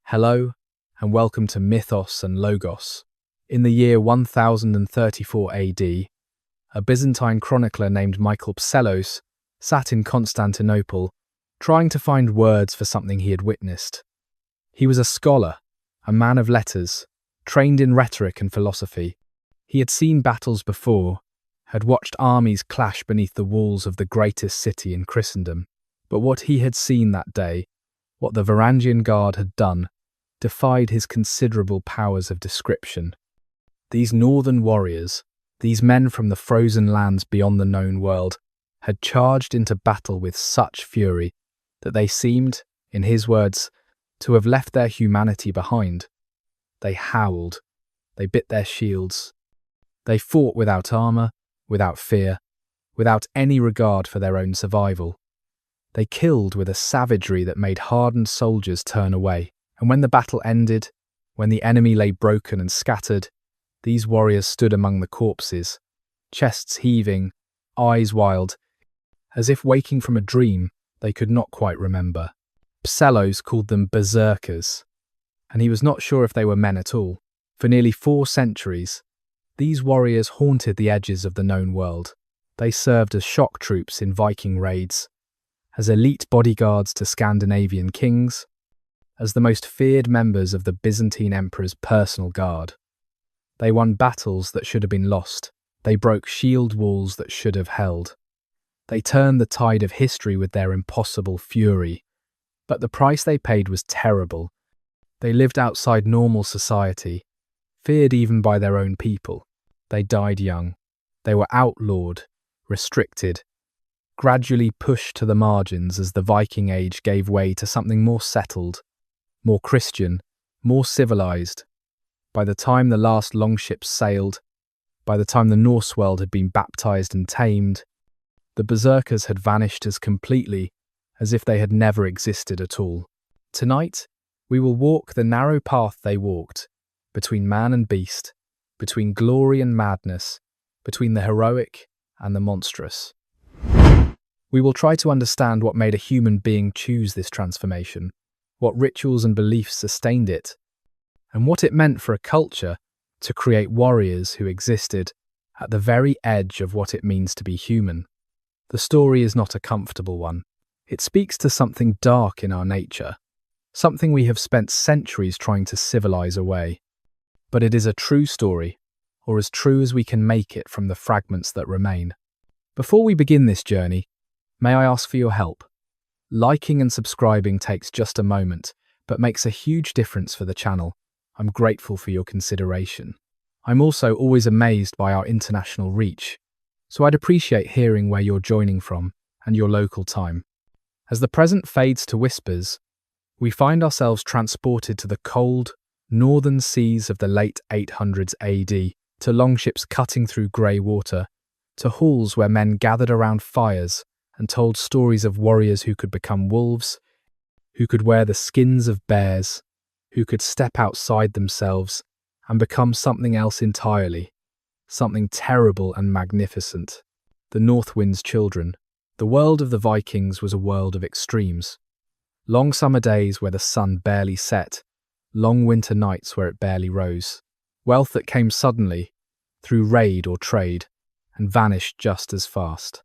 Hello, and welcome to Mythos and Logos. In the year 1034 AD, a Byzantine chronicler named Michael Psellos sat in Constantinople, trying to find words for something he had witnessed. He was a scholar, a man of letters, trained in rhetoric and philosophy. He had seen battles before, had watched armies clash beneath the walls of the greatest city in Christendom. But what he had seen that day, what the Varangian Guard had done, defied his considerable powers of description. These northern warriors, these men from the frozen lands beyond the known world, had charged into battle with such fury that they seemed, in his words, to have left their humanity behind. They howled, they bit their shields. They fought without armour, without fear, without any regard for their own survival. They killed with a savagery that made hardened soldiers turn away. And when the battle ended, when the enemy lay broken and scattered, these warriors stood among the corpses, chests heaving, eyes wild, as if waking from a dream they could not quite remember. Psellos called them berserkers, and he was not sure if they were men at all. For nearly 4 centuries, these warriors haunted the edges of the known world. They served as shock troops in Viking raids, as elite bodyguards to Scandinavian kings, as the most feared members of the Byzantine emperor's personal guard. They won battles that should have been lost. They broke shield walls that should have held. They turned the tide of history with their impossible fury. But the price they paid was terrible. They lived outside normal society, feared even by their own people. They died young. They were outlawed, restricted, gradually pushed to the margins as the Viking Age gave way to something more settled, more Christian, more civilized. By the time the last longships sailed, by the time the Norse world had been baptized and tamed, the berserkers had vanished as completely as if they had never existed at all. Tonight, we will walk the narrow path they walked, between man and beast, between glory and madness, between the heroic and the monstrous. We will try to understand what made a human being choose this transformation, what rituals and beliefs sustained it, and what it meant for a culture to create warriors who existed at the very edge of what it means to be human. The story is not a comfortable one. It speaks to something dark in our nature, something we have spent centuries trying to civilize away. But it is a true story, or as true as we can make it from the fragments that remain. Before we begin this journey, may I ask for your help? Liking and subscribing takes just a moment, but makes a huge difference for the channel. I'm grateful for your consideration. I'm also always amazed by our international reach, so I'd appreciate hearing where you're joining from and your local time. As the present fades to whispers, we find ourselves transported to the cold, northern seas of the late 800s AD, to longships cutting through grey water, to halls where men gathered around fires and told stories of warriors who could become wolves, who could wear the skins of bears, who could step outside themselves and become something else entirely, something terrible and magnificent. The North Wind's children. The world of the Vikings was a world of extremes. Long summer days where the sun barely set, long winter nights where it barely rose. Wealth that came suddenly, through raid or trade, and vanished just as fast.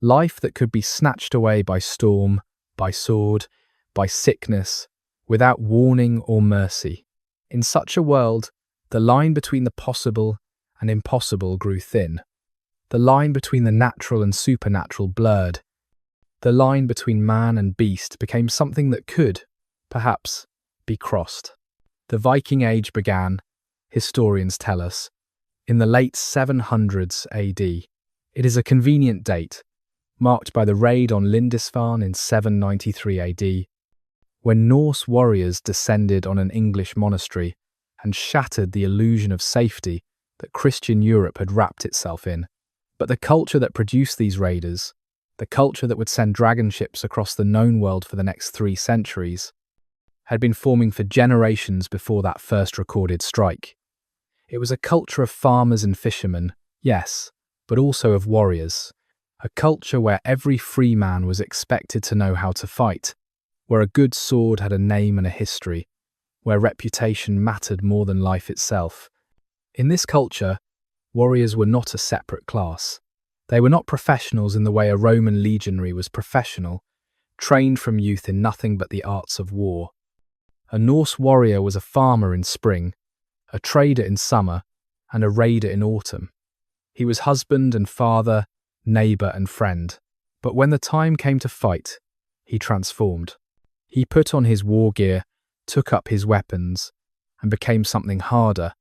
Life that could be snatched away by storm, by sword, by sickness, without warning or mercy. In such a world, the line between the possible and impossible grew thin. The line between the natural and supernatural blurred. The line between man and beast became something that could, perhaps, be crossed. The Viking Age began, historians tell us, in the late 700s AD. It is a convenient date, marked by the raid on Lindisfarne in 793 AD, when Norse warriors descended on an English monastery and shattered the illusion of safety that Christian Europe had wrapped itself in. But the culture that produced these raiders, the culture that would send dragon ships across the known world for the next 3 centuries, had been forming for generations before that first recorded strike. It was a culture of farmers and fishermen, yes, but also of warriors. A culture where every free man was expected to know how to fight, where a good sword had a name and a history, where reputation mattered more than life itself. In this culture, warriors were not a separate class. They were not professionals in the way a Roman legionary was professional, trained from youth in nothing but the arts of war. A Norse warrior was a farmer in spring, a trader in summer, and a raider in autumn. He was husband and father, neighbour and friend. But when the time came to fight, he transformed. He put on his war gear, took up his weapons, and became something harder,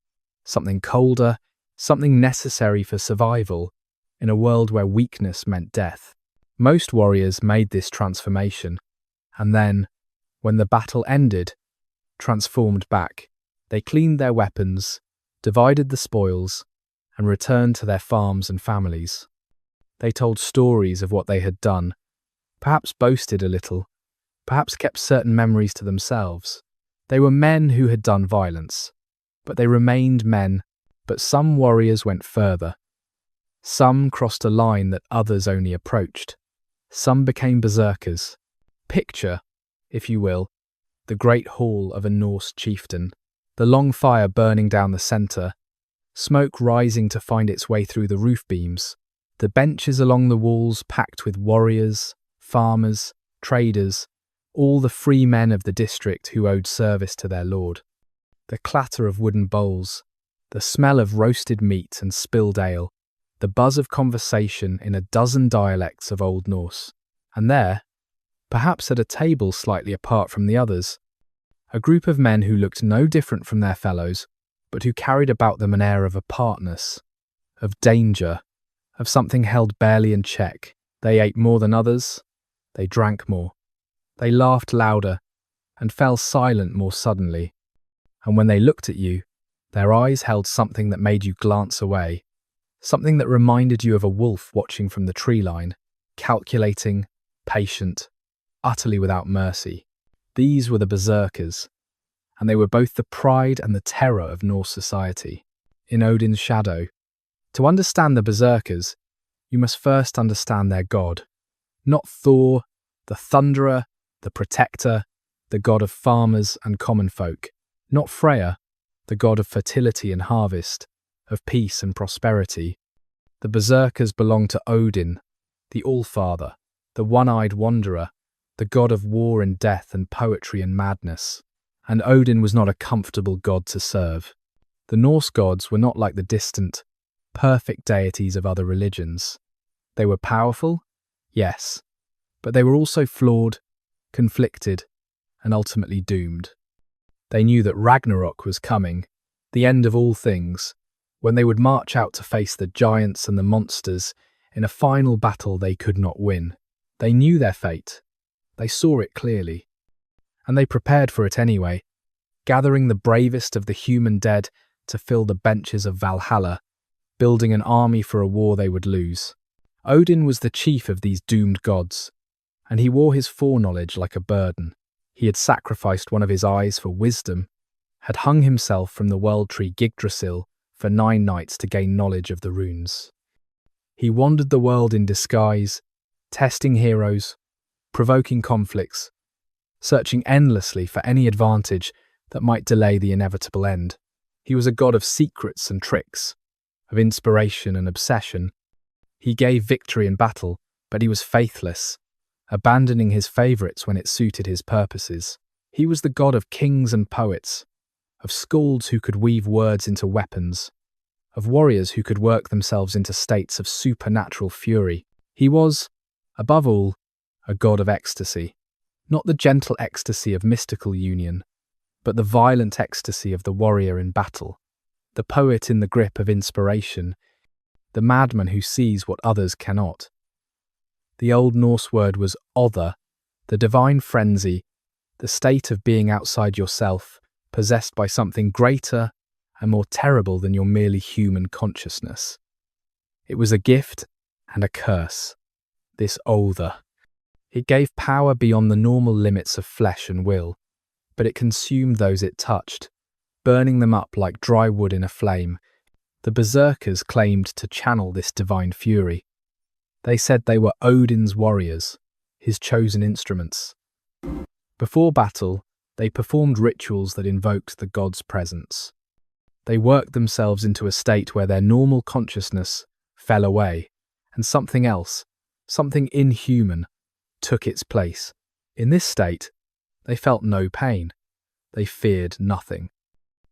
something colder, something necessary for survival in a world where weakness meant death. Most warriors made this transformation, and then, when the battle ended, transformed back. They cleaned their weapons, divided the spoils, and returned to their farms and families. They told stories of what they had done, perhaps boasted a little, perhaps kept certain memories to themselves. They were men who had done violence, but they remained men. But some warriors went further. Some crossed a line that others only approached. Some became berserkers. Picture, if you will, the great hall of a Norse chieftain, the long fire burning down the centre, smoke rising to find its way through the roof beams, the benches along the walls packed with warriors, farmers, traders, all the free men of the district who owed service to their lord. The clatter of wooden bowls, the smell of roasted meat and spilled ale, the buzz of conversation in a dozen dialects of Old Norse. And there, perhaps at a table slightly apart from the others, a group of men who looked no different from their fellows, but who carried about them an air of apartness, of danger, of something held barely in check. They ate more than others, they drank more, they laughed louder, and fell silent more suddenly. And when they looked at you, their eyes held something that made you glance away, something that reminded you of a wolf watching from the tree line, calculating, patient, utterly without mercy. These were the berserkers, and they were both the pride and the terror of Norse society. In Odin's shadow, to understand the berserkers, you must first understand their god. Not Thor, the thunderer, the protector, the god of farmers and common folk. Not Freya, the god of fertility and harvest, of peace and prosperity. The berserkers belonged to Odin, the All-Father, the one-eyed wanderer, the god of war and death and poetry and madness. And Odin was not a comfortable god to serve. The Norse gods were not like the distant, perfect deities of other religions. They were powerful, yes, but they were also flawed, conflicted, and ultimately doomed. They knew that Ragnarok was coming, the end of all things, when they would march out to face the giants and the monsters in a final battle they could not win. They knew their fate. They saw it clearly. And they prepared for it anyway, gathering the bravest of the human dead to fill the benches of Valhalla, building an army for a war they would lose. Odin was the chief of these doomed gods, and he wore his foreknowledge like a burden. He had sacrificed one of his eyes for wisdom, had hung himself from the world tree Yggdrasil for 9 nights to gain knowledge of the runes. He wandered the world in disguise, testing heroes, provoking conflicts, searching endlessly for any advantage that might delay the inevitable end. He was a god of secrets and tricks, of inspiration and obsession. He gave victory in battle, but he was faithless, abandoning his favourites when it suited his purposes. He was the god of kings and poets, of skalds who could weave words into weapons, of warriors who could work themselves into states of supernatural fury. He was, above all, a god of ecstasy, not the gentle ecstasy of mystical union, but the violent ecstasy of the warrior in battle, the poet in the grip of inspiration, the madman who sees what others cannot. The Old Norse word was other, the divine frenzy, the state of being outside yourself, possessed by something greater and more terrible than your merely human consciousness. It was a gift and a curse, this other. It gave power beyond the normal limits of flesh and will, but it consumed those it touched, burning them up like dry wood in a flame. The berserkers claimed to channel this divine fury. They said they were Odin's warriors, his chosen instruments. Before battle, They performed rituals that invoked the god's presence. They worked themselves into a state where their normal consciousness fell away, and something else, something inhuman, took its place. In this state, they felt no pain. They feared nothing.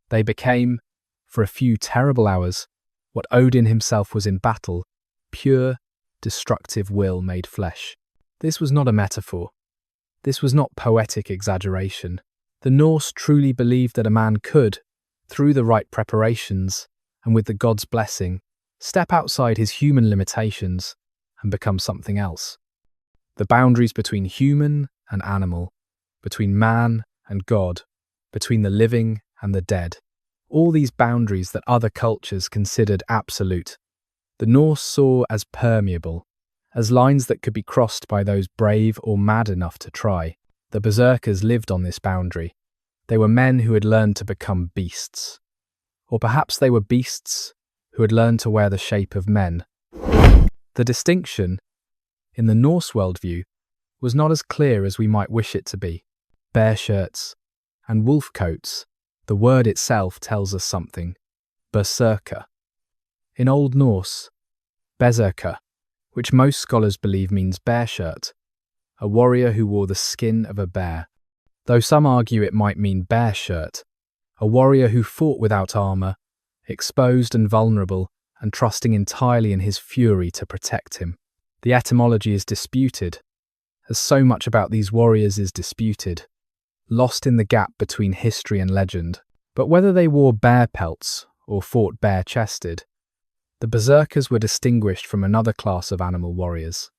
They became, for a few terrible hours, what Odin himself was in battle, pure, destructive will made flesh. This was not a metaphor. This was not poetic exaggeration. The Norse truly believed that a man could, through the right preparations and with the god's blessing, step outside his human limitations and become something else. The boundaries between human and animal, between man and God, between the living and the dead, all these boundaries that other cultures considered absolute, the Norse saw as permeable, as lines that could be crossed by those brave or mad enough to try. The Berserkers lived on this boundary. They were men who had learned to become beasts. Or perhaps they were beasts who had learned to wear the shape of men. The distinction, in the Norse worldview, was not as clear as we might wish it to be. Bear shirts and wolf coats, the word itself tells us something. Berserker. In Old Norse, berserker, which most scholars believe means bear shirt, a warrior who wore the skin of a bear. Though some argue it might mean bear shirt, a warrior who fought without armour, exposed and vulnerable, and trusting entirely in his fury to protect him. The etymology is disputed, as so much about these warriors is disputed, lost in the gap between history and legend. But whether they wore bear pelts or fought bare-chested, the Berserkers were distinguished from another class of animal warriors.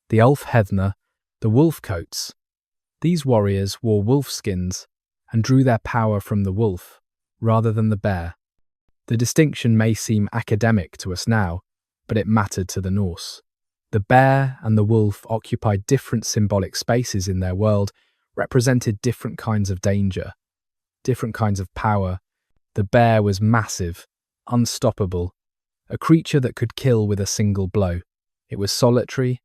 The Ulfhedna, the wolf-coats. These warriors wore wolf skins and drew their power from the wolf, rather than the bear. The distinction may seem academic to us now, but it mattered to the Norse. The bear and the wolf occupied different symbolic spaces in their world, represented different kinds of danger, different kinds of power. The bear was massive, unstoppable, a creature that could kill with a single blow. It was solitary,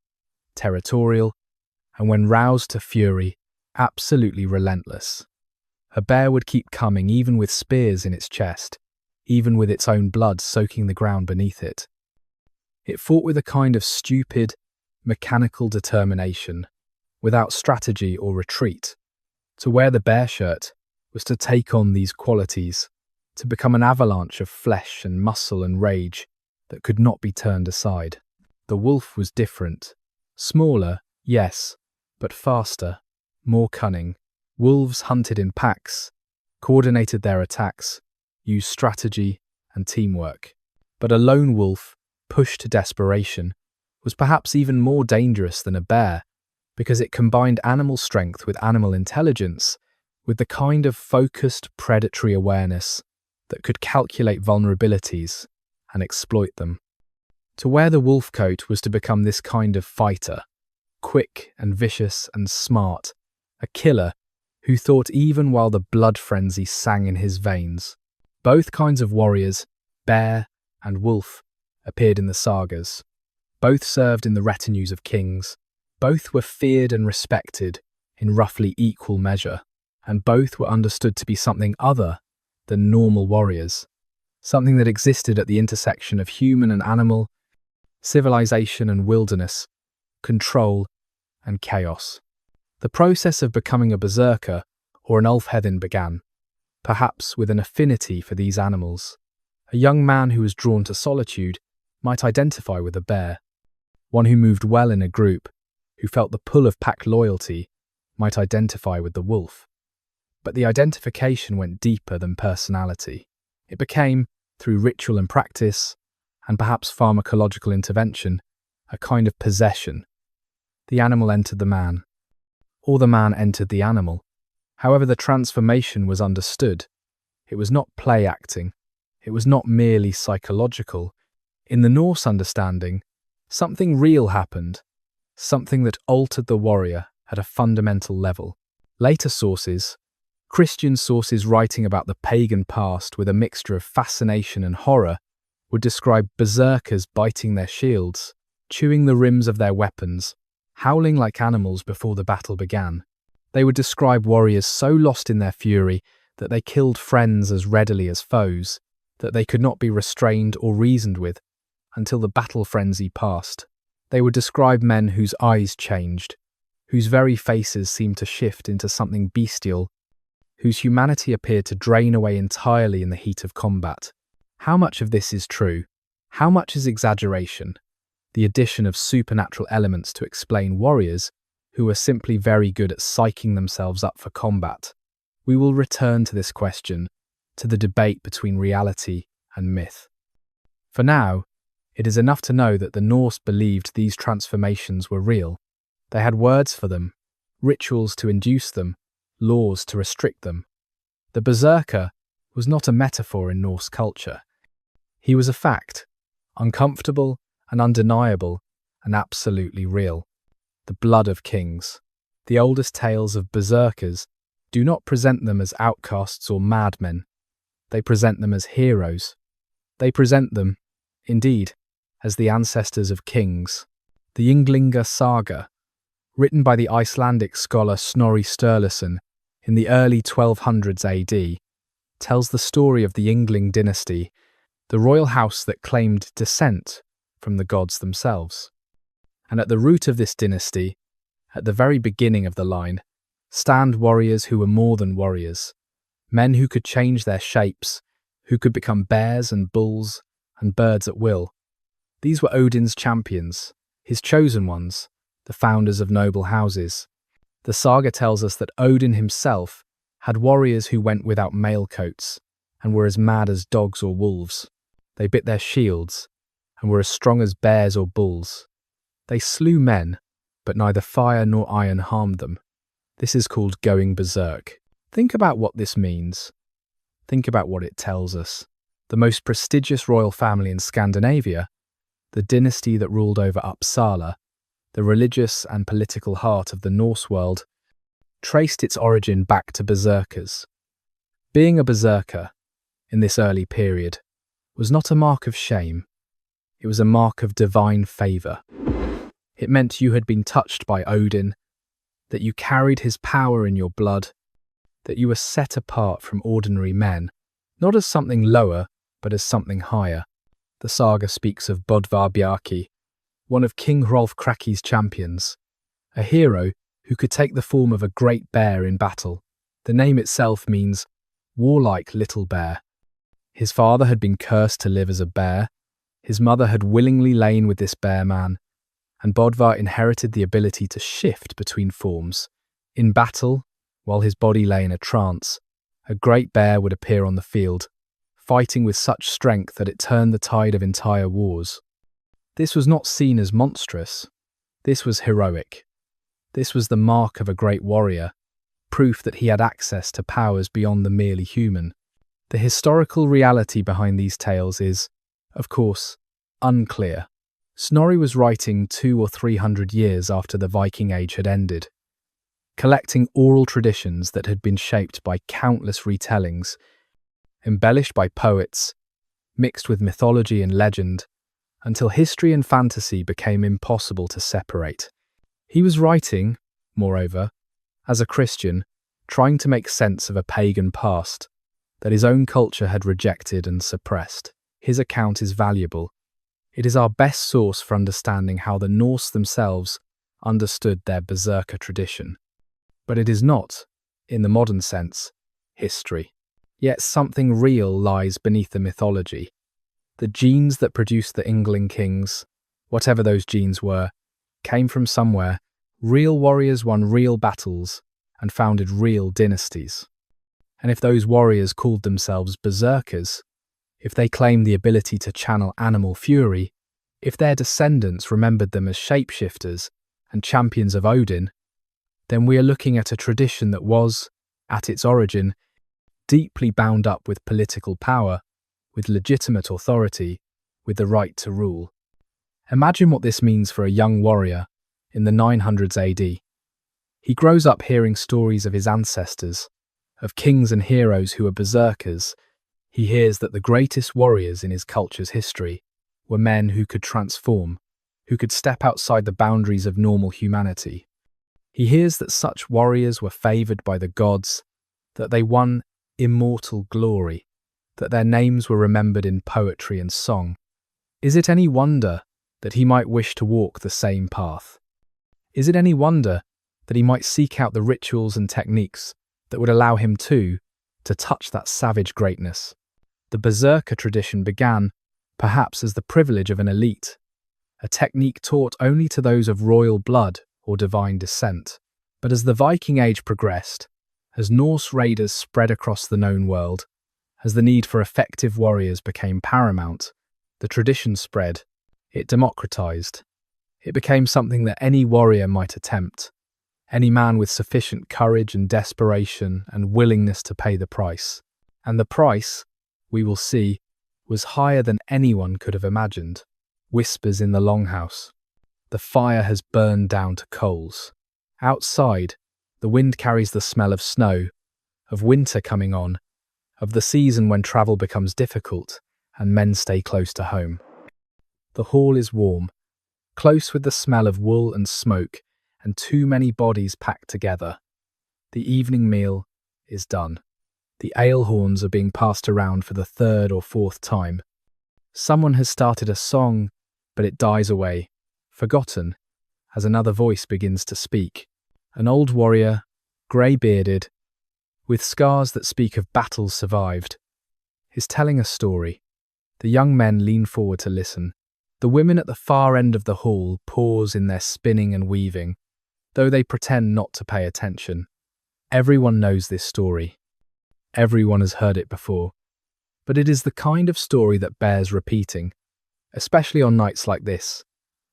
territorial, and when roused to fury, absolutely relentless. A bear would keep coming even with spears in its chest, even with its own blood soaking the ground beneath it. It fought with a kind of stupid, mechanical determination, without strategy or retreat. To wear the bear shirt was to take on these qualities, to become an avalanche of flesh and muscle and rage that could not be turned aside. The wolf was different. Smaller, yes, but faster, more cunning. Wolves hunted in packs, coordinated their attacks, used strategy and teamwork. But a lone wolf, pushed to desperation, was perhaps even more dangerous than a bear, because it combined animal strength with animal intelligence, with the kind of focused predatory awareness that could calculate vulnerabilities and exploit them. To wear the wolf coat was to become this kind of fighter, quick and vicious and smart, a killer who thought even while the blood frenzy sang in his veins. Both kinds of warriors, bear and wolf, appeared in the sagas. Both served in the retinues of kings. Both were feared and respected in roughly equal measure, and both were understood to be something other than normal warriors, something that existed at the intersection of human and animal, civilization and wilderness, control and chaos. The process of becoming a berserker or an Ulfhedin began, perhaps with an affinity for these animals. A young man who was drawn to solitude might identify with a bear. One who moved well in a group, who felt the pull of pack loyalty, might identify with the wolf. But the identification went deeper than personality. It became, through ritual and practice, and perhaps pharmacological intervention, a kind of possession. The animal entered the man, or the man entered the animal. However, the transformation was understood. It was not play acting. It was not merely psychological. In the Norse understanding, something real happened, something that altered the warrior at a fundamental level. Later sources, Christian sources writing about the pagan past with a mixture of fascination and horror, would describe berserkers biting their shields, chewing the rims of their weapons, howling like animals before the battle began. They would describe warriors so lost in their fury that they killed friends as readily as foes, that they could not be restrained or reasoned with until the battle frenzy passed. They would describe men whose eyes changed, whose very faces seemed to shift into something bestial, whose humanity appeared to drain away entirely in the heat of combat. How much of this is true? How much is exaggeration? The addition of supernatural elements to explain warriors who were simply very good at psyching themselves up for combat. We will return to this question, to the debate between reality and myth. For now, it is enough to know that the Norse believed these transformations were real. They had words for them, rituals to induce them, laws to restrict them. The berserker was not a metaphor in Norse culture. He was a fact, uncomfortable and undeniable and absolutely real. The blood of kings. The oldest tales of berserkers do not present them as outcasts or madmen. They present them as heroes. They present them, indeed, as the ancestors of kings. The Ynglinga saga, written by the Icelandic scholar Snorri Sturluson in the early 1200s AD, tells the story of the Yngling dynasty, the royal house that claimed descent from the gods themselves. And at the root of this dynasty, at the very beginning of the line, stand warriors who were more than warriors, men who could change their shapes, who could become bears and bulls and birds at will. These were Odin's champions, his chosen ones, the founders of noble houses. The saga tells us that Odin himself had warriors who went without mail coats and were as mad as dogs or wolves. They bit their shields and were as strong as bears or bulls. They slew men, but neither fire nor iron harmed them. This is called going berserk. Think about what this means. Think about what it tells us. The most prestigious royal family in Scandinavia, the dynasty that ruled over Uppsala, the religious and political heart of the Norse world, traced its origin back to berserkers. Being a berserker, in this early period, was not a mark of shame. It was a mark of divine favour. It meant you had been touched by Odin, that you carried his power in your blood, that you were set apart from ordinary men, not as something lower, but as something higher. The saga speaks of Bodvar Bjarki, one of King Hrolf Kraki's champions, a hero who could take the form of a great bear in battle. The name itself means warlike little bear. His father had been cursed to live as a bear, his mother had willingly lain with this bear man, and Bodvar inherited the ability to shift between forms. In battle, while his body lay in a trance, a great bear would appear on the field, fighting with such strength that it turned the tide of entire wars. This was not seen as monstrous. This was heroic. This was the mark of a great warrior, proof that he had access to powers beyond the merely human. The historical reality behind these tales is, of course, unclear. Snorri was writing 200 or 300 years after the Viking Age had ended, collecting oral traditions that had been shaped by countless retellings, embellished by poets, mixed with mythology and legend, until history and fantasy became impossible to separate. He was writing, moreover, as a Christian, trying to make sense of a pagan past that his own culture had rejected and suppressed. His account is valuable. It is our best source for understanding how the Norse themselves understood their berserker tradition. But it is not, in the modern sense, history. Yet something real lies beneath the mythology. The genes that produced the Yngling kings, whatever those genes were, came from somewhere. Real warriors won real battles and founded real dynasties. And if those warriors called themselves berserkers, if they claimed the ability to channel animal fury, if their descendants remembered them as shapeshifters and champions of Odin, then we are looking at a tradition that was, at its origin, deeply bound up with political power, with legitimate authority, with the right to rule. Imagine what this means for a young warrior in the 900s AD. He grows up hearing stories of his ancestors, of kings and heroes who were berserkers. He hears that the greatest warriors in his culture's history were men who could transform, who could step outside the boundaries of normal humanity. He hears that such warriors were favored by the gods, that they won immortal glory, that their names were remembered in poetry and song. Is it any wonder that he might wish to walk the same path? Is it any wonder that he might seek out the rituals and techniques that would allow him to touch that savage greatness? The Berserker tradition began, perhaps as the privilege of an elite, a technique taught only to those of royal blood or divine descent. But as the Viking Age progressed, as Norse raiders spread across the known world, as the need for effective warriors became paramount, the tradition spread, it democratized. It became something that any warrior might attempt, any man with sufficient courage and desperation and willingness to pay the price. And the price, we will see, was higher than anyone could have imagined. Whispers in the longhouse. The fire has burned down to coals. Outside, the wind carries the smell of snow, of winter coming on, of the season when travel becomes difficult and men stay close to home. The hall is warm, close with the smell of wool and smoke and too many bodies packed together. The evening meal is done. The ale horns are being passed around for the third or fourth time. Someone has started a song, but it dies away, forgotten, as another voice begins to speak. An old warrior, grey-bearded, with scars that speak of battles survived, is telling a story. The young men lean forward to listen. The women at the far end of the hall pause in their spinning and weaving, though they pretend not to pay attention. Everyone knows this story. Everyone has heard it before. But it is the kind of story that bears repeating, especially on nights like this,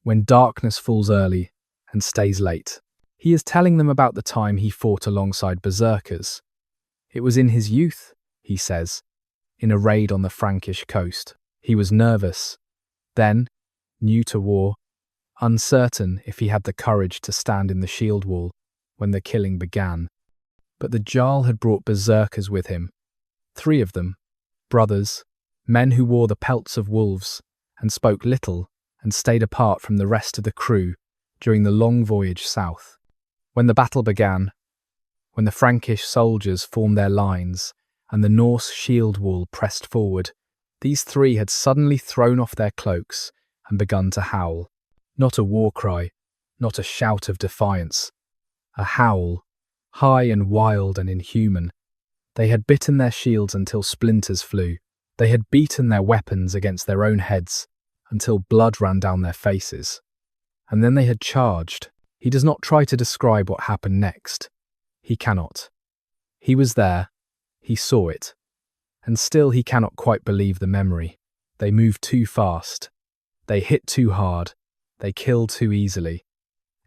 when darkness falls early and stays late. He is telling them about the time he fought alongside berserkers. It was in his youth, he says, in a raid on the Frankish coast. He was nervous, then, new to war, uncertain if he had the courage to stand in the shield wall when the killing began. But the Jarl had brought berserkers with him, 3 of them, brothers, men who wore the pelts of wolves and spoke little and stayed apart from the rest of the crew during the long voyage south. When the battle began, when the Frankish soldiers formed their lines and the Norse shield wall pressed forward, these 3 had suddenly thrown off their cloaks and begun to howl. Not a war cry, not a shout of defiance. A howl, high and wild and inhuman. They had bitten their shields until splinters flew. They had beaten their weapons against their own heads until blood ran down their faces. And then they had charged. He does not try to describe what happened next. He cannot. He was there. He saw it. And still he cannot quite believe the memory. They moved too fast. They hit too hard. They killed too easily.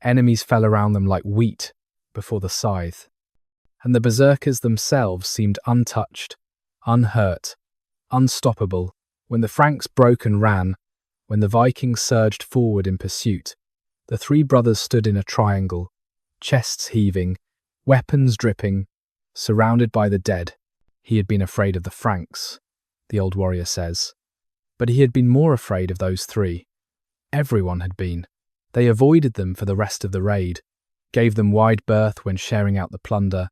Enemies fell around them like wheat before the scythe. And the berserkers themselves seemed untouched, unhurt, unstoppable. When the Franks broke and ran, when the Vikings surged forward in pursuit, the 3 brothers stood in a triangle, chests heaving, weapons dripping, surrounded by the dead. He had been afraid of the Franks, the old warrior says. But he had been more afraid of those 3. Everyone had been. They avoided them for the rest of the raid, gave them wide berth when sharing out the plunder,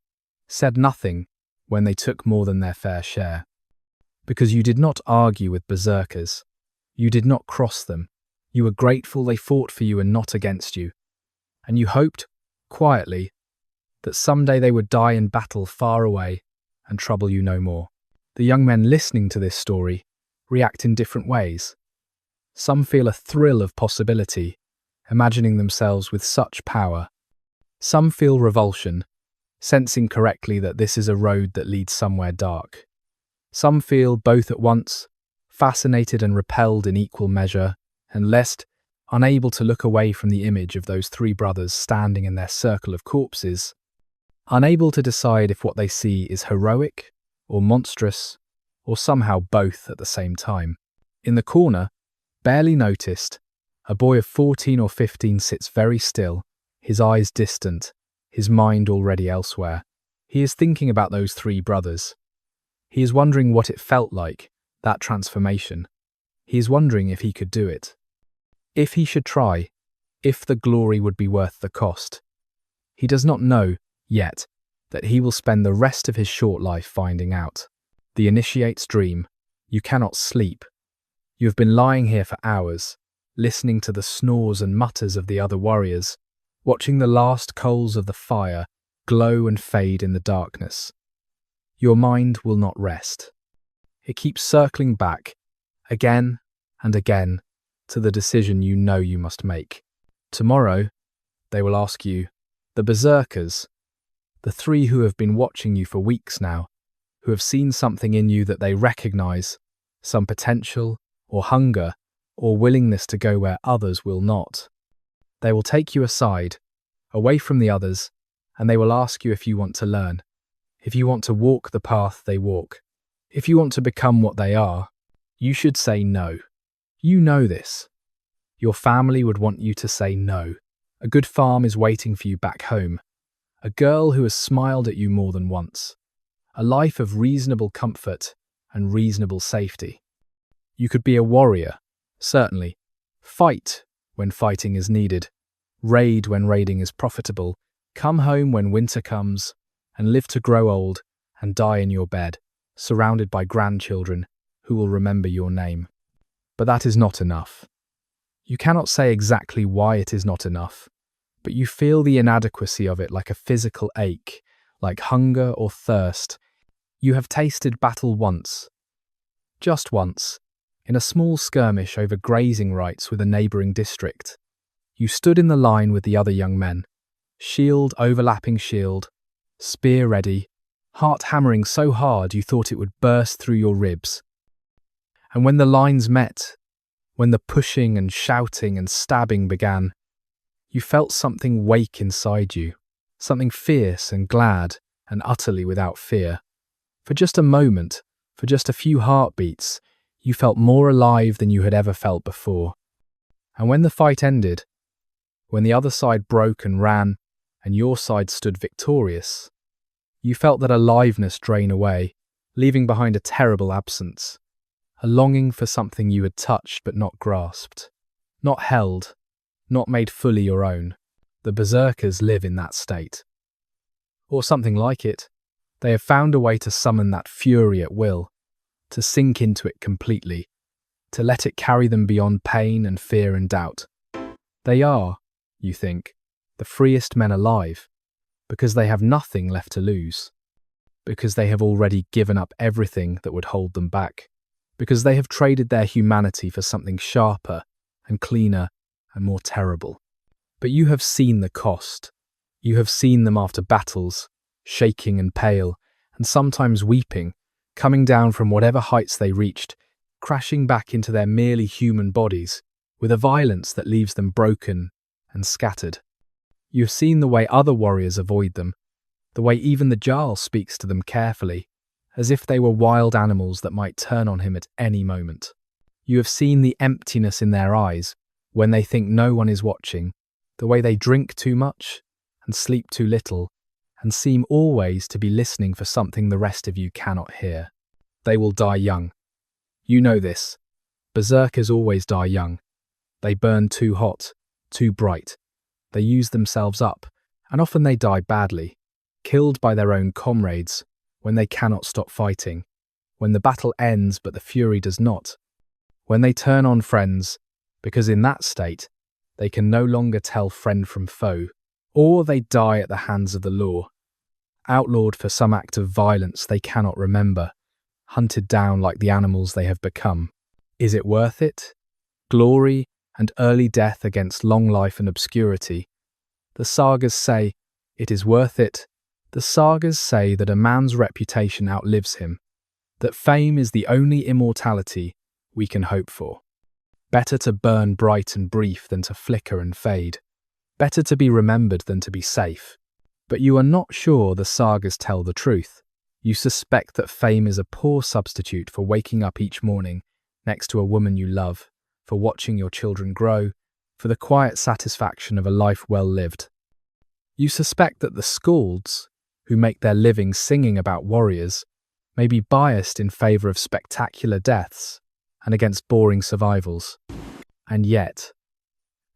said nothing when they took more than their fair share. Because you did not argue with berserkers. You did not cross them. You were grateful they fought for you and not against you. And you hoped, quietly, that someday they would die in battle far away and trouble you no more. The young men listening to this story react in different ways. Some feel a thrill of possibility, imagining themselves with such power. Some feel revulsion, sensing correctly that this is a road that leads somewhere dark. Some feel both at once, fascinated and repelled in equal measure, and lest, unable to look away from the image of those 3 brothers standing in their circle of corpses, unable to decide if what they see is heroic or monstrous, or somehow both at the same time. In the corner, barely noticed, a boy of 14 or 15 sits very still, his eyes distant, his mind already elsewhere. He is thinking about those 3 brothers. He is wondering what it felt like, that transformation. He is wondering if he could do it. If he should try, if the glory would be worth the cost. He does not know, yet, that he will spend the rest of his short life finding out. The initiate's dream. You cannot sleep. You have been lying here for hours, listening to the snores and mutters of the other warriors, watching the last coals of the fire glow and fade in the darkness. Your mind will not rest. It keeps circling back, again and again, to the decision you know you must make. Tomorrow, they will ask you, the Berserkers, the three who have been watching you for weeks now, who have seen something in you that they recognize, some potential, or hunger, or willingness to go where others will not. They will take you aside, away from the others, and they will ask you if you want to learn, if you want to walk the path they walk, if you want to become what they are. You should say no. You know this. Your family would want you to say no. A good farm is waiting for you back home. A girl who has smiled at you more than once. A life of reasonable comfort and reasonable safety. You could be a warrior, certainly. Fight when fighting is needed. Raid when raiding is profitable. Come home when winter comes, and live to grow old and die in your bed, surrounded by grandchildren who will remember your name. But that is not enough. You cannot say exactly why it is not enough, but you feel the inadequacy of it like a physical ache, like hunger or thirst. You have tasted battle once, just once, in a small skirmish over grazing rights with a neighbouring district. You stood in the line with the other young men, shield overlapping shield, spear ready, heart hammering so hard you thought it would burst through your ribs. And when the lines met, when the pushing and shouting and stabbing began, you felt something wake inside you, something fierce and glad and utterly without fear. For just a moment, for just a few heartbeats, you felt more alive than you had ever felt before. And when the fight ended, when the other side broke and ran, and your side stood victorious, you felt that aliveness drain away, leaving behind a terrible absence, a longing for something you had touched but not grasped, not held, not made fully your own. The Berserkers live in that state. Or something like it. They have found a way to summon that fury at will, to sink into it completely, to let it carry them beyond pain and fear and doubt. They are, you think, the freest men alive, because they have nothing left to lose, because they have already given up everything that would hold them back, because they have traded their humanity for something sharper and cleaner and more terrible. But you have seen the cost. You have seen them after battles, shaking and pale, and sometimes weeping, coming down from whatever heights they reached, crashing back into their merely human bodies, with a violence that leaves them broken and scattered. You have seen the way other warriors avoid them, the way even the Jarl speaks to them carefully, as if they were wild animals that might turn on him at any moment. You have seen the emptiness in their eyes when they think no one is watching, the way they drink too much and sleep too little, and seem always to be listening for something the rest of you cannot hear. They will die young. You know this. Berserkers always die young. They burn too hot, too bright. They use themselves up, and often they die badly, killed by their own comrades when they cannot stop fighting, when the battle ends but the fury does not, when they turn on friends, because in that state they can no longer tell friend from foe, or they die at the hands of the law, outlawed for some act of violence they cannot remember, hunted down like the animals they have become. Is it worth it? Glory and early death against long life and obscurity. The sagas say it is worth it. The sagas say that a man's reputation outlives him, that fame is the only immortality we can hope for. Better to burn bright and brief than to flicker and fade. Better to be remembered than to be safe. But you are not sure the sagas tell the truth. You suspect that fame is a poor substitute for waking up each morning next to a woman you love, for watching your children grow, for the quiet satisfaction of a life well lived. You suspect that the skalds, who make their living singing about warriors, may be biased in favour of spectacular deaths and against boring survivals. And yet,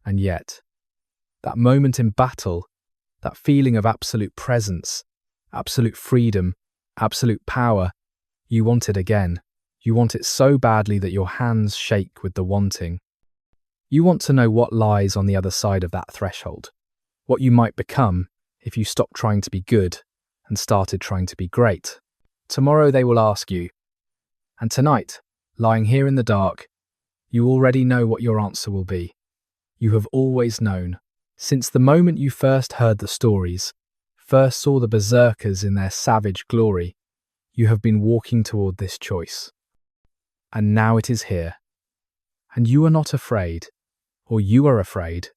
that moment in battle, that feeling of absolute presence, absolute freedom, absolute power. You want it again. You want it so badly that your hands shake with the wanting. You want to know what lies on the other side of that threshold, what you might become if you stopped trying to be good and started trying to be great. Tomorrow they will ask you, and tonight, lying here in the dark, you already know what your answer will be. You have always known. Since the moment you first heard the stories, first saw the berserkers in their savage glory, you have been walking toward this choice. And now it is here. And you are not afraid, or you are afraid,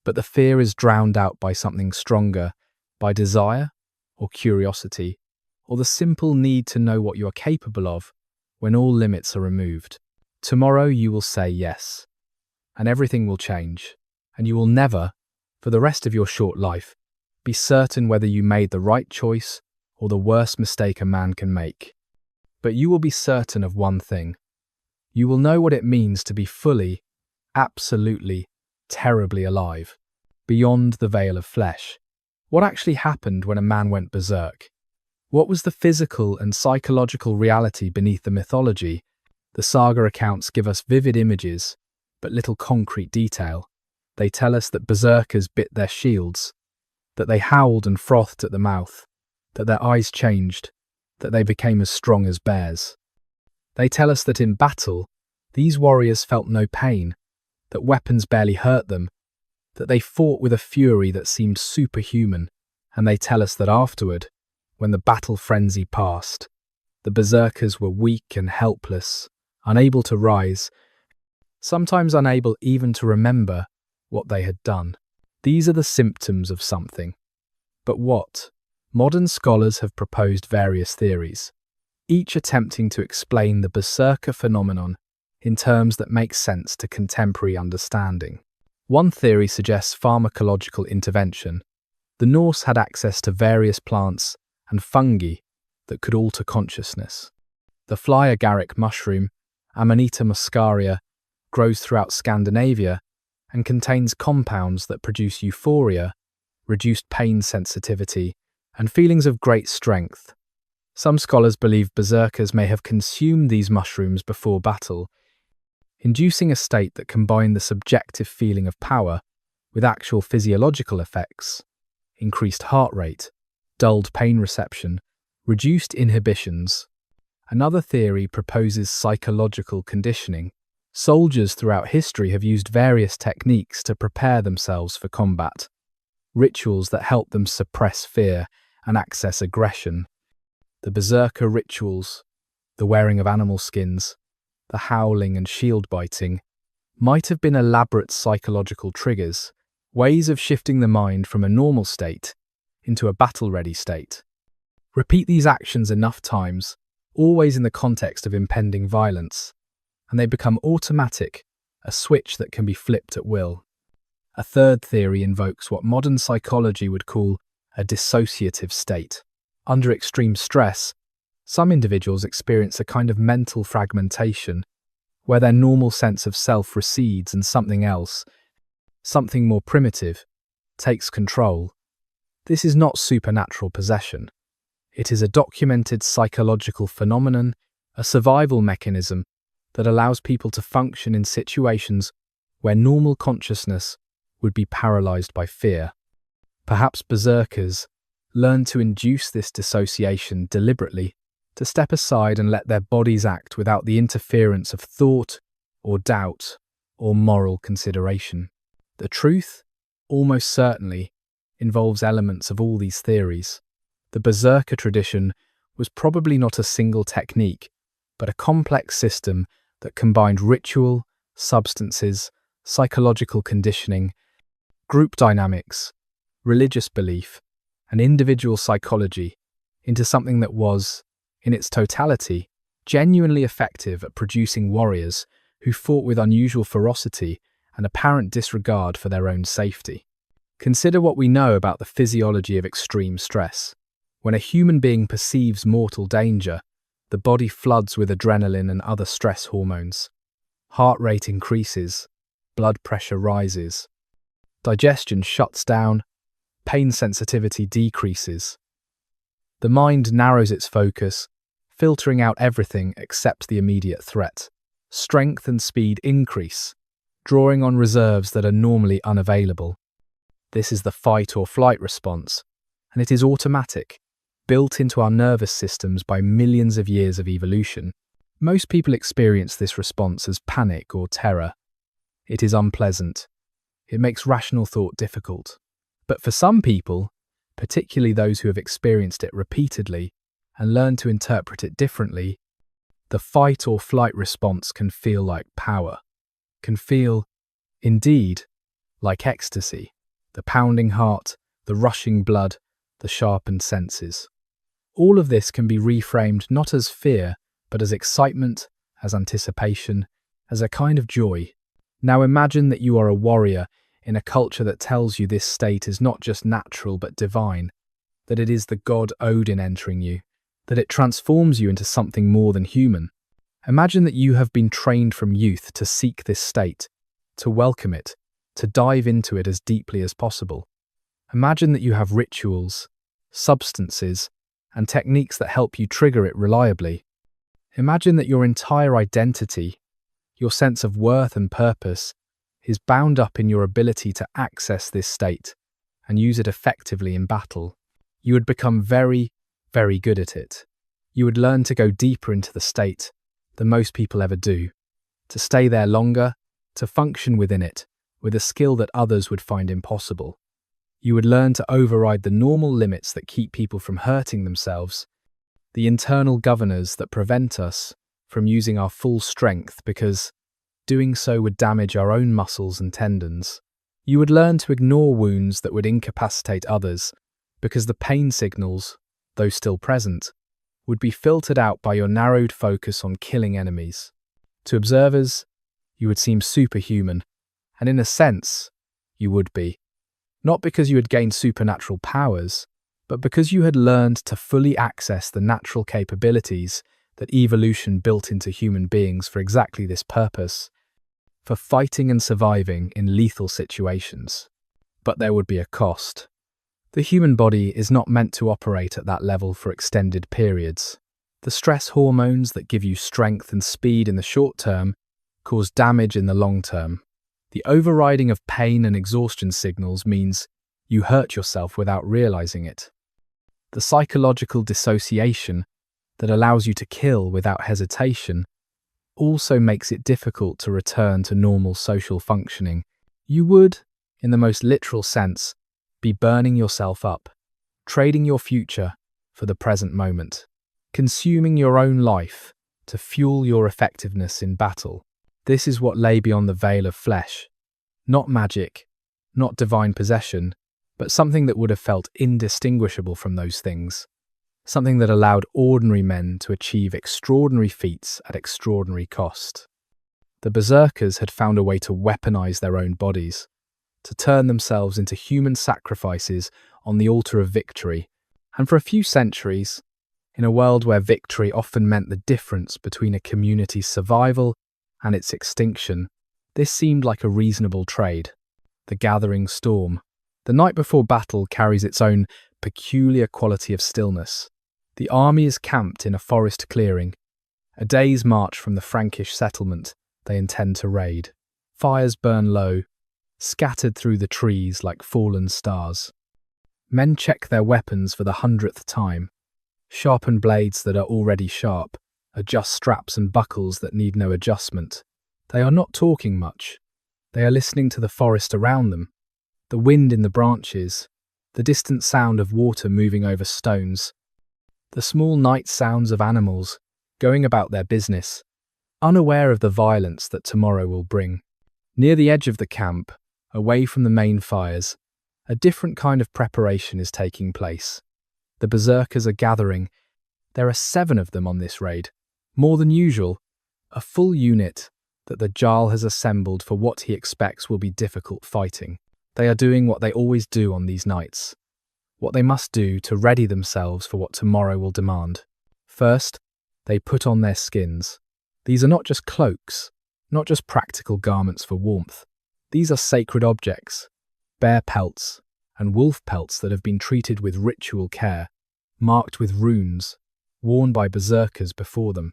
but the fear is drowned out by something stronger, by desire, or curiosity, or the simple need to know what you are capable of when all limits are removed. Tomorrow you will say yes, and everything will change, and you will never, for the rest of your short life, be certain whether you made the right choice or the worst mistake a man can make. But you will be certain of one thing. You will know what it means to be fully, absolutely, terribly alive, beyond the veil of flesh. What actually happened when a man went berserk? What was the physical and psychological reality beneath the mythology? The saga accounts give us vivid images, but little concrete detail. They tell us that berserkers bit their shields, that they howled and frothed at the mouth, that their eyes changed, that they became as strong as bears. They tell us that in battle, these warriors felt no pain, that weapons barely hurt them, that they fought with a fury that seemed superhuman, and they tell us that afterward, when the battle frenzy passed, the berserkers were weak and helpless, unable to rise, sometimes unable even to remember what they had done. These are the symptoms of something. But what? Modern scholars have proposed various theories, each attempting to explain the berserker phenomenon in terms that make sense to contemporary understanding. One theory suggests pharmacological intervention. The Norse had access to various plants and fungi that could alter consciousness. The fly agaric mushroom, Amanita muscaria, grows throughout Scandinavia and contains compounds that produce euphoria, reduced pain sensitivity, and feelings of great strength. Some scholars believe berserkers may have consumed these mushrooms before battle, inducing a state that combined the subjective feeling of power with actual physiological effects: increased heart rate, dulled pain reception, reduced inhibitions. Another theory proposes psychological conditioning. Soldiers throughout history have used various techniques to prepare themselves for combat, rituals that help them suppress fear and access aggression. The berserker rituals, the wearing of animal skins, the howling and shield biting, might have been elaborate psychological triggers, ways of shifting the mind from a normal state into a battle-ready state. Repeat these actions enough times, always in the context of impending violence, and they become automatic, a switch that can be flipped at will. A third theory invokes what modern psychology would call a dissociative state. Under extreme stress, some individuals experience a kind of mental fragmentation, where their normal sense of self recedes and something else, something more primitive, takes control. This is not supernatural possession. It is a documented psychological phenomenon, a survival mechanism that allows people to function in situations where normal consciousness would be paralyzed by fear. Perhaps berserkers learn to induce this dissociation deliberately, to step aside and let their bodies act without the interference of thought or doubt or moral consideration. The truth, almost certainly, involves elements of all these theories. The berserker tradition was probably not a single technique, but a complex system that combined ritual, substances, psychological conditioning, group dynamics, religious belief, and individual psychology into something that was, in its totality, genuinely effective at producing warriors who fought with unusual ferocity and apparent disregard for their own safety. Consider what we know about the physiology of extreme stress. When a human being perceives mortal danger, the body floods with adrenaline and other stress hormones. Heart rate increases, blood pressure rises. Digestion shuts down, pain sensitivity decreases. The mind narrows its focus, filtering out everything except the immediate threat. Strength and speed increase, drawing on reserves that are normally unavailable. This is the fight or flight response, and it is automatic, built into our nervous systems by millions of years of evolution. Most people experience this response as panic or terror. It is unpleasant. It makes rational thought difficult. But for some people, particularly those who have experienced it repeatedly and learned to interpret it differently, the fight or flight response can feel like power, can feel, indeed, like ecstasy, the pounding heart, the rushing blood, the sharpened senses. All of this can be reframed not as fear, but as excitement, as anticipation, as a kind of joy. Now imagine that you are a warrior in a culture that tells you this state is not just natural but divine, that it is the god Odin entering you, that it transforms you into something more than human. Imagine that you have been trained from youth to seek this state, to welcome it, to dive into it as deeply as possible. Imagine that you have rituals, substances, and techniques that help you trigger it reliably. Imagine that your entire identity, your sense of worth and purpose, is bound up in your ability to access this state and use it effectively in battle. You would become very, very good at it. You would learn to go deeper into the state than most people ever do, to stay there longer, to function within it with a skill that others would find impossible. You would learn to override the normal limits that keep people from hurting themselves, the internal governors that prevent us from using our full strength because doing so would damage our own muscles and tendons. You would learn to ignore wounds that would incapacitate others because the pain signals, though still present, would be filtered out by your narrowed focus on killing enemies. To observers, you would seem superhuman, and in a sense, you would be. Not because you had gained supernatural powers, but because you had learned to fully access the natural capabilities that evolution built into human beings for exactly this purpose, for fighting and surviving in lethal situations. But there would be a cost. The human body is not meant to operate at that level for extended periods. The stress hormones that give you strength and speed in the short term cause damage in the long term. The overriding of pain and exhaustion signals means you hurt yourself without realizing it. The psychological dissociation that allows you to kill without hesitation also makes it difficult to return to normal social functioning. You would, in the most literal sense, be burning yourself up, trading your future for the present moment, consuming your own life to fuel your effectiveness in battle. This is what lay beyond the veil of flesh. Not magic, not divine possession, but something that would have felt indistinguishable from those things. Something that allowed ordinary men to achieve extraordinary feats at extraordinary cost. The Berserkers had found a way to weaponize their own bodies, to turn themselves into human sacrifices on the altar of victory, and for a few centuries, in a world where victory often meant the difference between a community's survival and its extinction, this seemed like a reasonable trade. The gathering storm. The night before battle carries its own peculiar quality of stillness. The army is camped in a forest clearing, a day's march from the Frankish settlement they intend to raid. Fires burn low, scattered through the trees like fallen stars. Men check their weapons for the 100th time, sharpen blades that are already sharp, adjust straps and buckles that need no adjustment. They are not talking much. They are listening to the forest around them, the wind in the branches, the distant sound of water moving over stones, the small night sounds of animals going about their business, unaware of the violence that tomorrow will bring. Near the edge of the camp, away from the main fires, a different kind of preparation is taking place. The Berserkers are gathering. There are 7 of them on this raid, more than usual, a full unit that the Jarl has assembled for what he expects will be difficult fighting. They are doing what they always do on these nights, what they must do to ready themselves for what tomorrow will demand. First, they put on their skins. These are not just cloaks, not just practical garments for warmth. These are sacred objects, bare pelts, and wolf pelts that have been treated with ritual care, marked with runes, worn by berserkers before them.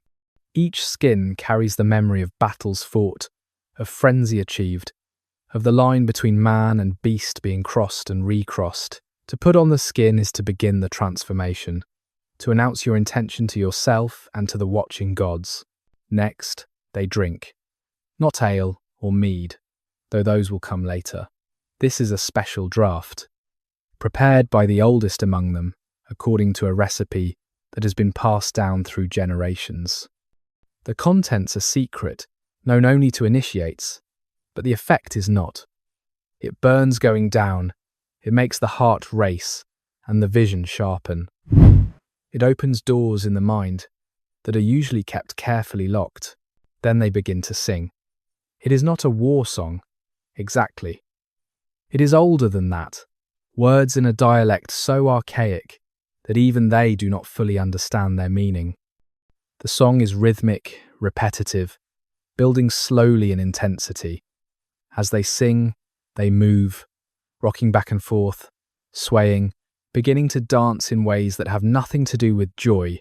Each skin carries the memory of battles fought, of frenzy achieved, of the line between man and beast being crossed and recrossed. To put on the skin is to begin the transformation, to announce your intention to yourself and to the watching gods. Next, they drink. Not ale or mead, though those will come later. This is a special draught, prepared by the oldest among them, according to a recipe that has been passed down through generations. The contents are secret, known only to initiates, but the effect is not. It burns going down, it makes the heart race, and the vision sharpen. It opens doors in the mind that are usually kept carefully locked. Then they begin to sing. It is not a war song, exactly. It is older than that, words in a dialect so archaic that even they do not fully understand their meaning. The song is rhythmic, repetitive, building slowly in intensity. As they sing, they move, rocking back and forth, swaying, beginning to dance in ways that have nothing to do with joy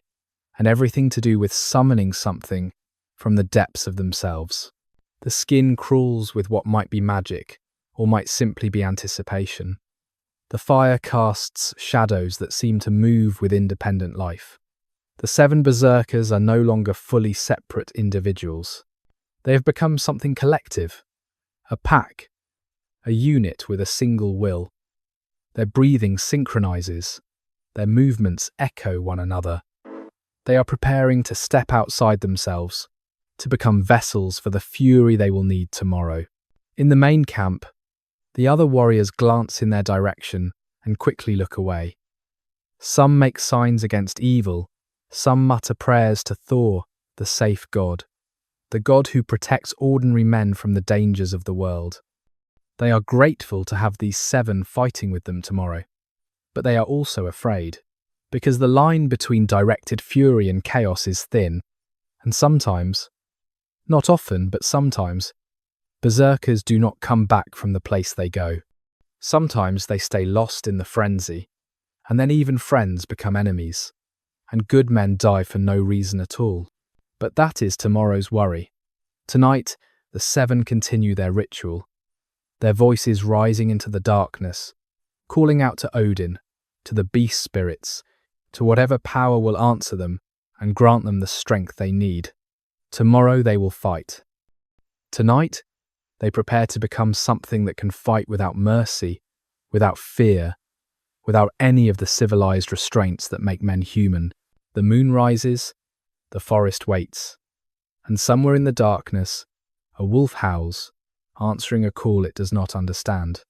and everything to do with summoning something from the depths of themselves. The skin crawls with what might be magic or might simply be anticipation. The fire casts shadows that seem to move with independent life. The 7 berserkers are no longer fully separate individuals. They have become something collective, a pack, a unit with a single will. Their breathing synchronizes, their movements echo one another. They are preparing to step outside themselves, to become vessels for the fury they will need tomorrow. In the main camp, the other warriors glance in their direction and quickly look away. Some make signs against evil, some mutter prayers to Thor, the safe god, the god who protects ordinary men from the dangers of the world. They are grateful to have these 7 fighting with them tomorrow, but they are also afraid, because the line between directed fury and chaos is thin, and sometimes, not often, but sometimes, berserkers do not come back from the place they go. Sometimes they stay lost in the frenzy, and then even friends become enemies, and good men die for no reason at all. But that is tomorrow's worry. Tonight, the 7 continue their ritual, their voices rising into the darkness, calling out to Odin, to the beast spirits, to whatever power will answer them and grant them the strength they need. Tomorrow they will fight. Tonight, they prepare to become something that can fight without mercy, without fear, without any of the civilized restraints that make men human. The moon rises, the forest waits, and somewhere in the darkness, a wolf howls, answering a call it does not understand.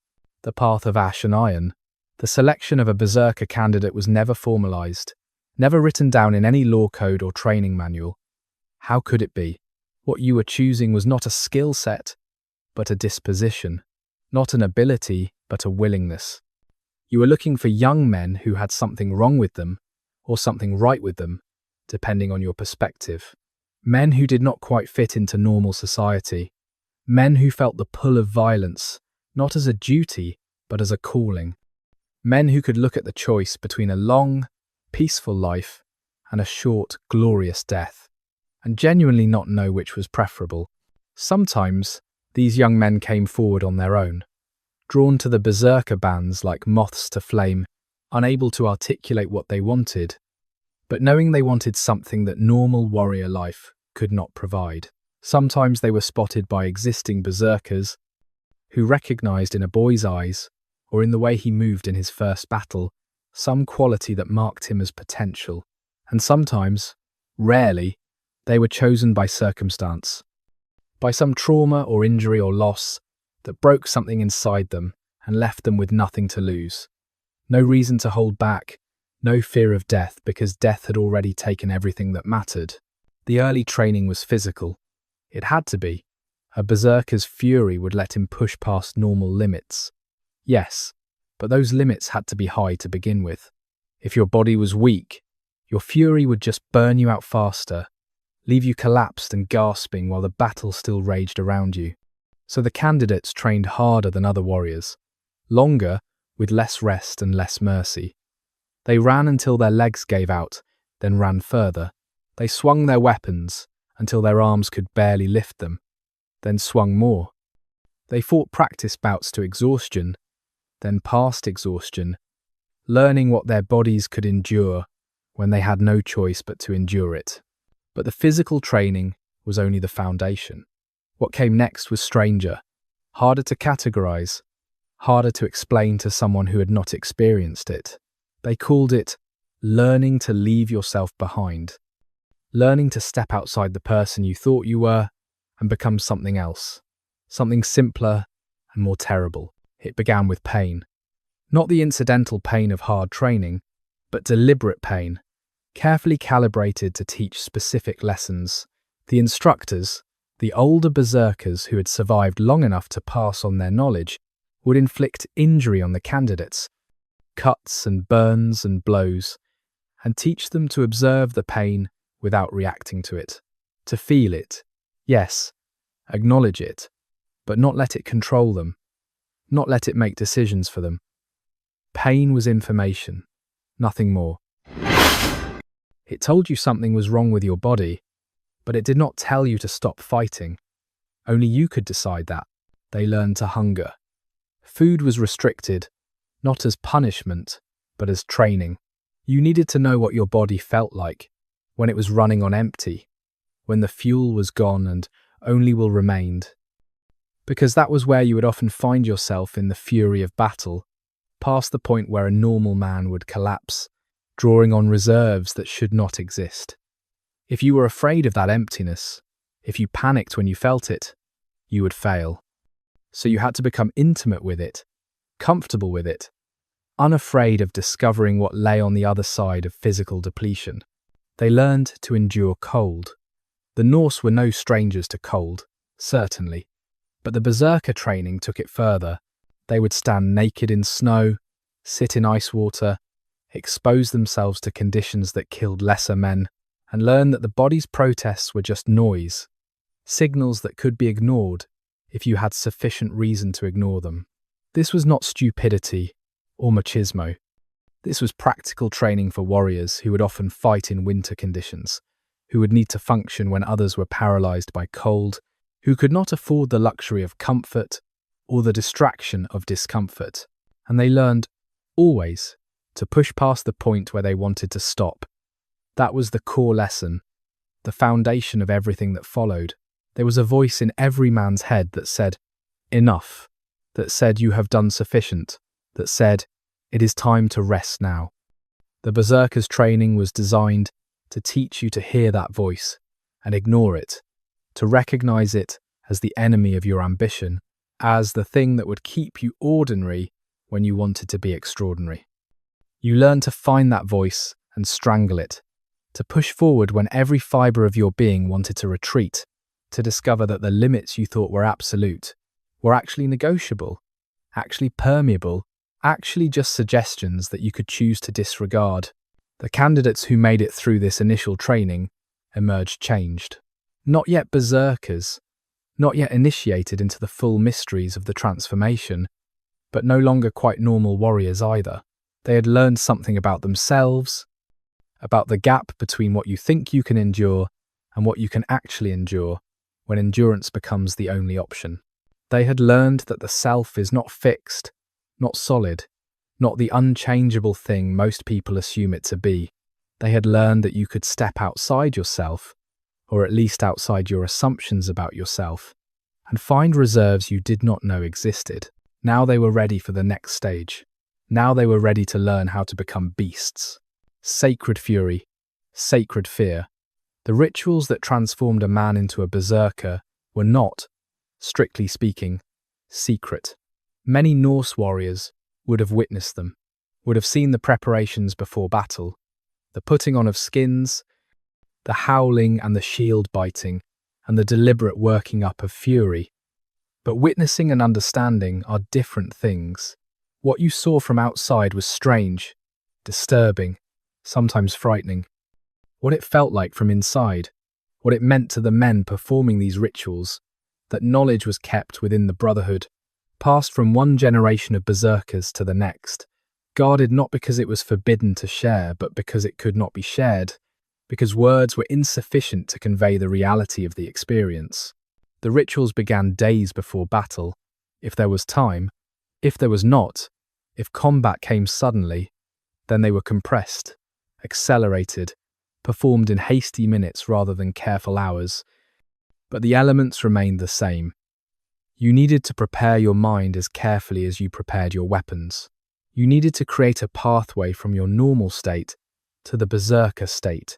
The path of ash and iron. The selection of a berserker candidate was never formalized, never written down in any law code or training manual. How could it be? What you were choosing was not a skill set, but a disposition, not an ability, but a willingness. You were looking for young men who had something wrong with them, or something right with them, depending on your perspective. Men who did not quite fit into normal society. Men who felt the pull of violence, not as a duty, but as a calling. Men who could look at the choice between a long, peaceful life and a short, glorious death, and genuinely not know which was preferable. Sometimes, these young men came forward on their own, drawn to the berserker bands like moths to flame, unable to articulate what they wanted, but knowing they wanted something that normal warrior life could not provide. Sometimes they were spotted by existing berserkers who recognized in a boy's eyes, or in the way he moved in his first battle, some quality that marked him as potential. And sometimes, rarely, they were chosen by circumstance, by some trauma or injury or loss that broke something inside them and left them with nothing to lose. No reason to hold back, no fear of death because death had already taken everything that mattered. The early training was physical. It had to be. A berserker's fury would let him push past normal limits. Yes, but those limits had to be high to begin with. If your body was weak, your fury would just burn you out faster, leave you collapsed and gasping while the battle still raged around you. So the candidates trained harder than other warriors, longer, with less rest and less mercy. They ran until their legs gave out, then ran further. They swung their weapons until their arms could barely lift them, then swung more. They fought practice bouts to exhaustion, then past exhaustion, learning what their bodies could endure when they had no choice but to endure it. But the physical training was only the foundation. What came next was stranger, harder to categorize, harder to explain to someone who had not experienced it. They called it learning to leave yourself behind, learning to step outside the person you thought you were and become something else, something simpler and more terrible. It began with pain. Not the incidental pain of hard training, but deliberate pain, carefully calibrated to teach specific lessons. The instructors, the older berserkers who had survived long enough to pass on their knowledge, would inflict injury on the candidates, cuts and burns and blows, and teach them to observe the pain without reacting to it, to feel it, yes, acknowledge it, but not let it control them, not let it make decisions for them. Pain was information, nothing more. It told you something was wrong with your body, but it did not tell you to stop fighting. Only you could decide that. They learned to hunger. Food was restricted, not as punishment, but as training. You needed to know what your body felt like when it was running on empty, when the fuel was gone and only will remained. Because that was where you would often find yourself in the fury of battle, past the point where a normal man would collapse, drawing on reserves that should not exist. If you were afraid of that emptiness, if you panicked when you felt it, you would fail. So you had to become intimate with it, comfortable with it, unafraid of discovering what lay on the other side of physical depletion. They learned to endure cold. The Norse were no strangers to cold, certainly, but the berserker training took it further. They would stand naked in snow, sit in ice water, expose themselves to conditions that killed lesser men, and learn that the body's protests were just noise, signals that could be ignored if you had sufficient reason to ignore them. This was not stupidity or machismo. This was practical training for warriors who would often fight in winter conditions, who would need to function when others were paralyzed by cold, who could not afford the luxury of comfort or the distraction of discomfort. And they learned, always, to push past the point where they wanted to stop. That was the core lesson, the foundation of everything that followed. There was a voice in every man's head that said, enough, that said you have done sufficient, that said, it is time to rest now. The berserker's training was designed to teach you to hear that voice and ignore it, to recognize it as the enemy of your ambition, as the thing that would keep you ordinary when you wanted to be extraordinary. You learn to find that voice and strangle it, to push forward when every fibre of your being wanted to retreat, to discover that the limits you thought were absolute were actually negotiable, actually permeable, actually just suggestions that you could choose to disregard. The candidates who made it through this initial training emerged changed. Not yet berserkers, not yet initiated into the full mysteries of the transformation, but no longer quite normal warriors either. They had learned something about themselves, about the gap between what you think you can endure and what you can actually endure when endurance becomes the only option. They had learned that the self is not fixed, not solid, not the unchangeable thing most people assume it to be. They had learned that you could step outside yourself, or at least outside your assumptions about yourself, and find reserves you did not know existed. Now they were ready for the next stage. Now they were ready to learn how to become beasts. Sacred fury, sacred fear. The rituals that transformed a man into a berserker were not, strictly speaking, secret. Many Norse warriors would have witnessed them, would have seen the preparations before battle, the putting on of skins, the howling and the shield biting, and the deliberate working up of fury. But witnessing and understanding are different things. What you saw from outside was strange, disturbing, sometimes frightening. What it felt like from inside, what it meant to the men performing these rituals, that knowledge was kept within the brotherhood, passed from one generation of berserkers to the next, guarded not because it was forbidden to share, but because it could not be shared, because words were insufficient to convey the reality of the experience. The rituals began days before battle, if there was time. If there was not, if combat came suddenly, then they were compressed, accelerated, performed in hasty minutes rather than careful hours. But the elements remained the same. You needed to prepare your mind as carefully as you prepared your weapons. You needed to create a pathway from your normal state to the berserker state,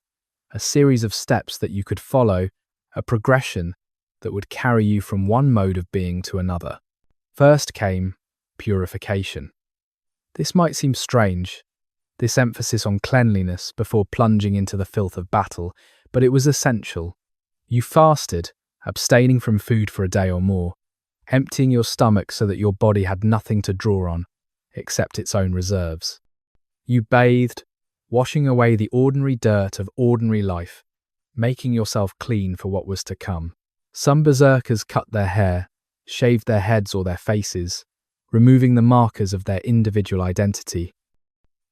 a series of steps that you could follow, a progression that would carry you from one mode of being to another. First came purification. This might seem strange, this emphasis on cleanliness before plunging into the filth of battle, but it was essential. You fasted, abstaining from food for a day or more, emptying your stomach so that your body had nothing to draw on, except its own reserves. You bathed, washing away the ordinary dirt of ordinary life, making yourself clean for what was to come. Some berserkers cut their hair, shaved their heads or their faces, removing the markers of their individual identity.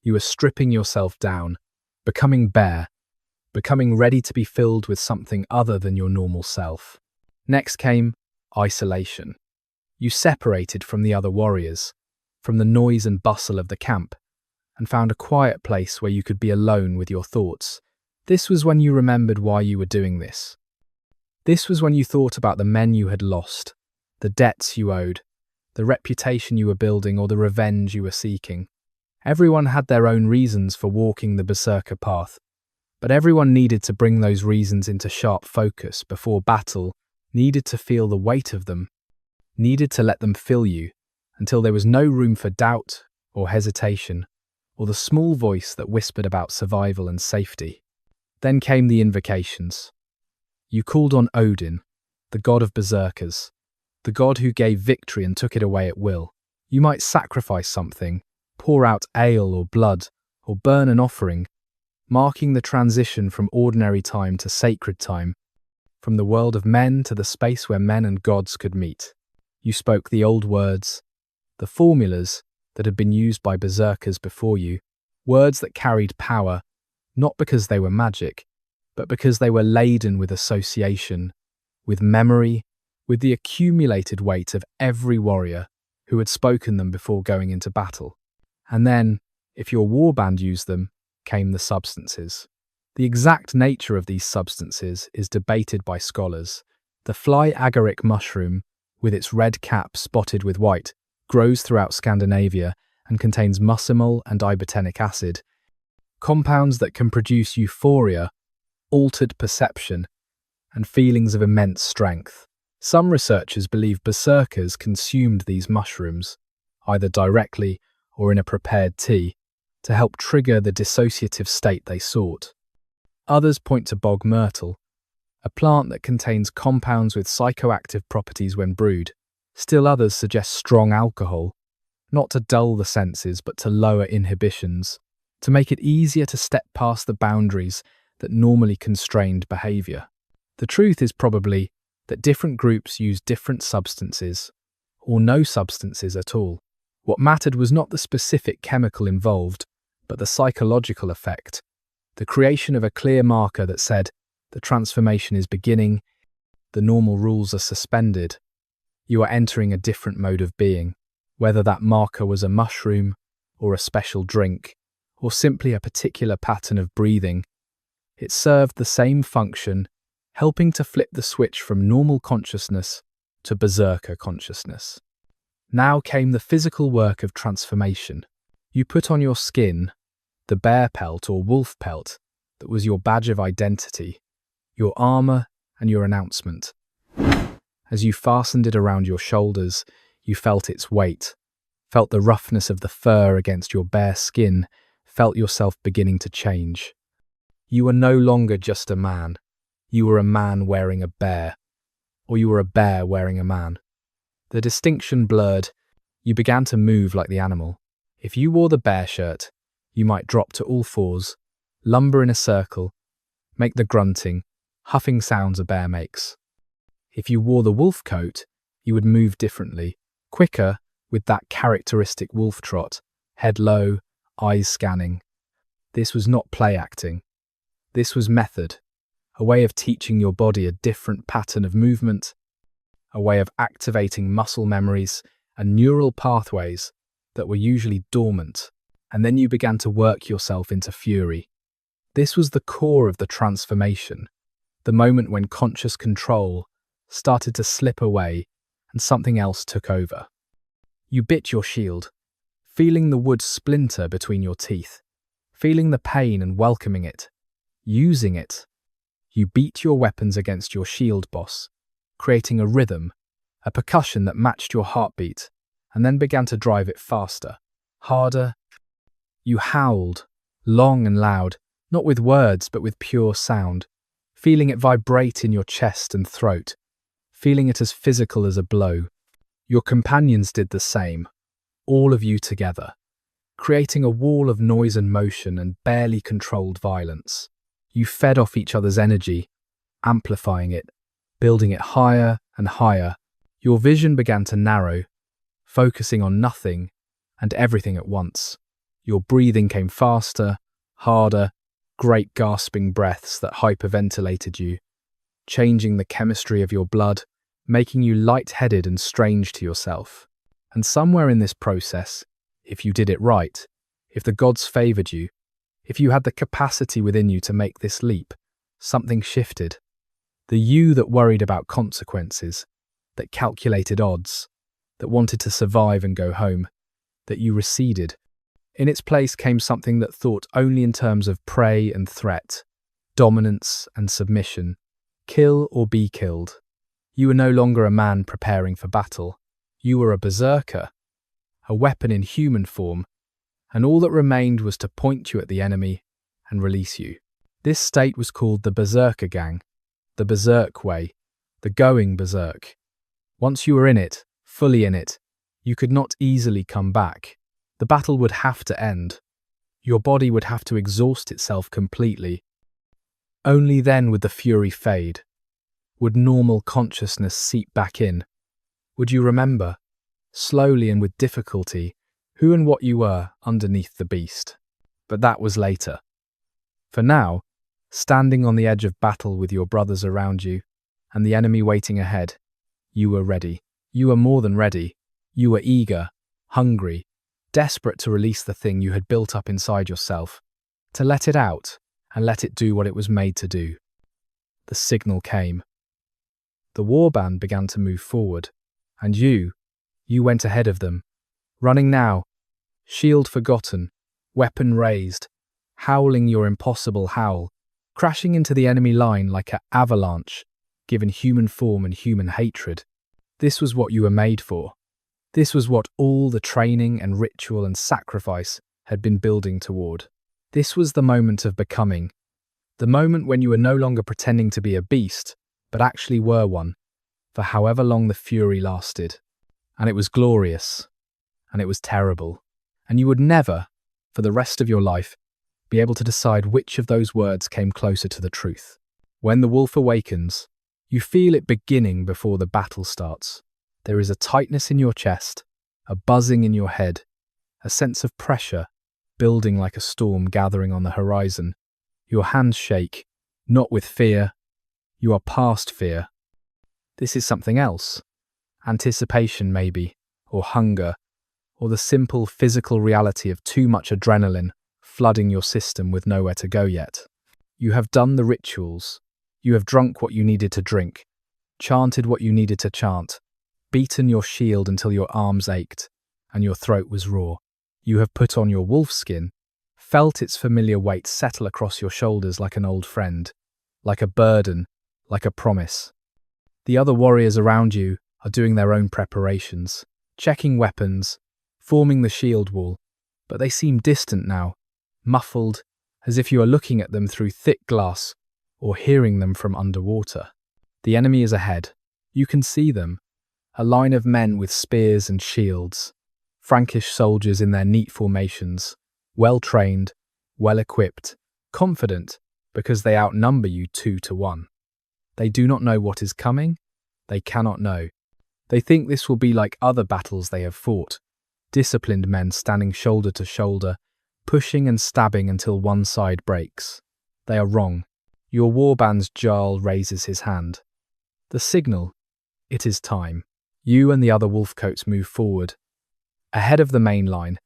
You were stripping yourself down, becoming bare, becoming ready to be filled with something other than your normal self. Next came isolation. You separated from the other warriors, from the noise and bustle of the camp, and found a quiet place where you could be alone with your thoughts. This was when you remembered why you were doing this. This was when you thought about the men you had lost, the debts you owed, the reputation you were building, or the revenge you were seeking. Everyone had their own reasons for walking the berserker path, but everyone needed to bring those reasons into sharp focus before battle, needed to feel the weight of them, needed to let them fill you, until there was no room for doubt or hesitation, or the small voice that whispered about survival and safety. Then came the invocations. You called on Odin, the god of berserkers, the god who gave victory and took it away at will. You might sacrifice something, pour out ale or blood, or burn an offering, marking the transition from ordinary time to sacred time, from the world of men to the space where men and gods could meet. You spoke the old words, the formulas that had been used by berserkers before you, words that carried power, not because they were magic, but because they were laden with association, with memory, with the accumulated weight of every warrior who had spoken them before going into battle. And then, if your warband used them, came the substances. The exact nature of these substances is debated by scholars. The fly agaric mushroom, with its red cap spotted with white, grows throughout Scandinavia and contains muscimol and ibotenic acid, compounds that can produce euphoria, altered perception, and feelings of immense strength. Some researchers believe berserkers consumed these mushrooms, either directly or in a prepared tea, to help trigger the dissociative state they sought. Others point to bog myrtle, a plant that contains compounds with psychoactive properties when brewed. Still others suggest strong alcohol, not to dull the senses but to lower inhibitions, to make it easier to step past the boundaries that normally constrained behaviour. The truth is probably that different groups use different substances, or no substances at all. What mattered was not the specific chemical involved, but the psychological effect, the creation of a clear marker that said, the transformation is beginning, the normal rules are suspended, you are entering a different mode of being, whether that marker was a mushroom, or a special drink, or simply a particular pattern of breathing. It served the same function, helping to flip the switch from normal consciousness to berserker consciousness. Now came the physical work of transformation. You put on your skin, the bear pelt or wolf pelt that was your badge of identity, your armor and your announcement. As you fastened it around your shoulders, you felt its weight, felt the roughness of the fur against your bare skin, felt yourself beginning to change. You were no longer just a man. You were a man wearing a bear, or you were a bear wearing a man. The distinction blurred. You began to move like the animal. If you wore the bear shirt, you might drop to all fours, lumber in a circle, make the grunting, huffing sounds a bear makes. If you wore the wolf coat, you would move differently. quicker, with that characteristic wolf trot, head low, eyes scanning. This was not play acting. This was method, a way of teaching your body a different pattern of movement, a way of activating muscle memories and neural pathways that were usually dormant, and then you began to work yourself into fury. This was the core of the transformation, the moment when conscious control started to slip away and something else took over. You bit your shield, feeling the wood splinter between your teeth, feeling the pain and welcoming it, using it. You beat your weapons against your shield boss, creating a rhythm, a percussion that matched your heartbeat, and then began to drive it faster, harder. You howled, long and loud, not with words but with pure sound, feeling it vibrate in your chest and throat, feeling it as physical as a blow. Your companions did the same, all of you together, creating a wall of noise and motion and barely controlled violence. You fed off each other's energy, amplifying it, building it higher and higher. Your vision began to narrow, focusing on nothing and everything at once. Your breathing came faster, harder, great gasping breaths that hyperventilated you, changing the chemistry of your blood, making you lightheaded and strange to yourself. And somewhere in this process, if you did it right, if the gods favored you, if you had the capacity within you to make this leap, something shifted. The you that worried about consequences, that calculated odds, that wanted to survive and go home, that you receded. In its place came something that thought only in terms of prey and threat, dominance and submission, kill or be killed. You were no longer a man preparing for battle. You were a berserker, a weapon in human form, and all that remained was to point you at the enemy and release you. This state was called the berserker gang, the berserk way, the going berserk. Once you were in it, fully in it, you could not easily come back. The battle would have to end. Your body would have to exhaust itself completely. Only then would the fury fade. Would normal consciousness seep back in? Would you remember, slowly and with difficulty, who and what you were underneath the beast? But that was later. For now, standing on the edge of battle with your brothers around you, and the enemy waiting ahead, you were ready. You were more than ready. You were eager, hungry, desperate to release the thing you had built up inside yourself, to let it out and let it do what it was made to do. The signal came. The warband began to move forward, and you went ahead of them, running now, shield forgotten, weapon raised, howling your impossible howl, crashing into the enemy line like an avalanche, given human form and human hatred. This was what you were made for. This was what all the training and ritual and sacrifice had been building toward. This was the moment of becoming, the moment when you were no longer pretending to be a beast, but actually were one, for however long the fury lasted. And it was glorious, and it was terrible, and you would never, for the rest of your life, be able to decide which of those words came closer to the truth. When the wolf awakens, you feel it beginning before the battle starts. There is a tightness in your chest, a buzzing in your head, a sense of pressure building like a storm gathering on the horizon. Your hands shake, not with fear. You are past fear. This is something else. Anticipation maybe, or hunger, or the simple physical reality of too much adrenaline flooding your system with nowhere to go yet. You have done the rituals. You have drunk what you needed to drink, chanted what you needed to chant, beaten your shield until your arms ached and your throat was raw. You have put on your wolf skin, felt its familiar weight settle across your shoulders like an old friend, like a burden, like a promise. The other warriors around you are doing their own preparations, checking weapons, forming the shield wall, but they seem distant now, muffled, as if you are looking at them through thick glass or hearing them from underwater. The enemy is ahead. You can see them, a line of men with spears and shields, Frankish soldiers in their neat formations, well-trained, well-equipped, confident because they outnumber you 2-1. They do not know what is coming. They cannot know. They think this will be like other battles they have fought, disciplined men standing shoulder to shoulder, pushing and stabbing until one side breaks. They are wrong. Your warband's Jarl raises his hand. The signal. It is time. You and the other wolfcoats move forward. Ahead of the main line,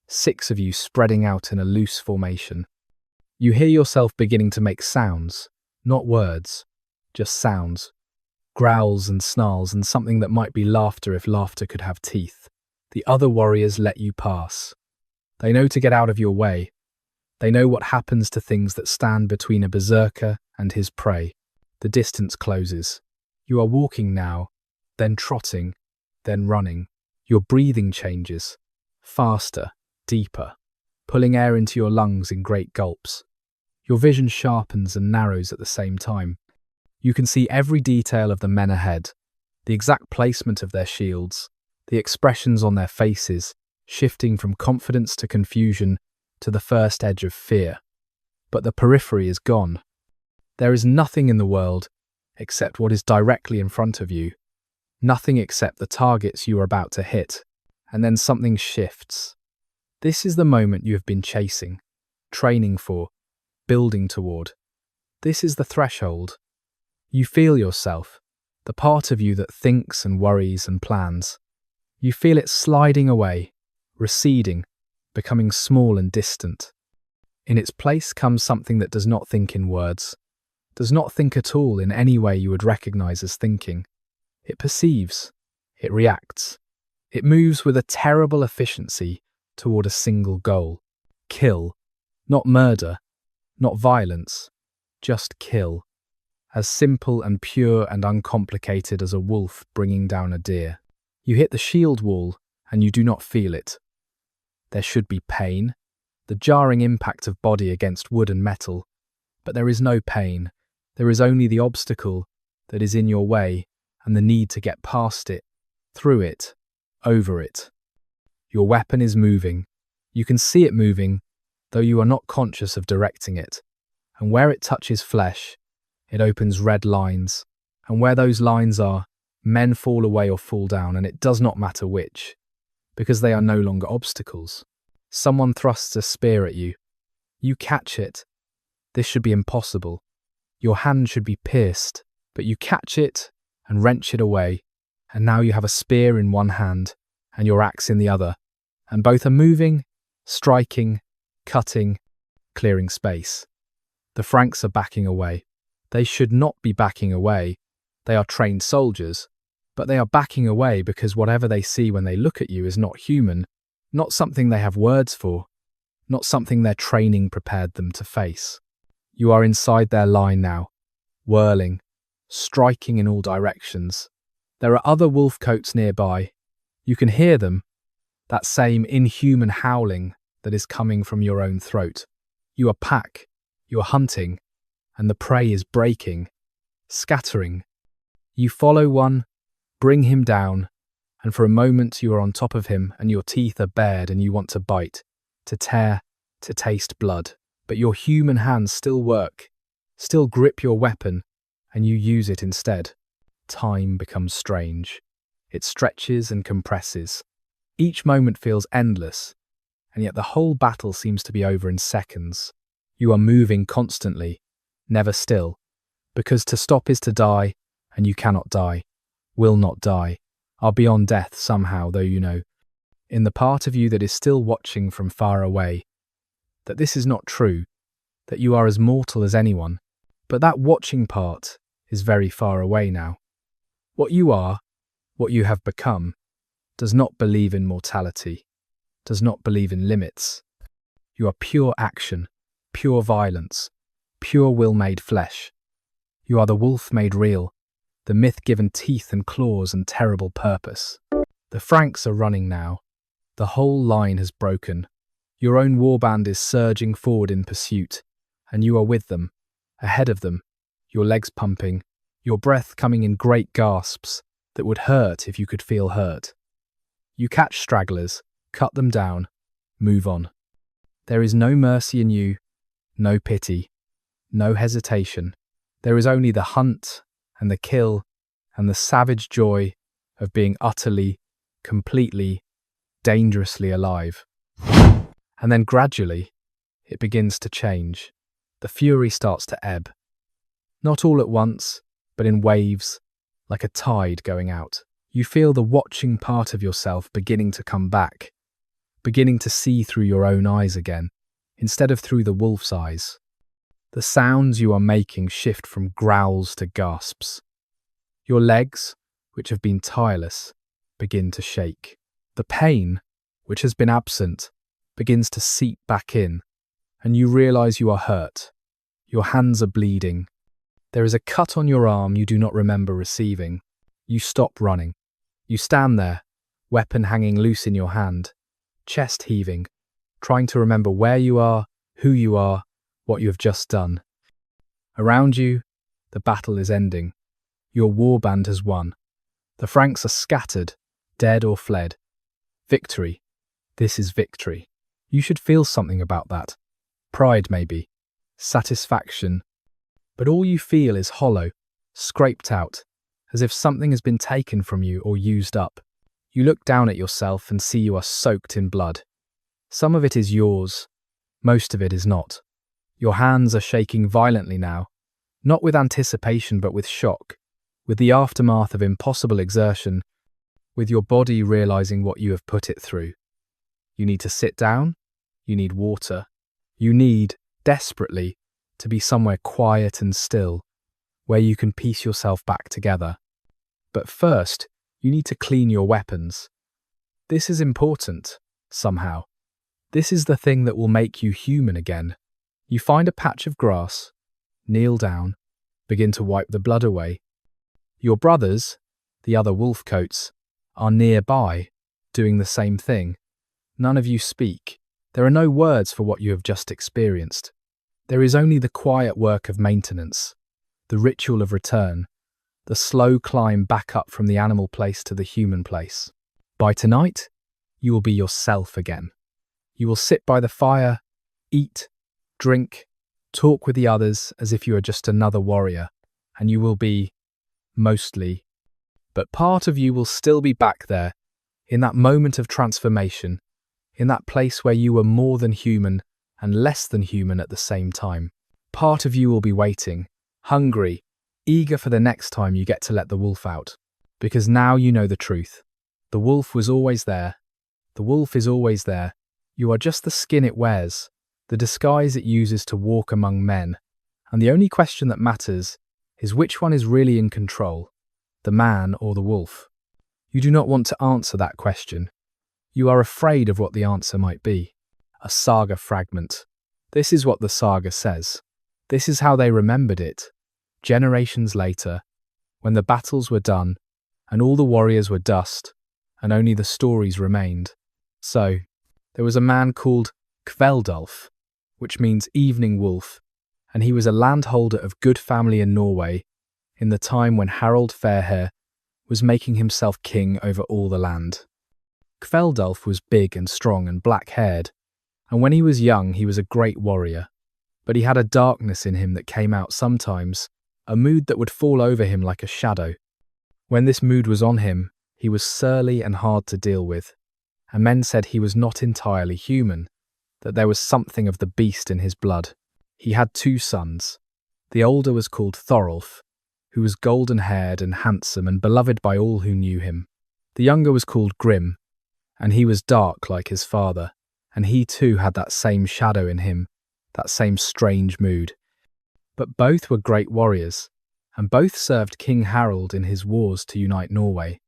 6 of you spreading out in a loose formation. You hear yourself beginning to make sounds, not words, just sounds. Growls and snarls and something that might be laughter if laughter could have teeth. The other warriors let you pass. They know to get out of your way. They know what happens to things that stand between a berserker and his prey. The distance closes. You are walking now, then trotting, then running. Your breathing changes. Faster, deeper, pulling air into your lungs in great gulps. Your vision sharpens and narrows at the same time. You can see every detail of the men ahead, the exact placement of their shields, the expressions on their faces, shifting from confidence to confusion to the first edge of fear. But the periphery is gone. There is nothing in the world except what is directly in front of you, nothing except the targets you are about to hit, and then something shifts. This is the moment you have been chasing, training for, building toward. This is the threshold. You feel yourself, the part of you that thinks and worries and plans. You feel it sliding away, receding, becoming small and distant. In its place comes something that does not think in words, does not think at all in any way you would recognize as thinking. It perceives, it reacts, it moves with a terrible efficiency toward a single goal. Kill, not murder, not violence, just kill. As simple and pure and uncomplicated as a wolf bringing down a deer. You hit the shield wall and you do not feel it. There should be pain, the jarring impact of body against wood and metal, but there is no pain. There is only the obstacle that is in your way and the need to get past it, through it, over it. Your weapon is moving. You can see it moving, though you are not conscious of directing it. And where it touches flesh, it opens red lines. And where those lines are, men fall away or fall down, and it does not matter which, because they are no longer obstacles. Someone thrusts a spear at you. You catch it. This should be impossible. Your hand should be pierced, but you catch it and wrench it away, and now you have a spear in one hand and your axe in the other, and both are moving, striking, cutting, clearing space. The Franks are backing away. They should not be backing away. They are trained soldiers, but they are backing away because whatever they see when they look at you is not human, not something they have words for, not something their training prepared them to face. You are inside their line now, whirling, striking in all directions. There are other wolfcoats nearby. You can hear them, that same inhuman howling that is coming from your own throat. You are pack, you are hunting, and the prey is breaking, scattering. You follow one, bring him down, and for a moment you are on top of him and your teeth are bared and you want to bite, to tear, to taste blood. But your human hands still work, still grip your weapon, and you use it instead. Time becomes strange. It stretches and compresses. Each moment feels endless, and yet the whole battle seems to be over in seconds. You are moving constantly, never still, because to stop is to die, and you cannot die, will not die, are beyond death somehow, though you know, in the part of you that is still watching from far away, that this is not true, that you are as mortal as anyone, but that watching part is very far away now. What you are, what you have become, does not believe in mortality, does not believe in limits. You are pure action, pure violence, pure will made flesh. You are the wolf made real, the myth given teeth and claws and terrible purpose. The Franks are running now. The whole line has broken. Your own warband is surging forward in pursuit, and you are with them, ahead of them, your legs pumping, your breath coming in great gasps that would hurt if you could feel hurt. You catch stragglers, cut them down, move on. There is no mercy in you, no pity, no hesitation. There is only the hunt and the kill and the savage joy of being utterly, completely, dangerously alive. And then gradually, it begins to change. The fury starts to ebb. Not all at once, but in waves, like a tide going out. You feel the watching part of yourself beginning to come back, beginning to see through your own eyes again, instead of through the wolf's eyes. The sounds you are making shift from growls to gasps. Your legs, which have been tireless, begin to shake. The pain, which has been absent, begins to seep back in, and you realize you are hurt. Your hands are bleeding. There is a cut on your arm you do not remember receiving. You stop running. You stand there, weapon hanging loose in your hand, chest heaving, trying to remember where you are, who you are, what you have just done. Around you, the battle is ending. Your warband has won. The Franks are scattered, dead or fled. Victory. This is victory. You should feel something about that. Pride, maybe. Satisfaction. But all you feel is hollow, scraped out, as if something has been taken from you or used up. You look down at yourself and see you are soaked in blood. Some of it is yours. Most of it is not. Your hands are shaking violently now, not with anticipation but with shock, with the aftermath of impossible exertion, with your body realizing what you have put it through. You need to sit down. You need water. You need, desperately, to be somewhere quiet and still, where you can piece yourself back together. But first, you need to clean your weapons. This is important, somehow. This is the thing that will make you human again. You find a patch of grass, kneel down, begin to wipe the blood away. Your brothers, the other wolfcoats, are nearby, doing the same thing. None of you speak. There are no words for what you have just experienced. There is only the quiet work of maintenance, the ritual of return, the slow climb back up from the animal place to the human place. By tonight, you will be yourself again. You will sit by the fire, eat, drink, talk with the others as if you are just another warrior, and you will be, mostly, but part of you will still be back there, in that moment of transformation, in that place where you were more than human and less than human at the same time. Part of you will be waiting, hungry, eager for the next time you get to let the wolf out. Because now you know the truth. The wolf was always there. The wolf is always there. You are just the skin it wears, the disguise it uses to walk among men. And the only question that matters is which one is really in control, the man or the wolf. You do not want to answer that question. You are afraid of what the answer might be. A saga fragment. This is what the saga says. This is how they remembered it. Generations later, when the battles were done, and all the warriors were dust, and only the stories remained. So, there was a man called Kveldulf, which means evening wolf, and he was a landholder of good family in Norway, in the time when Harald Fairhair was making himself king over all the land. Kveldulf was big and strong and black-haired, and when he was young he was a great warrior, but he had a darkness in him that came out sometimes, a mood that would fall over him like a shadow. When this mood was on him, he was surly and hard to deal with, and men said he was not entirely human, that there was something of the beast in his blood. He had 2 sons. The older was called Thorolf, who was golden-haired and handsome and beloved by all who knew him. The younger was called Grim, and he was dark like his father, and he too had that same shadow in him, that same strange mood. But both were great warriors, and both served King Harald in his wars to unite Norway.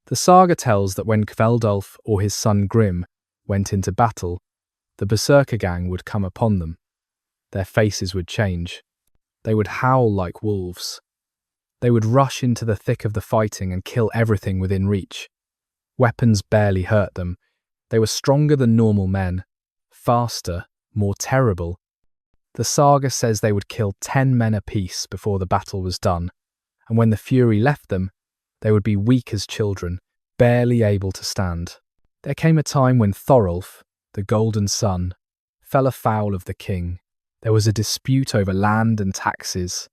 The saga tells that when Kveldulf or his son Grim went into battle, the Berserker gang would come upon them. Their faces would change. They would howl like wolves. They would rush into the thick of the fighting and kill everything within reach. Weapons barely hurt them. They were stronger than normal men, faster, more terrible. The saga says they would kill 10 men apiece before the battle was done, and when the fury left them, they would be weak as children, barely able to stand. There came a time when Thorolf, the golden son, fell afoul of the king. There was a dispute over land and taxes,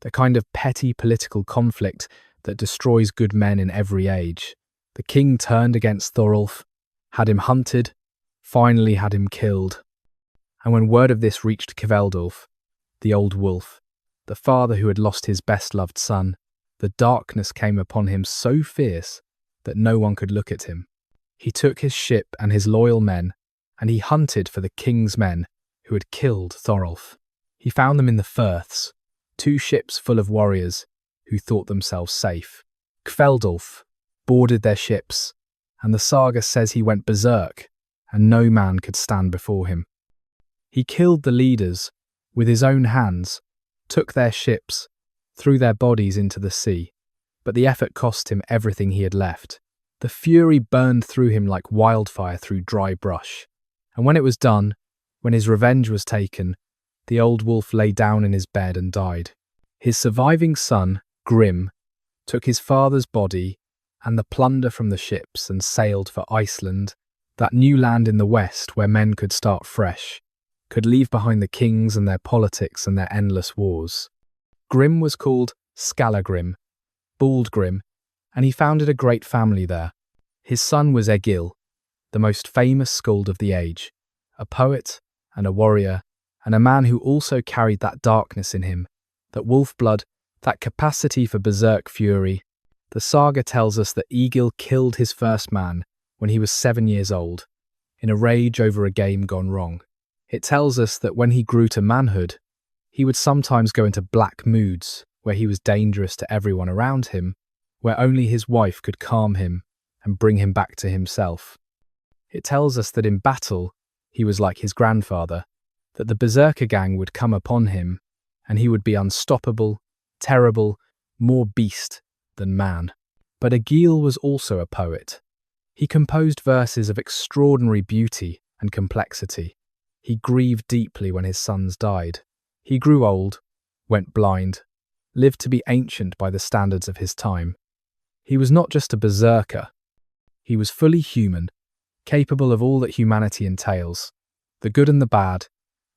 the kind of petty political conflict that destroys good men in every age. The king turned against Thorolf, had him hunted, finally had him killed. And when word of this reached Kveldulf, the old wolf, the father who had lost his best-loved son, the darkness came upon him so fierce that no one could look at him. He took his ship and his loyal men, and he hunted for the king's men who had killed Thorolf. He found them in the firths, 2 ships full of warriors who thought themselves safe. Kveldulf boarded their ships, and the saga says he went berserk, and no man could stand before him. He killed the leaders with his own hands, took their ships, threw their bodies into the sea, but the effort cost him everything he had left. The fury burned through him like wildfire through dry brush, and when it was done, when his revenge was taken, the old wolf lay down in his bed and died. His surviving son, Grim, took his father's body and the plunder from the ships and sailed for Iceland, that new land in the west where men could start fresh, could leave behind the kings and their politics and their endless wars. Grim was called Skallagrim, Baldgrim, and he founded a great family there. His son was Egil, the most famous skald of the age, a poet and a warrior, and a man who also carried that darkness in him, that wolf blood, that capacity for berserk fury. The saga tells us that Egil killed his first man when he was 7 years old, in a rage over a game gone wrong. It tells us that when he grew to manhood, he would sometimes go into black moods where he was dangerous to everyone around him, where only his wife could calm him and bring him back to himself. It tells us that in battle, he was like his grandfather, that the berserker gang would come upon him, and he would be unstoppable, terrible, more beast than man. But Egil was also a poet. He composed verses of extraordinary beauty and complexity. He grieved deeply when his sons died. He grew old, went blind, lived to be ancient by the standards of his time. He was not just a berserker. He was fully human, capable of all that humanity entails, the good and the bad,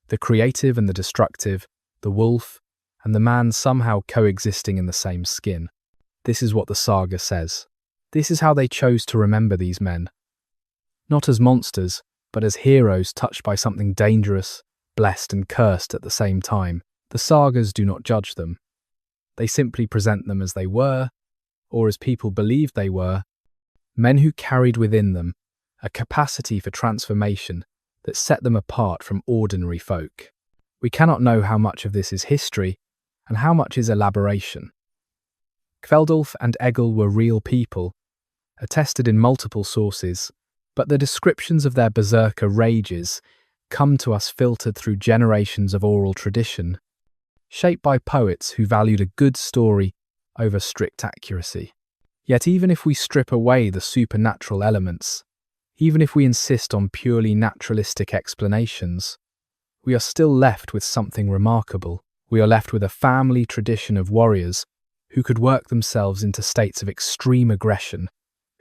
the creative and the destructive, the wolf and the man somehow coexisting in the same skin. This is what the saga says. This is how they chose to remember these men. Not as monsters, but as heroes touched by something dangerous, blessed and cursed at the same time. The sagas do not judge them. They simply present them as they were, or as people believed they were, men who carried within them a capacity for transformation that set them apart from ordinary folk. We cannot know how much of this is history and how much is elaboration. Kveldulf and Egil were real people, attested in multiple sources, but the descriptions of their berserker rages come to us filtered through generations of oral tradition, shaped by poets who valued a good story over strict accuracy. Yet even if we strip away the supernatural elements, even if we insist on purely naturalistic explanations, we are still left with something remarkable. We are left with a family tradition of warriors who could work themselves into states of extreme aggression,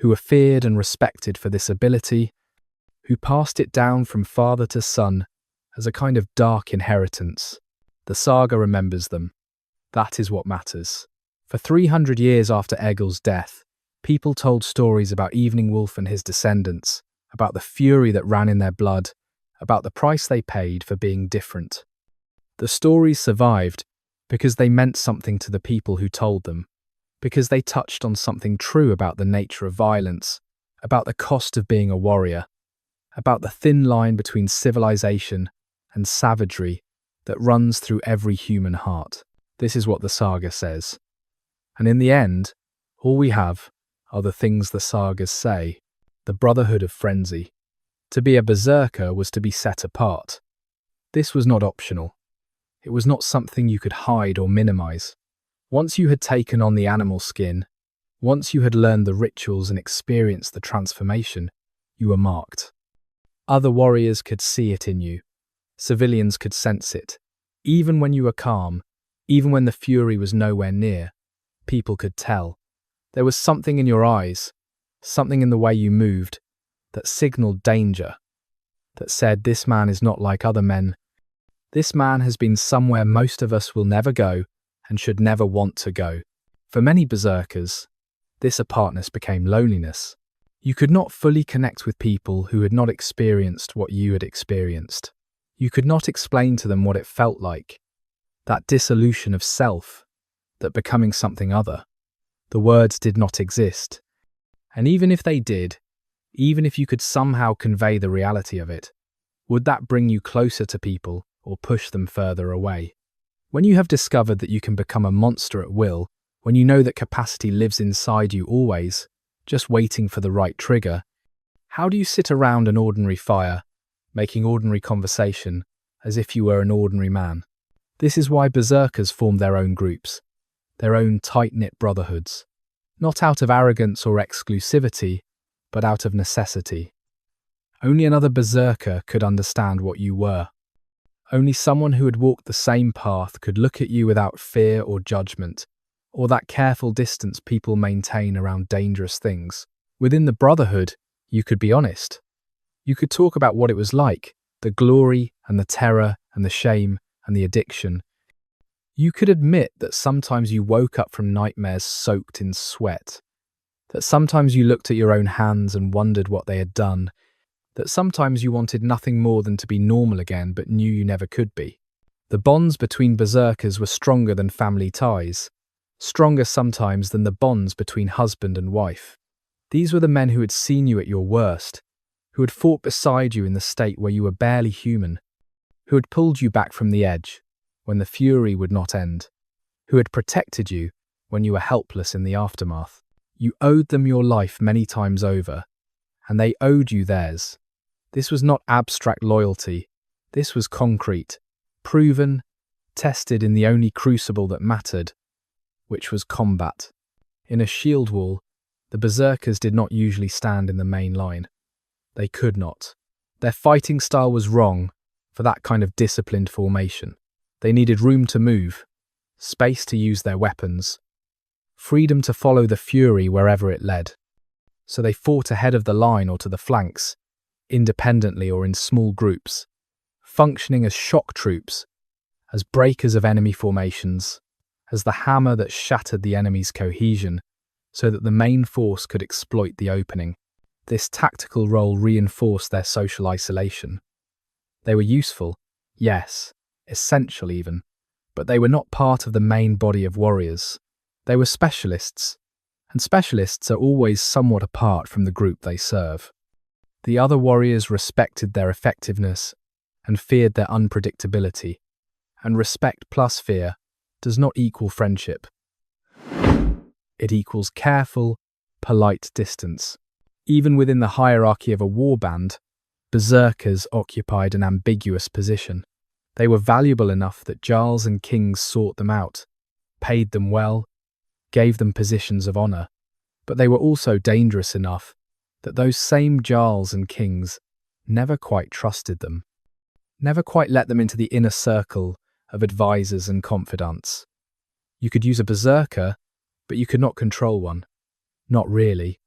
who were feared and respected for this ability, who passed it down from father to son as a kind of dark inheritance. The saga remembers them. That is what matters. For 300 years after Egil's death, people told stories about Evening Wolf and his descendants, about the fury that ran in their blood, about the price they paid for being different. The stories survived because they meant something to the people who told them, because they touched on something true about the nature of violence, about the cost of being a warrior, about the thin line between civilization and savagery that runs through every human heart. This is what the saga says. And in the end, all we have are the things the sagas say, the brotherhood of frenzy. To be a berserker was to be set apart. This was not optional. It was not something you could hide or minimize. Once you had taken on the animal skin, once you had learned the rituals and experienced the transformation, you were marked. Other warriors could see it in you. Civilians could sense it. Even when you were calm, even when the fury was nowhere near, people could tell. There was something in your eyes, something in the way you moved, that signaled danger, that said this man is not like other men. This man has been somewhere most of us will never go and should never want to go. For many berserkers, this apartness became loneliness. You could not fully connect with people who had not experienced what you had experienced. You could not explain to them what it felt like, that dissolution of self, that becoming something other. The words did not exist. And even if they did, even if you could somehow convey the reality of it, would that bring you closer to people or push them further away? When you have discovered that you can become a monster at will, when you know that capacity lives inside you always, just waiting for the right trigger, how do you sit around an ordinary fire, making ordinary conversation, as if you were an ordinary man? This is why berserkers formed their own groups, their own tight-knit brotherhoods, not out of arrogance or exclusivity, but out of necessity. Only another berserker could understand what you were. Only someone who had walked the same path could look at you without fear or judgment, or that careful distance people maintain around dangerous things. Within the brotherhood, you could be honest. You could talk about what it was like, the glory and the terror and the shame and the addiction. You could admit that sometimes you woke up from nightmares soaked in sweat, that sometimes you looked at your own hands and wondered what they had done, that sometimes you wanted nothing more than to be normal again but knew you never could be. The bonds between berserkers were stronger than family ties, stronger sometimes than the bonds between husband and wife. These were the men who had seen you at your worst, who had fought beside you in the state where you were barely human, who had pulled you back from the edge when the fury would not end, who had protected you when you were helpless in the aftermath. You owed them your life many times over, and they owed you theirs. This was not abstract loyalty. This was concrete, proven, tested in the only crucible that mattered, which was combat. In a shield wall, the berserkers did not usually stand in the main line. They could not. Their fighting style was wrong for that kind of disciplined formation. They needed room to move, space to use their weapons, freedom to follow the fury wherever it led. So they fought ahead of the line or to the flanks, independently or in small groups, functioning as shock troops, as breakers of enemy formations, as the hammer that shattered the enemy's cohesion, so that the main force could exploit the opening. This tactical role reinforced their social isolation. They were useful, yes, essential even, but they were not part of the main body of warriors. They were specialists, and specialists are always somewhat apart from the group they serve. The other warriors respected their effectiveness and feared their unpredictability, and respect plus fear does not equal friendship. It equals careful, polite distance. Even within the hierarchy of a warband, berserkers occupied an ambiguous position. They were valuable enough that jarls and kings sought them out, paid them well, gave them positions of honor, but they were also dangerous enough that those same jarls and kings never quite trusted them, never quite let them into the inner circle of advisors and confidants. You could use a berserker, but you could not control one. Not really.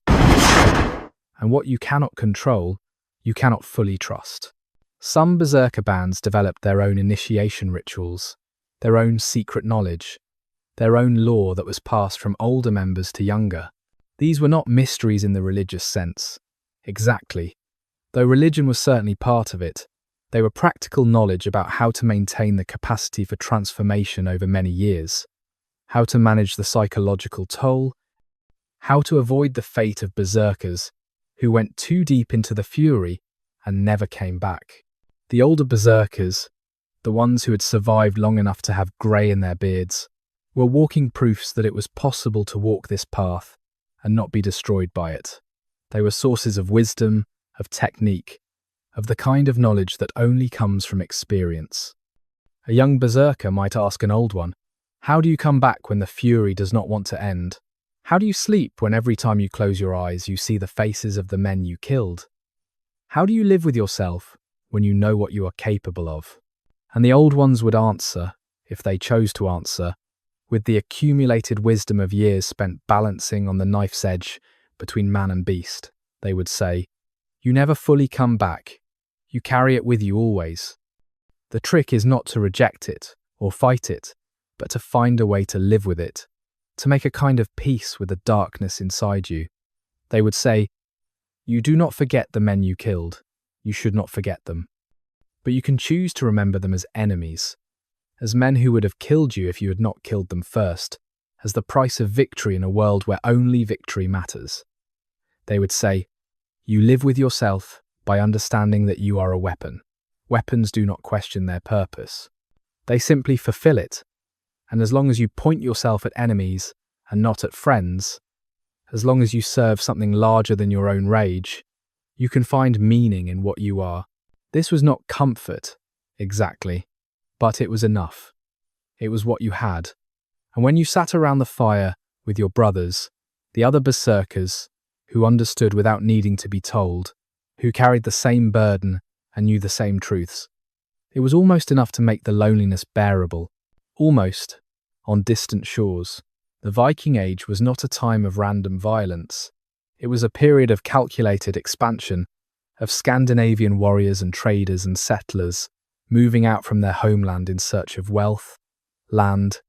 And what you cannot control, you cannot fully trust. Some berserker bands developed their own initiation rituals, their own secret knowledge, their own lore that was passed from older members to younger. These were not mysteries in the religious sense. Exactly. Though religion was certainly part of it, they were practical knowledge about how to maintain the capacity for transformation over many years, how to manage the psychological toll, how to avoid the fate of berserkers who went too deep into the fury and never came back. The older berserkers, the ones who had survived long enough to have grey in their beards, were walking proofs that it was possible to walk this path and not be destroyed by it. They were sources of wisdom, of technique, of the kind of knowledge that only comes from experience. A young berserker might ask an old one, how do you come back when the fury does not want to end? How do you sleep when every time you close your eyes you see the faces of the men you killed? How do you live with yourself when you know what you are capable of? And the old ones would answer, if they chose to answer, with the accumulated wisdom of years spent balancing on the knife's edge between man and beast. They would say, you never fully come back. You carry it with you always. The trick is not to reject it or fight it, but to find a way to live with it, to make a kind of peace with the darkness inside you. They would say, "You do not forget the men you killed. You should not forget them. But you can choose to remember them as enemies, as men who would have killed you if you had not killed them first, as the price of victory in a world where only victory matters." They would say, "You live with yourself by understanding that you are a weapon. Weapons do not question their purpose. They simply fulfill it. And as long as you point yourself at enemies and not at friends, as long as you serve something larger than your own rage, you can find meaning in what you are." This was not comfort, exactly, but it was enough. It was what you had. And when you sat around the fire with your brothers, the other berserkers, who understood without needing to be told, who carried the same burden and knew the same truths, it was almost enough to make the loneliness bearable. Almost, on distant shores. The Viking Age was not a time of random violence. It was a period of calculated expansion, of Scandinavian warriors and traders and settlers moving out from their homeland in search of wealth, land,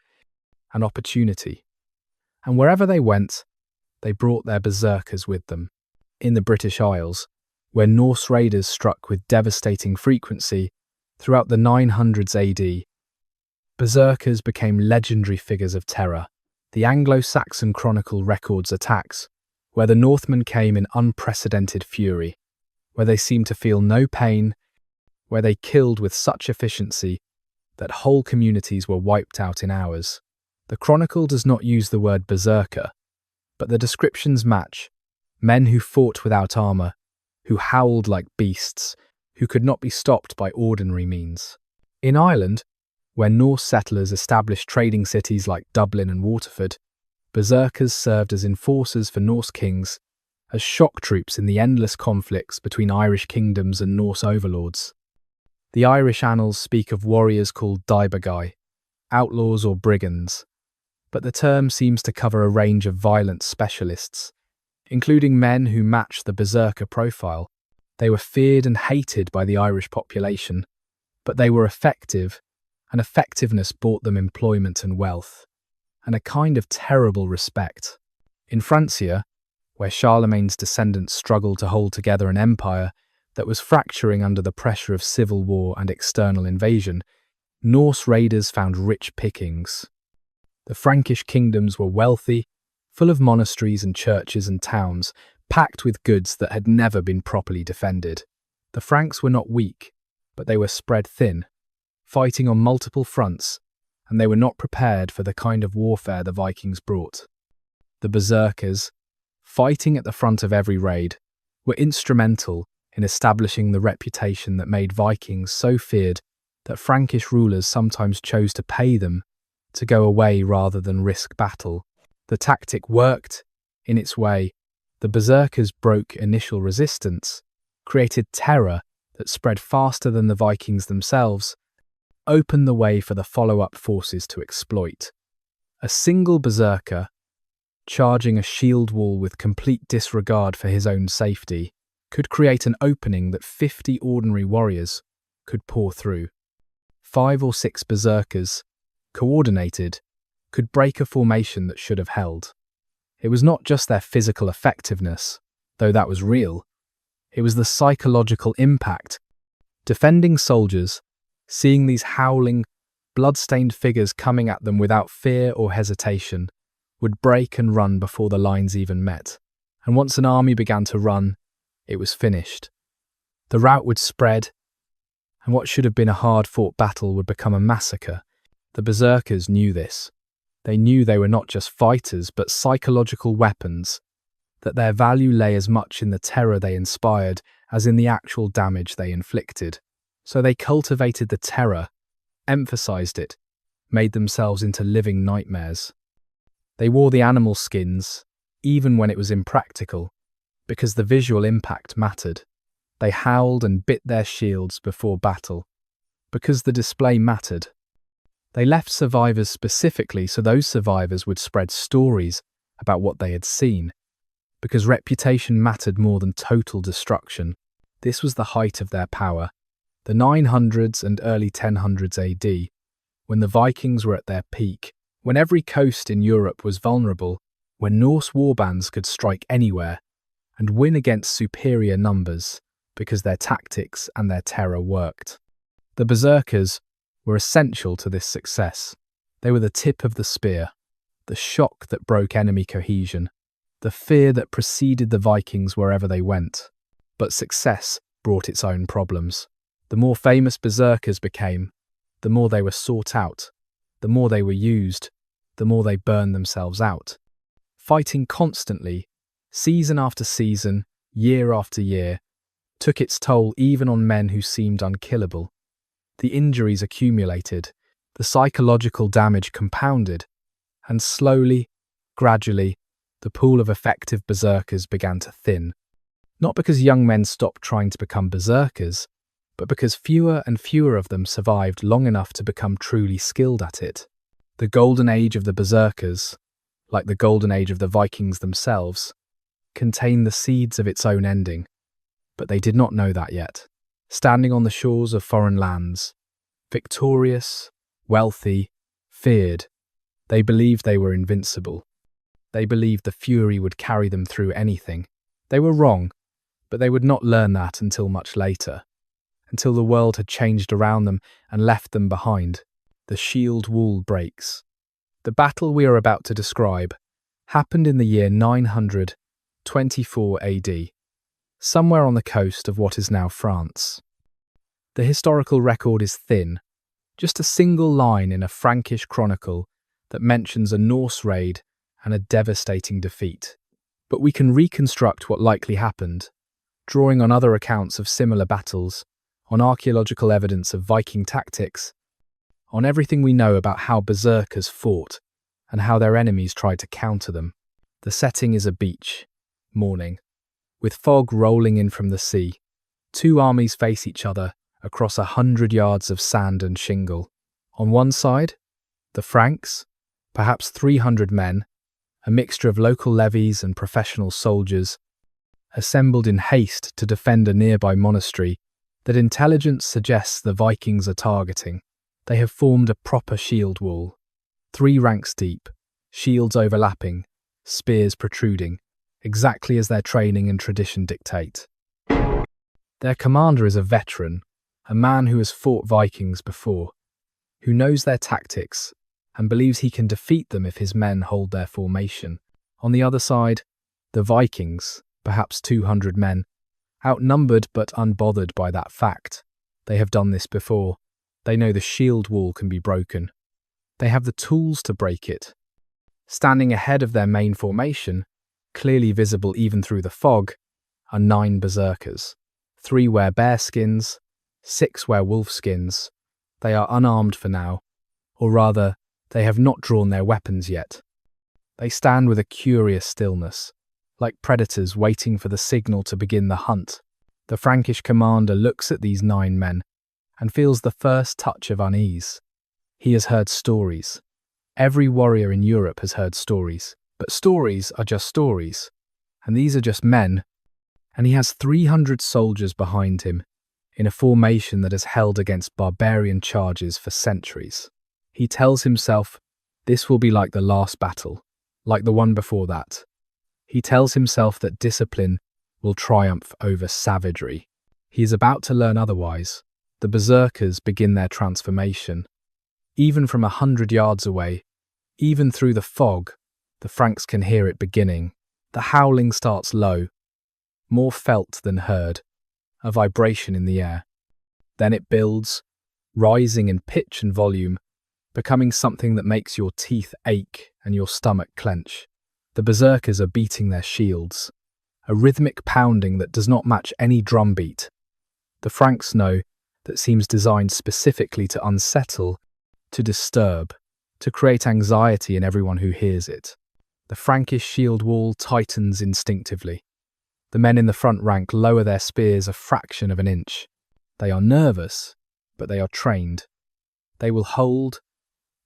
and opportunity. And wherever they went, they brought their berserkers with them. In the British Isles, where Norse raiders struck with devastating frequency throughout the 900s AD, berserkers became legendary figures of terror. The Anglo-Saxon Chronicle records attacks where the Northmen came in unprecedented fury, where they seemed to feel no pain, where they killed with such efficiency that whole communities were wiped out in hours. The Chronicle does not use the word berserker, but the descriptions match: men who fought without armour, who howled like beasts, who could not be stopped by ordinary means. In Ireland, where Norse settlers established trading cities like Dublin and Waterford, berserkers served as enforcers for Norse kings, as shock troops in the endless conflicts between Irish kingdoms and Norse overlords. The Irish annals speak of warriors called daibagai, outlaws or brigands, but the term seems to cover a range of violent specialists, including men who match the berserker profile. They were feared and hated by the Irish population, but they were effective, and effectiveness brought them employment and wealth, and a kind of terrible respect. In Francia, where Charlemagne's descendants struggled to hold together an empire that was fracturing under the pressure of civil war and external invasion, Norse raiders found rich pickings. The Frankish kingdoms were wealthy, full of monasteries and churches and towns, packed with goods that had never been properly defended. The Franks were not weak, but they were spread thin, fighting on multiple fronts, and they were not prepared for the kind of warfare the Vikings brought. The berserkers, fighting at the front of every raid, were instrumental in establishing the reputation that made Vikings so feared that Frankish rulers sometimes chose to pay them to go away rather than risk battle. The tactic worked. In its way, the berserkers broke initial resistance, created terror that spread faster than the Vikings themselves, opened the way for the follow-up forces to exploit. A single berserker, charging a shield wall with complete disregard for his own safety, could create an opening that 50 ordinary warriors could pour through. 5 or 6 berserkers, coordinated, could break a formation that should have held. It was not just their physical effectiveness, though that was real. It was the psychological impact. Defending soldiers, seeing these howling, blood-stained figures coming at them without fear or hesitation, would break and run before the lines even met. And once an army began to run, it was finished. The rout would spread, and what should have been a hard-fought battle would become a massacre. The berserkers knew this. They knew they were not just fighters, but psychological weapons, that their value lay as much in the terror they inspired as in the actual damage they inflicted. So they cultivated the terror, emphasized it, made themselves into living nightmares. They wore the animal skins, even when it was impractical, because the visual impact mattered. They howled and bit their shields before battle, because the display mattered. They left survivors specifically so those survivors would spread stories about what they had seen, because reputation mattered more than total destruction. This was the height of their power, the 900s and early 1000s AD, when the Vikings were at their peak, When every coast in Europe was vulnerable, when Norse warbands could strike anywhere and win against superior numbers because their tactics and their terror worked. The Berserkers were essential to this success. They were the tip of the spear, the shock that broke enemy cohesion, the fear that preceded the Vikings wherever they went. But success brought its own problems. The more famous Berserkers became, the more they were sought out, the more they were used, the more they burned themselves out. Fighting constantly, season after season, year after year, took its toll even on men who seemed unkillable. The injuries accumulated, the psychological damage compounded, and slowly, gradually, the pool of effective berserkers began to thin. Not because young men stopped trying to become berserkers, but because fewer and fewer of them survived long enough to become truly skilled at it. The golden age of the berserkers, like the golden age of the Vikings themselves, contained the seeds of its own ending, but they did not know that yet. Standing on the shores of foreign lands, victorious, wealthy, feared, they believed they were invincible. They believed the fury would carry them through anything. They were wrong, but they would not learn that until much later, until the world had changed around them and left them behind. The shield wall breaks. The battle we are about to describe happened in the year 924 AD, somewhere on the coast of what is now France. The historical record is thin, just a single line in a Frankish chronicle that mentions a Norse raid and a devastating defeat. But we can reconstruct what likely happened, drawing on other accounts of similar battles, on archaeological evidence of Viking tactics, on everything we know about how berserkers fought and how their enemies tried to counter them. The setting is a beach, morning, with fog rolling in from the sea. Two armies face each other across 100 yards of sand and shingle. On one side, the Franks, perhaps 300 men, a mixture of local levies and professional soldiers, assembled in haste to defend a nearby monastery that intelligence suggests the Vikings are targeting. They have formed a proper shield wall, 3 ranks deep, shields overlapping, spears protruding, exactly as their training and tradition dictate. Their commander is a veteran, a man who has fought Vikings before, who knows their tactics and believes he can defeat them if his men hold their formation. On the other side, the Vikings, perhaps 200 men, outnumbered but unbothered by that fact. They have done this before. They know the shield wall can be broken. They have the tools to break it. Standing ahead of their main formation, clearly visible even through the fog, are 9 berserkers. 3 wear bear skins, 6 wear wolf skins. They are unarmed for now, or rather, they have not drawn their weapons yet. They stand with a curious stillness, like predators waiting for the signal to begin the hunt. The Frankish commander looks at these 9 men and feels the first touch of unease. He has heard stories. Every warrior in Europe has heard stories, but stories are just stories, and these are just men, and he has 300 soldiers behind him in a formation that has held against barbarian charges for centuries. He tells himself, this will be like the last battle, like the one before that. He tells himself that discipline will triumph over savagery. He is about to learn otherwise. The berserkers begin their transformation. Even from 100 yards away, even through the fog, the Franks can hear it beginning. The howling starts low, more felt than heard, a vibration in the air. Then it builds, rising in pitch and volume, becoming something that makes your teeth ache and your stomach clench. The berserkers are beating their shields, a rhythmic pounding that does not match any drumbeat. The Franks know that seems designed specifically to unsettle, to disturb, to create anxiety in everyone who hears it. The Frankish shield wall tightens instinctively. The men in the front rank lower their spears a fraction of an inch. They are nervous, but they are trained. They will hold.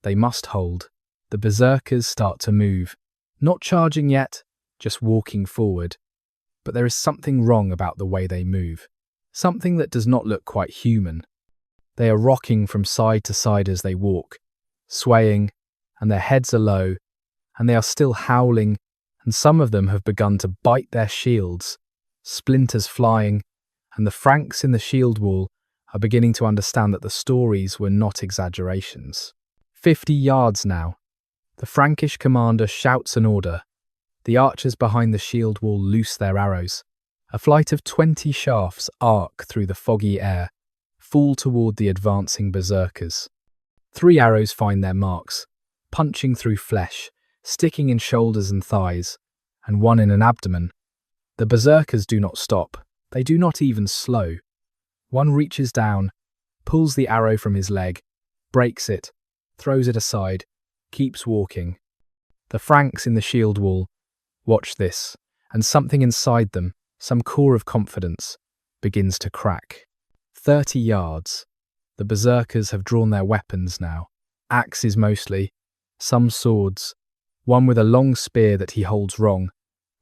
They must hold. The berserkers start to move, not charging yet, just walking forward. But there is something wrong about the way they move, something that does not look quite human. They are rocking from side to side as they walk, swaying, and their heads are low, and they are still howling, and some of them have begun to bite their shields, splinters flying, and the Franks in the shield wall are beginning to understand that the stories were not exaggerations. 50 yards now. The Frankish commander shouts an order. The archers behind the shield wall loose their arrows. A flight of 20 shafts arc through the foggy air, fall toward the advancing berserkers. 3 arrows find their marks, punching through flesh, sticking in shoulders and thighs, and 1 in an abdomen. The berserkers do not stop. They do not even slow. One reaches down, pulls the arrow from his leg, breaks it, throws it aside, keeps walking. The Franks in the shield wall watch this, and something inside them, some core of confidence, begins to crack. 30 yards. The berserkers have drawn their weapons now. Axes mostly, some swords, one with a long spear that he holds wrong,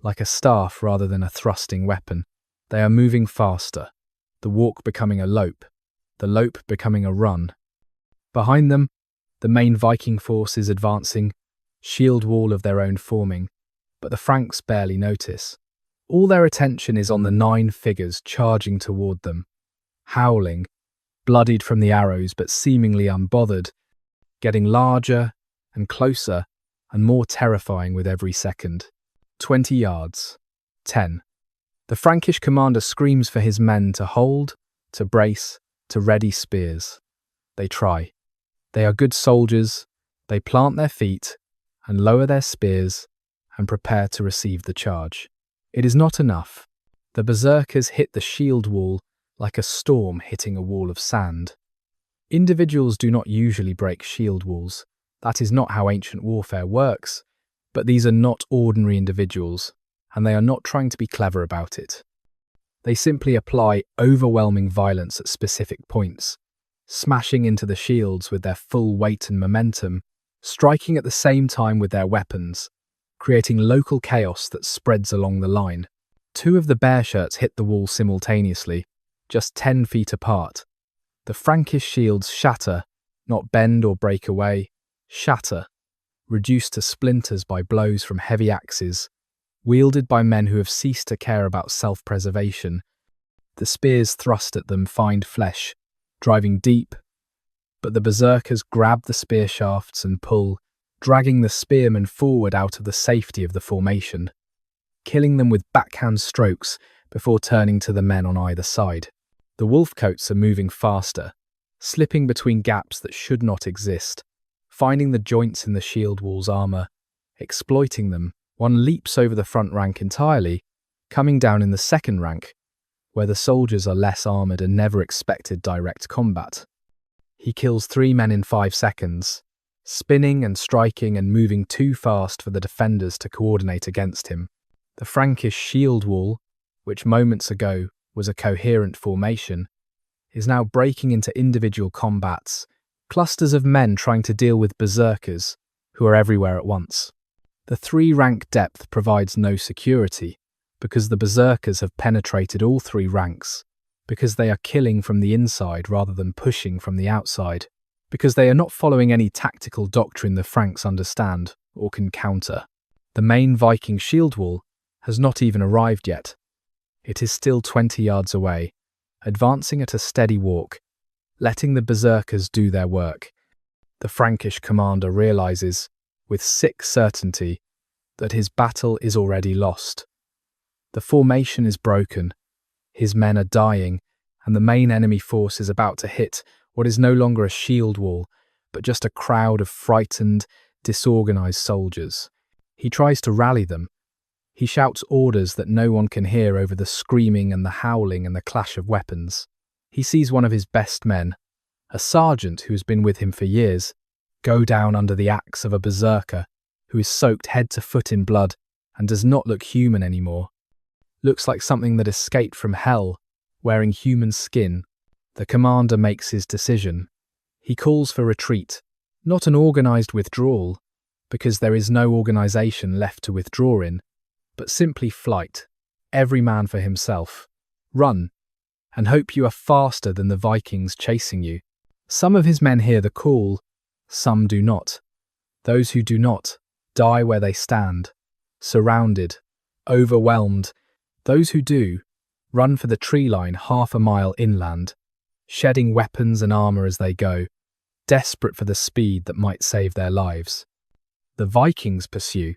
like a staff rather than a thrusting weapon. They are moving faster, the walk becoming a lope, the lope becoming a run. Behind them, the main Viking force is advancing, shield wall of their own forming, but the Franks barely notice. All their attention is on the 9 figures charging toward them, howling, bloodied from the arrows but seemingly unbothered, getting larger and closer and more terrifying with every second. 20 yards. 10. The Frankish commander screams for his men to hold, to brace, to ready spears. They try. They are good soldiers. They plant their feet and lower their spears and prepare to receive the charge. It is not enough. The berserkers hit the shield wall like a storm hitting a wall of sand. Individuals do not usually break shield walls. That is not how ancient warfare works, but these are not ordinary individuals, and they are not trying to be clever about it. They simply apply overwhelming violence at specific points, smashing into the shields with their full weight and momentum, striking at the same time with their weapons, creating local chaos that spreads along the line. 2 of the bear shirts hit the wall simultaneously, just 10 feet apart. The Frankish shields shatter, not bend or break away, shatter, reduced to splinters by blows from heavy axes, wielded by men who have ceased to care about self-preservation. The spears thrust at them find flesh, driving deep, but the berserkers grab the spear shafts and pull, dragging the spearmen forward out of the safety of the formation, killing them with backhand strokes before turning to the men on either side. The wolfcoats are moving faster, slipping between gaps that should not exist, finding the joints in the shield wall's armour, exploiting them. One leaps over the front rank entirely, coming down in the second rank, where the soldiers are less armoured and never expected direct combat. He kills 3 men in 5 seconds, spinning and striking and moving too fast for the defenders to coordinate against him. The Frankish shield wall, which moments ago was a coherent formation, is now breaking into individual combats, clusters of men trying to deal with berserkers who are everywhere at once. The 3-rank depth provides no security, because the berserkers have penetrated all 3 ranks, because they are killing from the inside rather than pushing from the outside, because they are not following any tactical doctrine the Franks understand or can counter. The main Viking shield wall has not even arrived yet. It is still 20 yards away, advancing at a steady walk, letting the berserkers do their work. The Frankish commander realizes, with sick certainty, that his battle is already lost. The formation is broken, his men are dying, and the main enemy force is about to hit what is no longer a shield wall, but just a crowd of frightened, disorganized soldiers. He tries to rally them. He shouts orders that no one can hear over the screaming and the howling and the clash of weapons. He sees one of his best men, a sergeant who has been with him for years, go down under the axe of a berserker who is soaked head to foot in blood and does not look human anymore. Looks like something that escaped from hell, wearing human skin. The commander makes his decision. He calls for retreat, not an organized withdrawal, because there is no organization left to withdraw in, but simply flight, every man for himself. Run, and hope you are faster than the Vikings chasing you. Some of his men hear the call, some do not. Those who do not die where they stand, surrounded, overwhelmed. Those who do run for the tree line half a mile inland, shedding weapons and armor as they go, desperate for the speed that might save their lives. The Vikings pursue,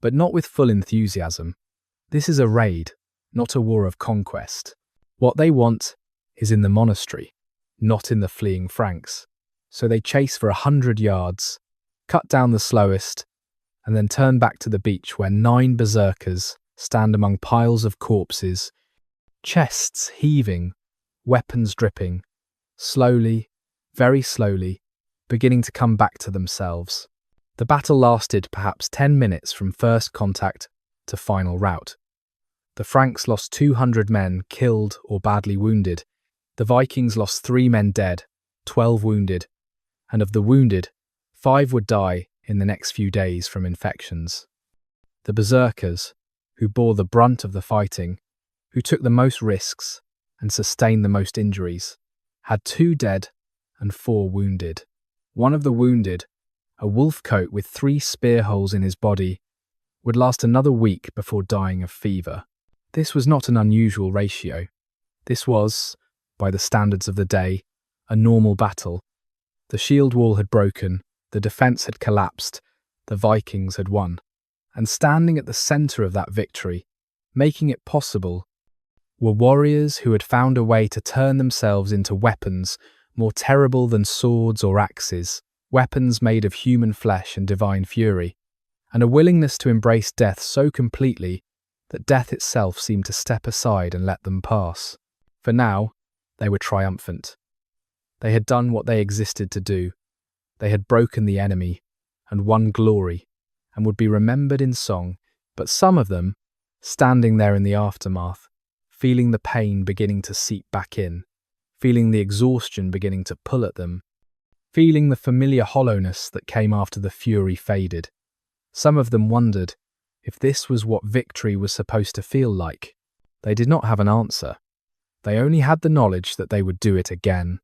but not with full enthusiasm. This is a raid, not a war of conquest. What they want is in the monastery, not in the fleeing Franks. So they chase for 100 yards, cut down the slowest, and then turn back to the beach where 9 berserkers stand among piles of corpses, chests heaving, weapons dripping, slowly, very slowly, beginning to come back to themselves. The battle lasted perhaps 10 minutes from first contact to final rout. The Franks lost 200 men killed or badly wounded. The Vikings lost 3 men dead, 12 wounded, and of the wounded, 5 would die in the next few days from infections. The berserkers, who bore the brunt of the fighting, who took the most risks and sustained the most injuries, had 2 dead and 4 wounded. One of the wounded, a wolf coat with 3 spear holes in his body, would last another week before dying of fever. This was not an unusual ratio. This was, by the standards of the day, a normal battle. The shield wall had broken, the defence had collapsed, the Vikings had won. And standing at the centre of that victory, making it possible, were warriors who had found a way to turn themselves into weapons more terrible than swords or axes, weapons made of human flesh and divine fury, and a willingness to embrace death so completely that death itself seemed to step aside and let them pass. For now, they were triumphant. They had done what they existed to do. They had broken the enemy and won glory, and would be remembered in song, but some of them, standing there in the aftermath, feeling the pain beginning to seep back in, feeling the exhaustion beginning to pull at them, feeling the familiar hollowness that came after the fury faded. Some of them wondered if this was what victory was supposed to feel like. They did not have an answer. They only had the knowledge that they would do it again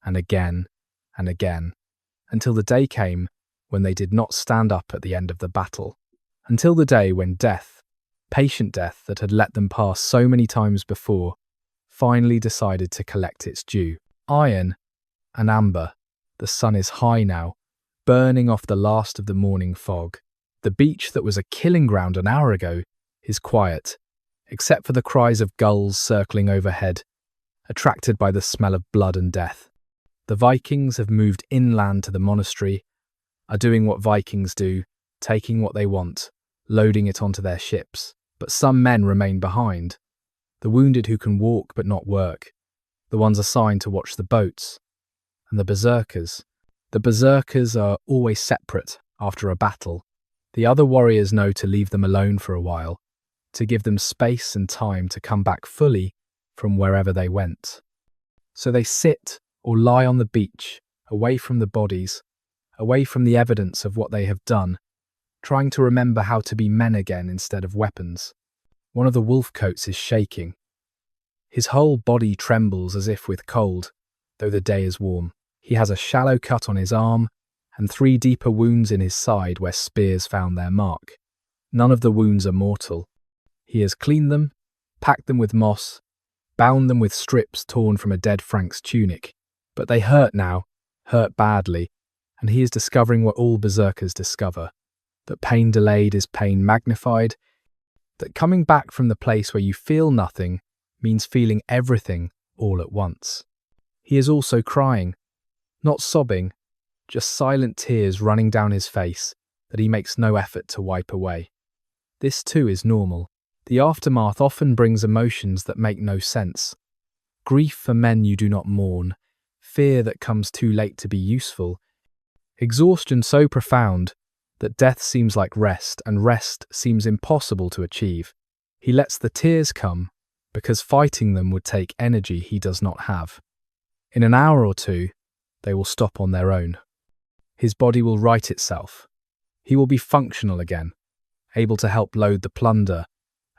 and again and again, until the day came when they did not stand up at the end of the battle, until the day when death, patient death that had let them pass so many times before, finally decided to collect its due. Iron and amber, the sun is high now, burning off the last of the morning fog. The beach that was a killing ground an hour ago is quiet, except for the cries of gulls circling overhead, attracted by the smell of blood and death. The Vikings have moved inland to the monastery, are doing what Vikings do, taking what they want, loading it onto their ships. But some men remain behind, the wounded who can walk but not work, the ones assigned to watch the boats, and the berserkers. The berserkers are always separate after a battle. The other warriors know to leave them alone for a while, to give them space and time to come back fully from wherever they went. So they sit or lie on the beach, away from the bodies, away from the evidence of what they have done, trying to remember how to be men again instead of weapons. One of the wolf coats is shaking. His whole body trembles as if with cold, though the day is warm. He has a shallow cut on his arm and 3 deeper wounds in his side where spears found their mark. None of the wounds are mortal. He has cleaned them, packed them with moss, bound them with strips torn from a dead Frank's tunic. But they hurt now, hurt badly, and he is discovering what all berserkers discover, that pain delayed is pain magnified, that coming back from the place where you feel nothing means feeling everything all at once. He is also crying, not sobbing, just silent tears running down his face that he makes no effort to wipe away. This too is normal. The aftermath often brings emotions that make no sense. Grief for men you do not mourn, fear that comes too late to be useful, exhaustion so profound that death seems like rest and rest seems impossible to achieve. He lets the tears come because fighting them would take energy he does not have. In an hour or 2, they will stop on their own. His body will right itself. He will be functional again, able to help load the plunder,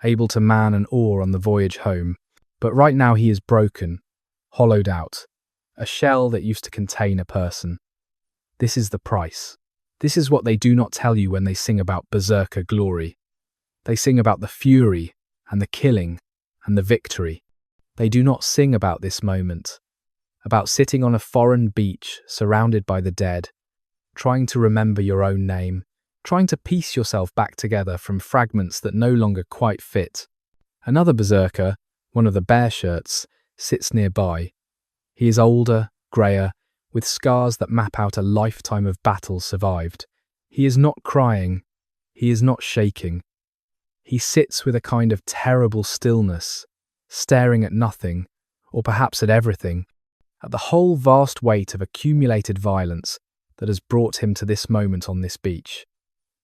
able to man an oar on the voyage home. But right now he is broken, hollowed out, a shell that used to contain a person. This is the price. This is what they do not tell you when they sing about berserker glory. They sing about the fury and the killing and the victory. They do not sing about this moment, about sitting on a foreign beach surrounded by the dead, trying to remember your own name, trying to piece yourself back together from fragments that no longer quite fit. Another berserker, one of the bear shirts, sits nearby. He is older, greyer, with scars that map out a lifetime of battle survived. He is not crying. He is not shaking. He sits with a kind of terrible stillness, staring at nothing, or perhaps at everything, at the whole vast weight of accumulated violence that has brought him to this moment on this beach.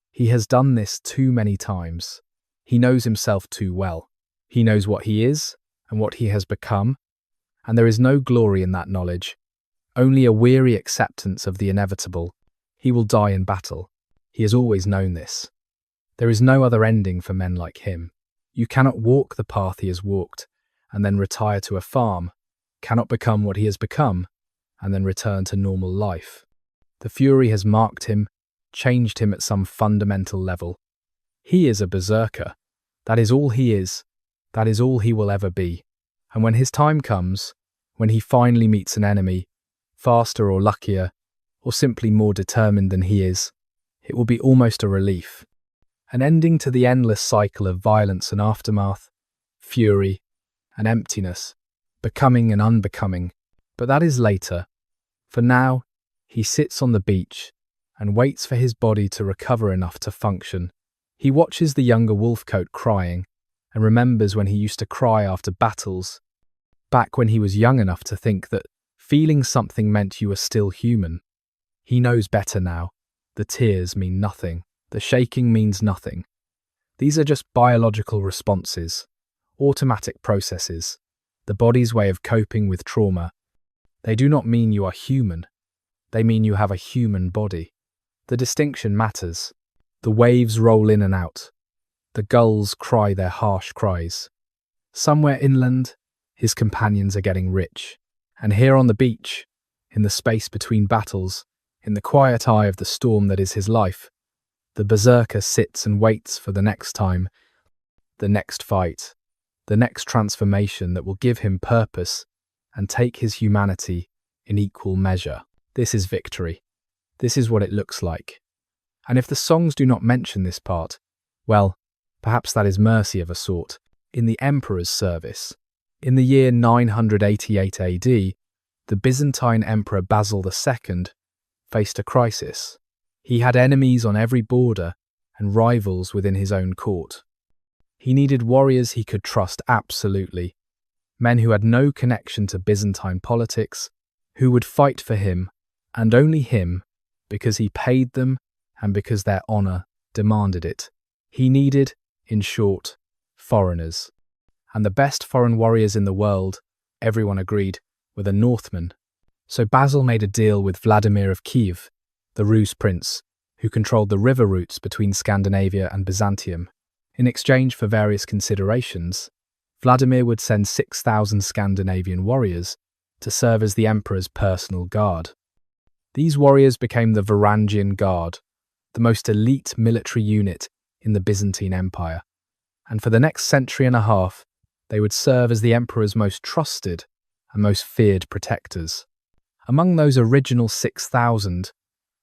He has done this too many times. He knows himself too well. He knows what he is and what he has become, and there is no glory in that knowledge, only a weary acceptance of the inevitable. He will die in battle. He has always known this. There is no other ending for men like him. You cannot walk the path he has walked and then retire to a farm, cannot become what he has become and then return to normal life. The fury has marked him, changed him at some fundamental level. He is a berserker. That is all he is. That is all he will ever be. And when his time comes, when he finally meets an enemy, faster or luckier, or simply more determined than he is, it will be almost a relief. An ending to the endless cycle of violence and aftermath, fury and emptiness, becoming and unbecoming. But that is later. For now, he sits on the beach and waits for his body to recover enough to function. He watches the younger Wolfcoat crying and remembers when he used to cry after battles, back when he was young enough to think that feeling something meant you were still human. He knows better now. The tears mean nothing. The shaking means nothing. These are just biological responses, automatic processes, the body's way of coping with trauma. They do not mean you are human. They mean you have a human body. The distinction matters. The waves roll in and out. The gulls cry their harsh cries. Somewhere inland, his companions are getting rich. And here on the beach, in the space between battles, in the quiet eye of the storm that is his life, the berserker sits and waits for the next time, the next fight, the next transformation that will give him purpose and take his humanity in equal measure. This is victory. This is what it looks like. And if the songs do not mention this part, well, perhaps that is mercy of a sort. In the emperor's service, in the year 988 AD, the Byzantine Emperor Basil II faced a crisis. He had enemies on every border and rivals within his own court. He needed warriors he could trust absolutely, men who had no connection to Byzantine politics, who would fight for him, and only him, because he paid them and because their honor demanded it. He needed, in short, foreigners. And the best foreign warriors in the world, everyone agreed, were the Northmen. So Basil made a deal with Vladimir of Kiev, the Rus prince, who controlled the river routes between Scandinavia and Byzantium. In exchange for various considerations, Vladimir would send 6,000 Scandinavian warriors to serve as the emperor's personal guard. These warriors became the Varangian Guard, the most elite military unit in the Byzantine Empire, and for the next century and a half, they would serve as the emperor's most trusted and most feared protectors. Among those original 6,000,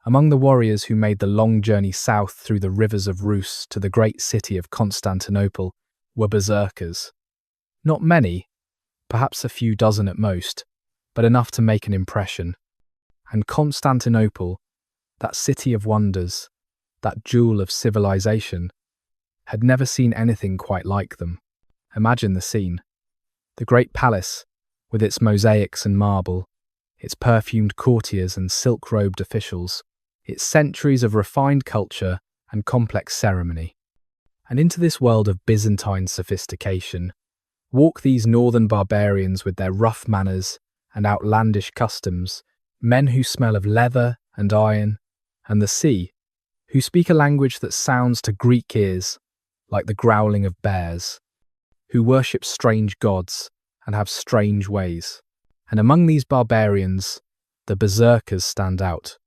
among the warriors who made the long journey south through the rivers of Rus to the great city of Constantinople, were berserkers. Not many, perhaps a few dozen at most, but enough to make an impression. And Constantinople, that city of wonders, that jewel of civilization, had never seen anything quite like them. Imagine the scene. The great palace, with its mosaics and marble, its perfumed courtiers and silk-robed officials, its centuries of refined culture and complex ceremony. And into this world of Byzantine sophistication, walk these northern barbarians with their rough manners and outlandish customs, men who smell of leather and iron and the sea, who speak a language that sounds to Greek ears like the growling of bears, who worship strange gods and have strange ways. And among these barbarians, the berserkers stand out.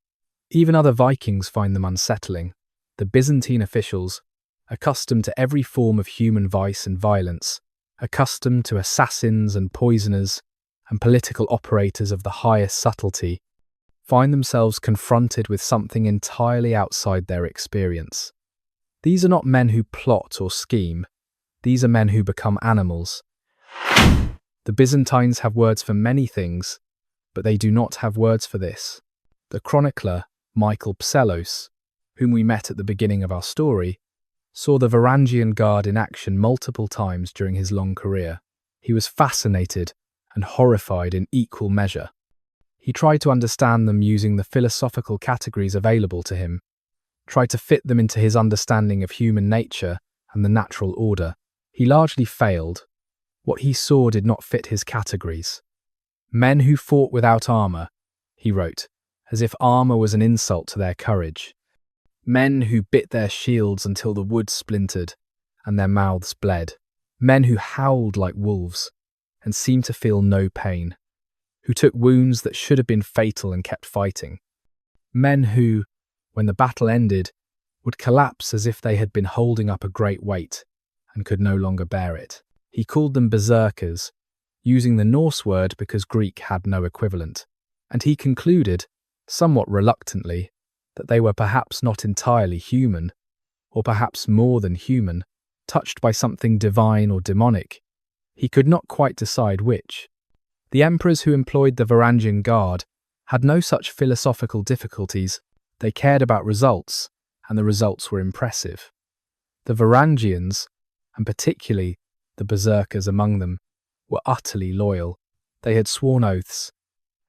Even other Vikings find them unsettling. The Byzantine officials, accustomed to every form of human vice and violence, accustomed to assassins and poisoners and political operators of the highest subtlety, find themselves confronted with something entirely outside their experience. These are not men who plot or scheme. These are men who become animals. The Byzantines have words for many things, but they do not have words for this. The chronicler, Michael Psellos, whom we met at the beginning of our story, saw the Varangian Guard in action multiple times during his long career. He was fascinated and horrified in equal measure. He tried to understand them using the philosophical categories available to him, tried to fit them into his understanding of human nature and the natural order. He largely failed. What he saw did not fit his categories. Men who fought without armor, he wrote, as if armor was an insult to their courage. Men who bit their shields until the wood splintered and their mouths bled. Men who howled like wolves and seemed to feel no pain. Who took wounds that should have been fatal and kept fighting. Men who, when the battle ended, would collapse as if they had been holding up a great weight and could no longer bear it. He called them berserkers, using the Norse word because Greek had no equivalent, and he concluded, somewhat reluctantly, that they were perhaps not entirely human, or perhaps more than human, touched by something divine or demonic. He could not quite decide which. The emperors who employed the Varangian Guard had no such philosophical difficulties. They cared about results, and the results were impressive. The Varangians, and particularly the berserkers among them, were utterly loyal. They had sworn oaths,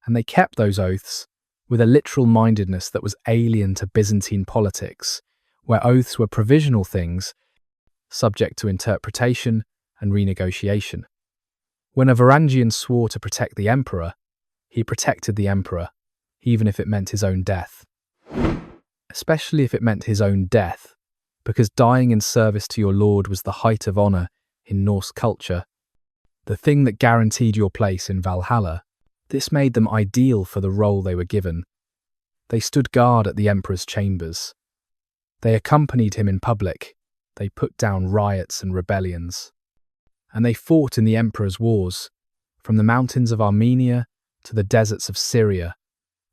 and they kept those oaths with a literal mindedness that was alien to Byzantine politics, where oaths were provisional things, subject to interpretation and renegotiation. When a Varangian swore to protect the emperor, he protected the emperor, even if it meant his own death. Especially if it meant his own death, because dying in service to your lord was the height of honor in Norse culture, the thing that guaranteed your place in Valhalla. This made them ideal for the role they were given. They stood guard at the emperor's chambers. They accompanied him in public. They put down riots and rebellions. And they fought in the emperor's wars, from the mountains of Armenia to the deserts of Syria,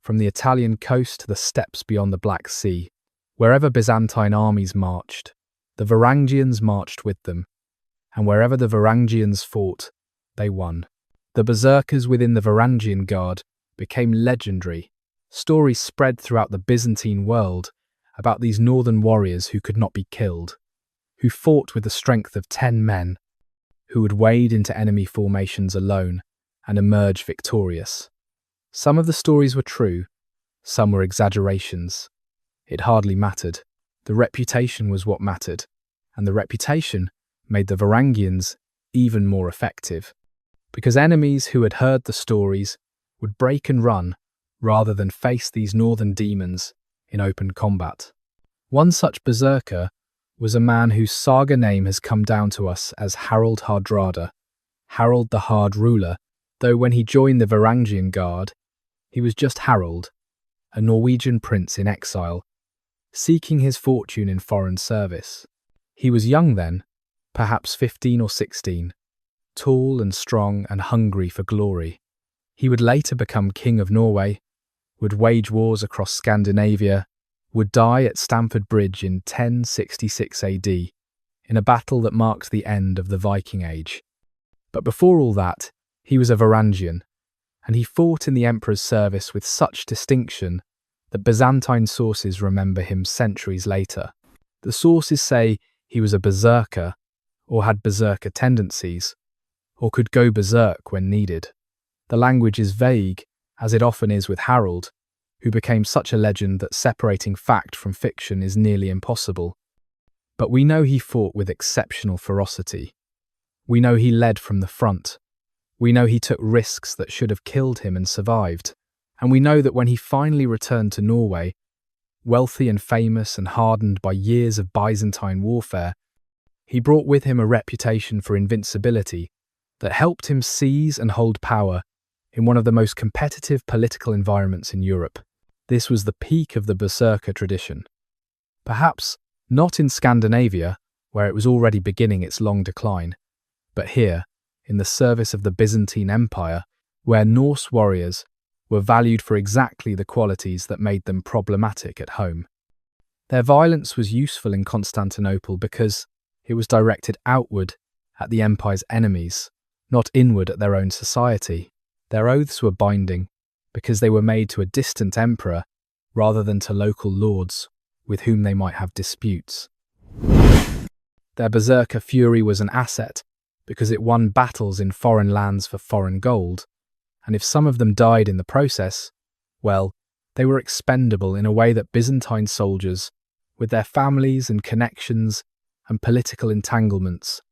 from the Italian coast to the steppes beyond the Black Sea. Wherever Byzantine armies marched, the Varangians marched with them, and wherever the Varangians fought, they won. The berserkers within the Varangian Guard became legendary. Stories spread throughout the Byzantine world about these northern warriors who could not be killed, who fought with the strength of 10 men, who would wade into enemy formations alone and emerge victorious. Some of the stories were true, some were exaggerations. It hardly mattered. The reputation was what mattered, and the reputation made the Varangians even more effective, because enemies who had heard the stories would break and run rather than face these northern demons in open combat. One such berserker was a man whose saga name has come down to us as Harald Hardrada, Harald the Hard Ruler, though when he joined the Varangian Guard, he was just Harald, a Norwegian prince in exile, seeking his fortune in foreign service. He was young then, perhaps 15 or 16, tall and strong and hungry for glory. He would later become King of Norway, would wage wars across Scandinavia, would die at Stamford Bridge in 1066 AD, in a battle that marked the end of the Viking Age. But before all that, he was a Varangian, and he fought in the emperor's service with such distinction that Byzantine sources remember him centuries later. The sources say he was a berserker, or had berserker tendencies, or could go berserk when needed. The language is vague, as it often is with Harald, who became such a legend that separating fact from fiction is nearly impossible. But we know he fought with exceptional ferocity. We know he led from the front. We know he took risks that should have killed him and survived. And we know that when he finally returned to Norway, wealthy and famous and hardened by years of Byzantine warfare, he brought with him a reputation for invincibility that helped him seize and hold power in one of the most competitive political environments in Europe. This was the peak of the Berserker tradition. Perhaps not in Scandinavia, where it was already beginning its long decline, but here, in the service of the Byzantine Empire, where Norse warriors were valued for exactly the qualities that made them problematic at home. Their violence was useful in Constantinople because it was directed outward at the empire's enemies, not inward at their own society. Their oaths were binding because they were made to a distant emperor rather than to local lords with whom they might have disputes. Their berserker fury was an asset because it won battles in foreign lands for foreign gold, and if some of them died in the process, well, they were expendable in a way that Byzantine soldiers, with their families and connections and political entanglements,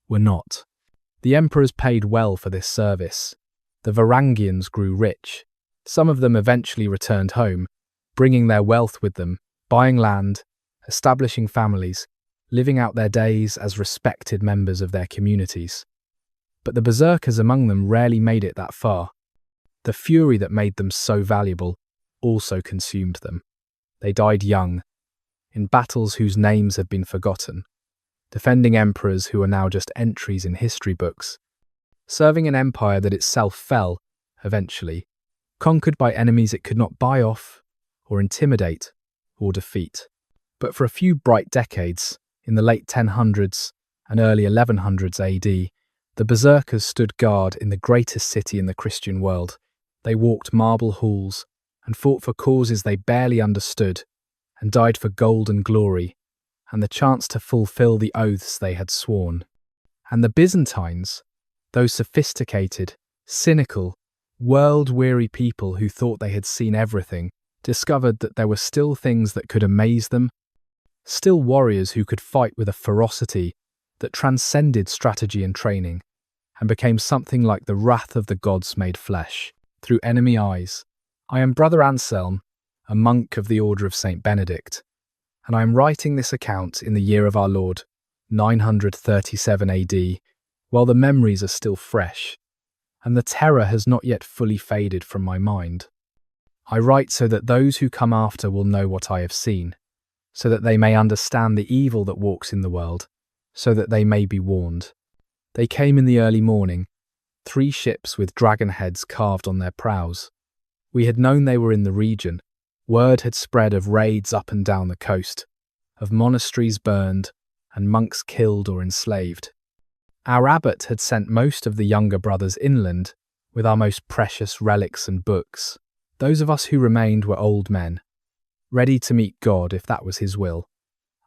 were not. The emperors paid well for this service. The Varangians grew rich. Some of them eventually returned home, bringing their wealth with them, buying land, establishing families, living out their days as respected members of their communities. But the berserkers among them rarely made it that far. The fury that made them so valuable also consumed them. They died young, in battles whose names have been forgotten, defending emperors who are now just entries in history books, serving an empire that itself fell, eventually, conquered by enemies it could not buy off, or intimidate, or defeat. But for a few bright decades, in the late 1000s and early 1100s AD, the berserkers stood guard in the greatest city in the Christian world. They walked marble halls and fought for causes they barely understood, and died for gold and glory, and the chance to fulfill the oaths they had sworn. And the Byzantines, those sophisticated, cynical, world-weary people who thought they had seen everything, discovered that there were still things that could amaze them, still warriors who could fight with a ferocity that transcended strategy and training, and became something like the wrath of the gods made flesh, through enemy eyes. I am Brother Anselm, a monk of the Order of St. Benedict, and I am writing this account in the year of our Lord, 937 AD, while the memories are still fresh, and the terror has not yet fully faded from my mind. I write so that those who come after will know what I have seen, so that they may understand the evil that walks in the world, so that they may be warned. They came in the early morning, 3 ships with dragon heads carved on their prows. We had known they were in the region. Word had spread of raids up and down the coast, of monasteries burned and monks killed or enslaved. Our abbot had sent most of the younger brothers inland with our most precious relics and books. Those of us who remained were old men, ready to meet God if that was his will,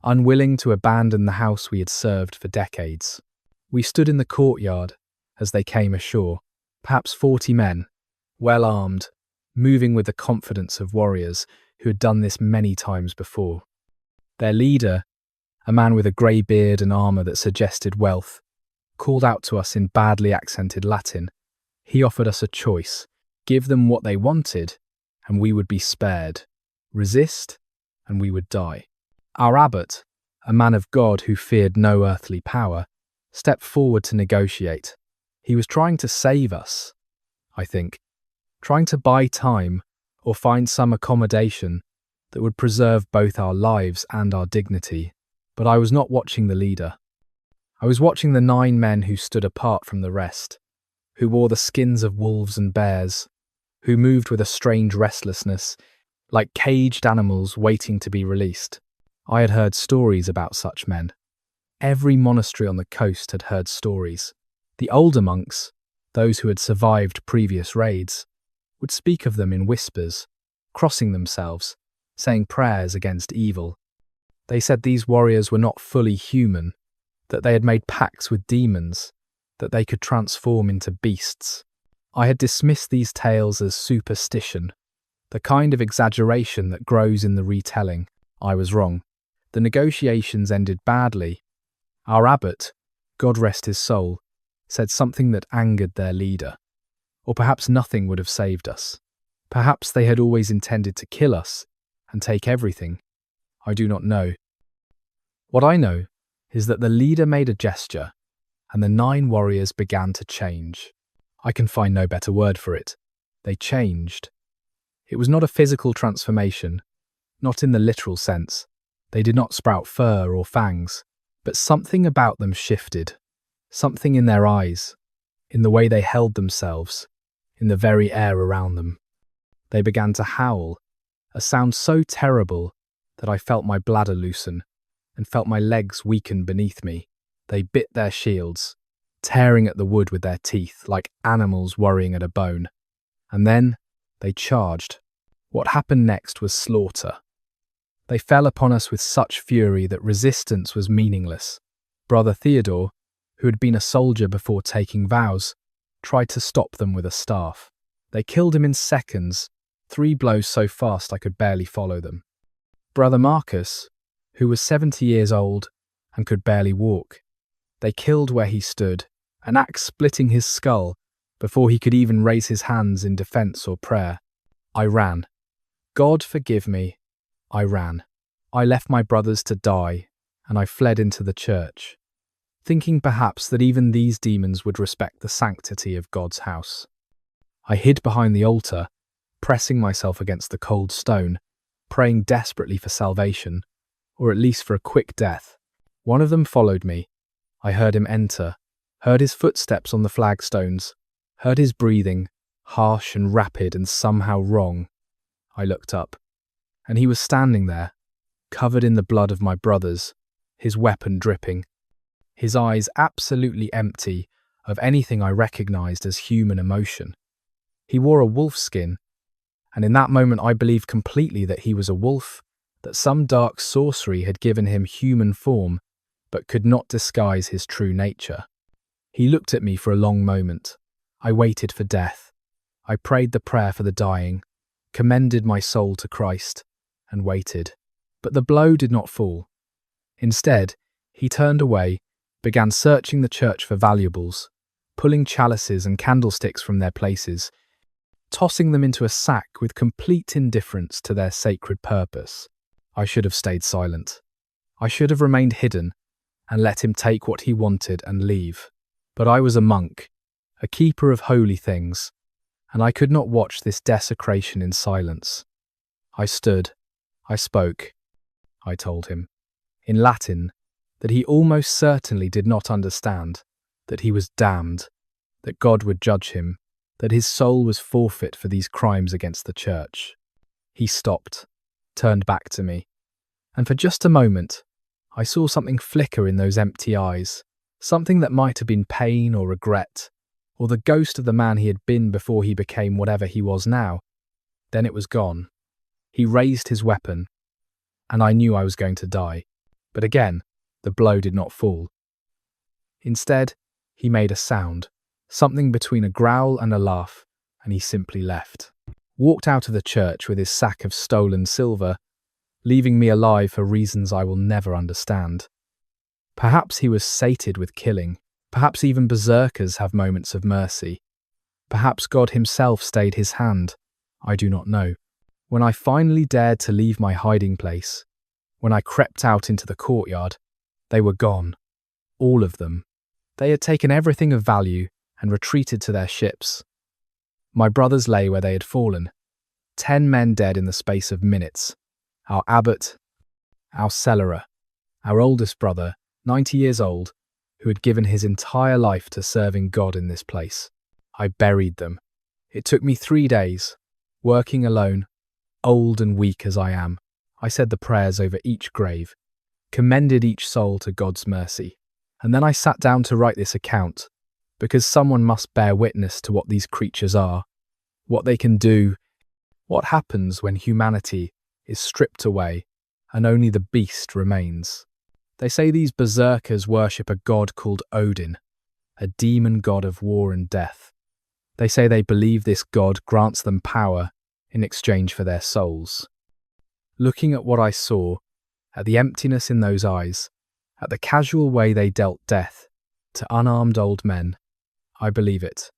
unwilling to abandon the house we had served for decades. We stood in the courtyard as they came ashore, perhaps 40 men, well armed, moving with the confidence of warriors who had done this many times before. Their leader, a man with a grey beard and armour that suggested wealth, called out to us in badly accented Latin. He offered us a choice: give them what they wanted, and we would be spared; resist, and we would die. Our abbot, a man of God who feared no earthly power, stepped forward to negotiate. He was trying to save us, I think, trying to buy time or find some accommodation that would preserve both our lives and our dignity. But I was not watching the leader. I was watching the 9 men who stood apart from the rest, who wore the skins of wolves and bears, who moved with a strange restlessness, like caged animals waiting to be released. I had heard stories about such men. Every monastery on the coast had heard stories. The older monks, those who had survived previous raids, would speak of them in whispers, crossing themselves, saying prayers against evil. They said these warriors were not fully human, that they had made pacts with demons, that they could transform into beasts. I had dismissed these tales as superstition, the kind of exaggeration that grows in the retelling. I was wrong. The negotiations ended badly. Our abbot, God rest his soul, said something that angered their leader. Or perhaps nothing would have saved us. Perhaps they had always intended to kill us and take everything. I do not know. What I know is that the leader made a gesture, and the 9 warriors began to change. I can find no better word for it. They changed. It was not a physical transformation, not in the literal sense. They did not sprout fur or fangs, but something about them shifted. Something in their eyes, in the way they held themselves, in the very air around them. They began to howl, a sound so terrible that I felt my bladder loosen and felt my legs weaken beneath me. They bit their shields, tearing at the wood with their teeth like animals worrying at a bone. And then they charged. What happened next was slaughter. They fell upon us with such fury that resistance was meaningless. Brother Theodore, who had been a soldier before taking vows, tried to stop them with a staff. They killed him in seconds, 3 blows so fast I could barely follow them. Brother Marcus, who was 70 years old and could barely walk, they killed where he stood, an axe splitting his skull before he could even raise his hands in defense or prayer. I ran. God forgive me, I ran. I left my brothers to die, and I fled into the church, thinking perhaps that even these demons would respect the sanctity of God's house. I hid behind the altar, pressing myself against the cold stone, praying desperately for salvation, or at least for a quick death. One of them followed me. I heard him enter, heard his footsteps on the flagstones, heard his breathing, harsh and rapid and somehow wrong. I looked up, and he was standing there, covered in the blood of my brothers, his weapon dripping, his eyes absolutely empty of anything I recognized as human emotion. He wore a wolf's skin, and in that moment I believed completely that he was a wolf, that some dark sorcery had given him human form, but could not disguise his true nature. He looked at me for a long moment. I waited for death. I prayed the prayer for the dying, commended my soul to Christ, and waited. But the blow did not fall. Instead, he turned away, began searching the church for valuables, pulling chalices and candlesticks from their places, tossing them into a sack with complete indifference to their sacred purpose. I should have stayed silent. I should have remained hidden and let him take what he wanted and leave. But I was a monk, a keeper of holy things, and I could not watch this desecration in silence. I stood, I spoke, I told him, in Latin, that he almost certainly did not understand, that he was damned, that God would judge him, that his soul was forfeit for these crimes against the church. He stopped, turned back to me, and for just a moment, I saw something flicker in those empty eyes, something that might have been pain or regret, or the ghost of the man he had been before he became whatever he was now. Then it was gone. He raised his weapon, and I knew I was going to die. But again, the blow did not fall. Instead, he made a sound, something between a growl and a laugh, and he simply left. Walked out of the church with his sack of stolen silver, leaving me alive for reasons I will never understand. Perhaps he was sated with killing. Perhaps even berserkers have moments of mercy. Perhaps God himself stayed his hand. I do not know. When I finally dared to leave my hiding place, when I crept out into the courtyard, they were gone. All of them. They had taken everything of value and retreated to their ships. My brothers lay where they had fallen. 10 men dead in the space of minutes. Our abbot, our cellarer, our oldest brother, 90 years old, who had given his entire life to serving God in this place. I buried them. It took me 3 days, working alone, old and weak as I am. I said the prayers over each grave, commended each soul to God's mercy, and then I sat down to write this account, because someone must bear witness to what these creatures are, what they can do, what happens when humanity is stripped away and only the beast remains. They say these berserkers worship a god called Odin, a demon god of war and death. They say they believe this god grants them power in exchange for their souls. Looking at what I saw, at the emptiness in those eyes, at the casual way they dealt death to unarmed old men, I believe it.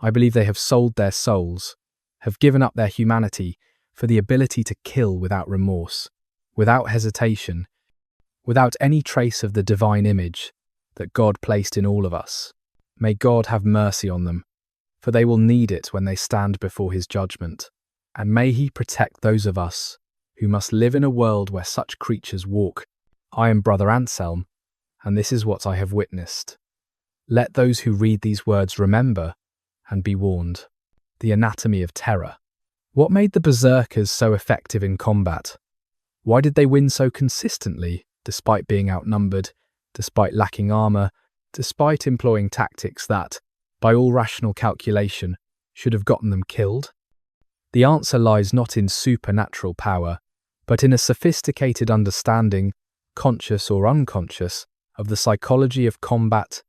I believe they have sold their souls, have given up their humanity for the ability to kill without remorse, without hesitation, without any trace of the divine image that God placed in all of us. May God have mercy on them, for they will need it when they stand before his judgment. and may he protect those of us who must live in a world where such creatures walk. I am Brother Anselm, and this is what I have witnessed. Let those who read these words remember and be warned. The anatomy of terror. What made the Berserkers so effective in combat? Why did they win so consistently, despite being outnumbered, despite lacking armor, despite employing tactics that, by all rational calculation, should have gotten them killed? The answer lies not in supernatural power, but in a sophisticated understanding, conscious or unconscious, of the psychology of combat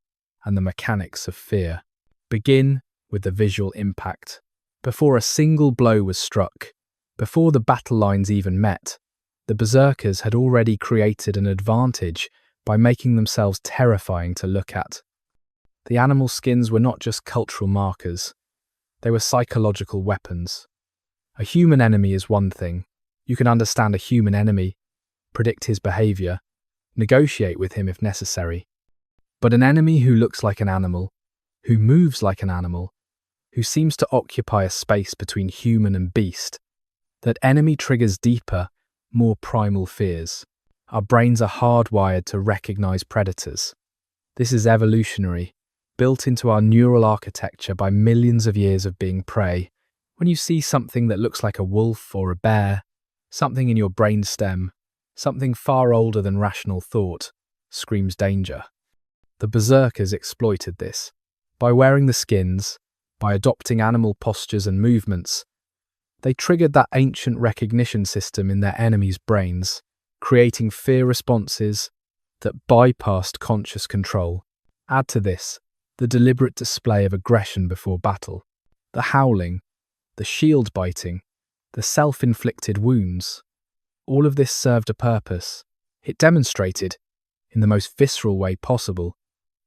and the mechanics of fear. Begin with the visual impact. Before a single blow was struck, before the battle lines even met, the Berserkers had already created an advantage by making themselves terrifying to look at. The animal skins were not just cultural markers, they were psychological weapons. A human enemy is one thing. You can understand a human enemy, predict his behavior, negotiate with him if necessary. But an enemy who looks like an animal, who moves like an animal, who seems to occupy a space between human and beast, that enemy triggers deeper, more primal fears. Our brains are hardwired to recognize predators. This is evolutionary, built into our neural architecture by millions of years of being prey. When you see something that looks like a wolf or a bear, something in your brainstem, something far older than rational thought, screams danger. The Berserkers exploited this. By wearing the skins, by adopting animal postures and movements, they triggered that ancient recognition system in their enemies' brains, creating fear responses that bypassed conscious control. Add to this the deliberate display of aggression before battle, the howling, the shield biting, the self-inflicted wounds. All of this served a purpose. It demonstrated, in the most visceral way possible,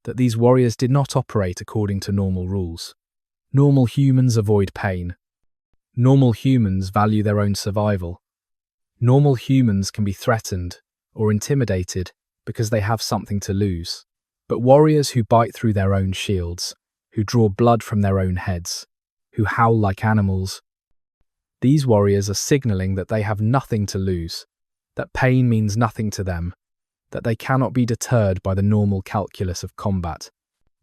that these warriors did not operate according to normal rules. Normal humans avoid pain. Normal humans value their own survival. Normal humans can be threatened or intimidated because they have something to lose. But warriors who bite through their own shields, who draw blood from their own heads, who howl like animals, these warriors are signaling that they have nothing to lose, that pain means nothing to them, that they cannot be deterred by the normal calculus of combat.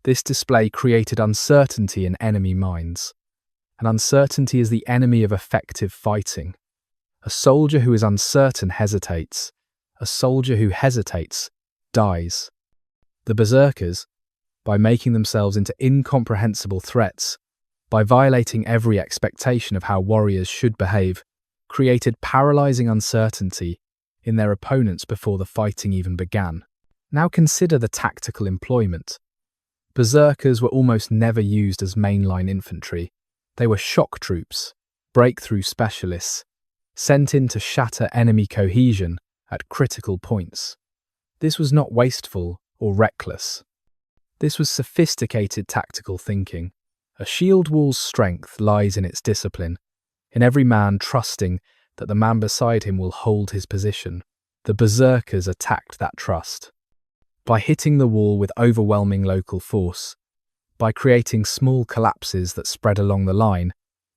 This display created uncertainty in enemy minds. And uncertainty is the enemy of effective fighting. A soldier who is uncertain hesitates. A soldier who hesitates dies. The Berserkers, by making themselves into incomprehensible threats, by violating every expectation of how warriors should behave, created paralyzing uncertainty in their opponents before the fighting even began. Now consider the tactical employment. Berserkers were almost never used as mainline infantry. They were shock troops, breakthrough specialists, sent in to shatter enemy cohesion at critical points. This was not wasteful or reckless. This was sophisticated tactical thinking. A shield wall's strength lies in its discipline, in every man trusting that the man beside him will hold his position. The Berserkers attacked that trust. By hitting the wall with overwhelming local force, by creating small collapses that spread along the line,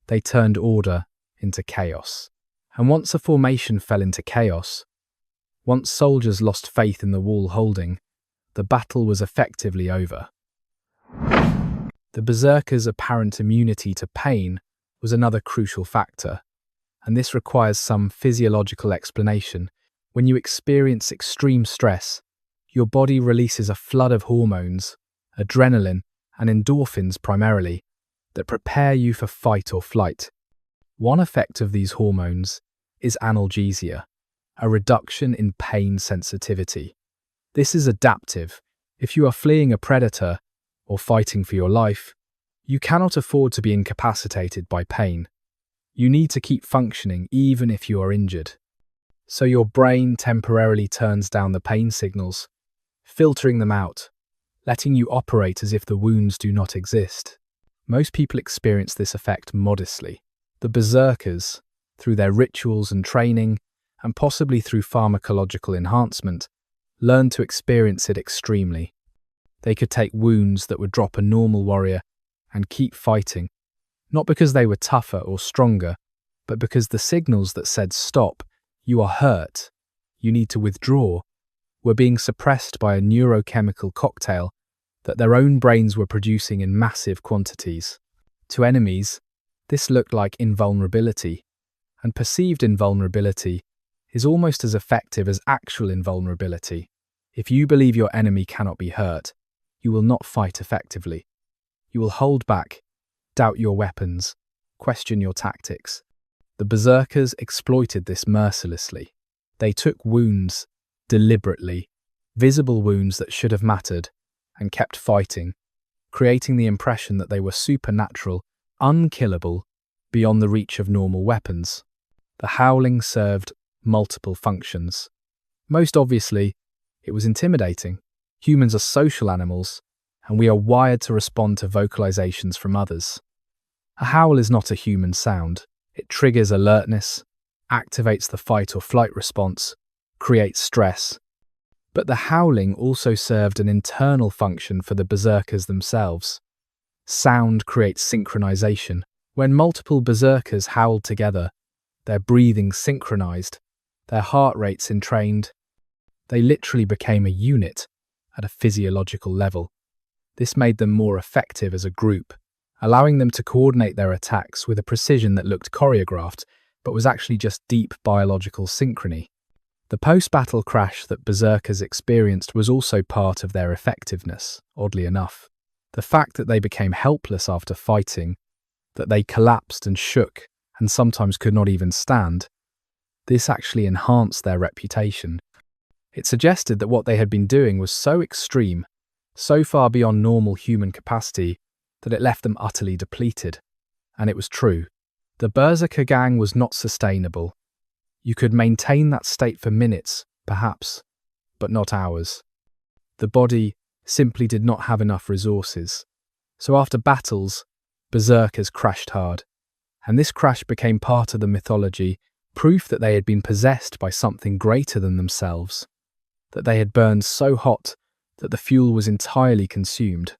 they turned order into chaos. And once a formation fell into chaos, once soldiers lost faith in the wall holding, the battle was effectively over. The Berserkers' apparent immunity to pain was another crucial factor, and this requires some physiological explanation. When you experience extreme stress, your body releases a flood of hormones, adrenaline, and endorphins primarily, that prepare you for fight or flight. One effect of these hormones is analgesia, a reduction in pain sensitivity. This is adaptive. If you are fleeing a predator or fighting for your life, you cannot afford to be incapacitated by pain. You need to keep functioning even if you are injured. So your brain temporarily turns down the pain signals, filtering them out, letting you operate as if the wounds do not exist. Most people experience this effect modestly. The Berserkers, through their rituals and training, and possibly through pharmacological enhancement, learned to experience it extremely. They could take wounds that would drop a normal warrior and keep fighting, not because they were tougher or stronger, but because the signals that said stop, you are hurt, you need to withdraw, were being suppressed by a neurochemical cocktail that their own brains were producing in massive quantities. To enemies, this looked like invulnerability, and perceived invulnerability is almost as effective as actual invulnerability. If you believe your enemy cannot be hurt, you will not fight effectively. You will hold back, doubt your weapons, question your tactics. The Berserkers exploited this mercilessly. They took wounds, deliberately, visible wounds that should have mattered, and kept fighting, creating the impression that they were supernatural, unkillable, beyond the reach of normal weapons. The howling served multiple functions. Most obviously, it was intimidating. Humans are social animals, and we are wired to respond to vocalizations from others. A howl is not a human sound. It triggers alertness, activates the fight or flight response, creates stress. But the howling also served an internal function for the berserkers themselves. Sound creates synchronization. When multiple berserkers howled together, their breathing synchronized, their heart rates entrained. They literally became a unit at a physiological level. This made them more effective as a group, allowing them to coordinate their attacks with a precision that looked choreographed, but was actually just deep biological synchrony. The post-battle crash that berserkers experienced was also part of their effectiveness, oddly enough. The fact that they became helpless after fighting, that they collapsed and shook and sometimes could not even stand, this actually enhanced their reputation. It suggested that what they had been doing was so extreme, so far beyond normal human capacity, that it left them utterly depleted. And it was true. The Berserker gang was not sustainable. You could maintain that state for minutes, perhaps, but not hours. The body simply did not have enough resources. So after battles, berserkers crashed hard. And this crash became part of the mythology, proof that they had been possessed by something greater than themselves, that they had burned so hot that the fuel was entirely consumed.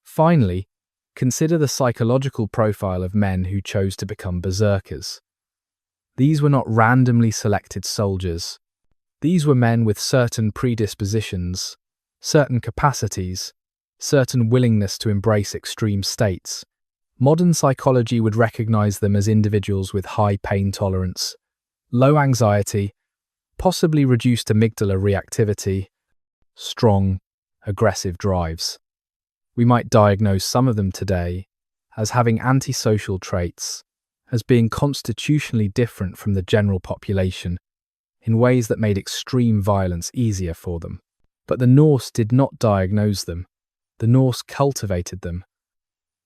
Finally, consider the psychological profile of men who chose to become berserkers. These were not randomly selected soldiers. These were men with certain predispositions, certain capacities, certain willingness to embrace extreme states. Modern psychology would recognize them as individuals with high pain tolerance, low anxiety, possibly reduced amygdala reactivity, strong, aggressive drives. We might diagnose some of them today as having antisocial traits, as being constitutionally different from the general population in ways that made extreme violence easier for them. But the Norse did not diagnose them. The Norse cultivated them,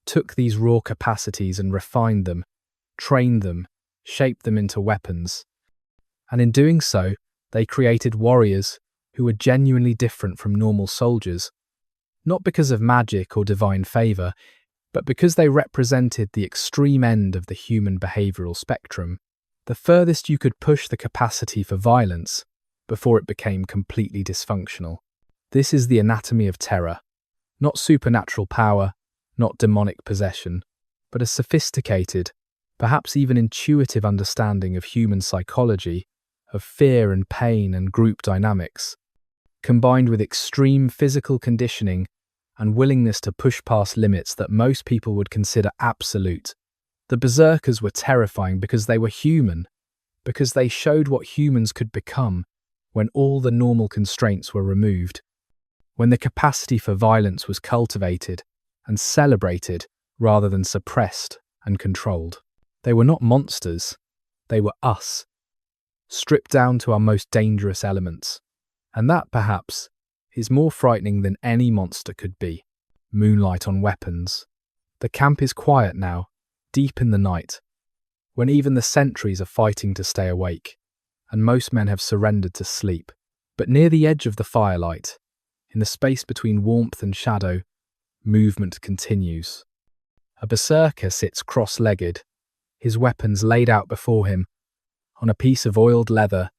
took these raw capacities and refined them, trained them, shaped them into weapons. And in doing so, they created warriors who were genuinely different from normal soldiers, not because of magic or divine favor, but because they represented the extreme end of the human behavioral spectrum, the furthest you could push the capacity for violence before it became completely dysfunctional. This is the anatomy of terror, not supernatural power, not demonic possession, but a sophisticated, perhaps even intuitive understanding of human psychology, of fear and pain and group dynamics, combined with extreme physical conditioning and willingness to push past limits that most people would consider absolute. The berserkers were terrifying because they were human, because they showed what humans could become when all the normal constraints were removed, when the capacity for violence was cultivated and celebrated rather than suppressed and controlled. They were not monsters, they were us, stripped down to our most dangerous elements. And that, perhaps, is more frightening than any monster could be. Moonlight on weapons. The camp is quiet now, deep in the night, when even the sentries are fighting to stay awake, and most men have surrendered to sleep. But near the edge of the firelight, in the space between warmth and shadow, movement continues. A berserker sits cross-legged, his weapons laid out before him, on a piece of oiled leather,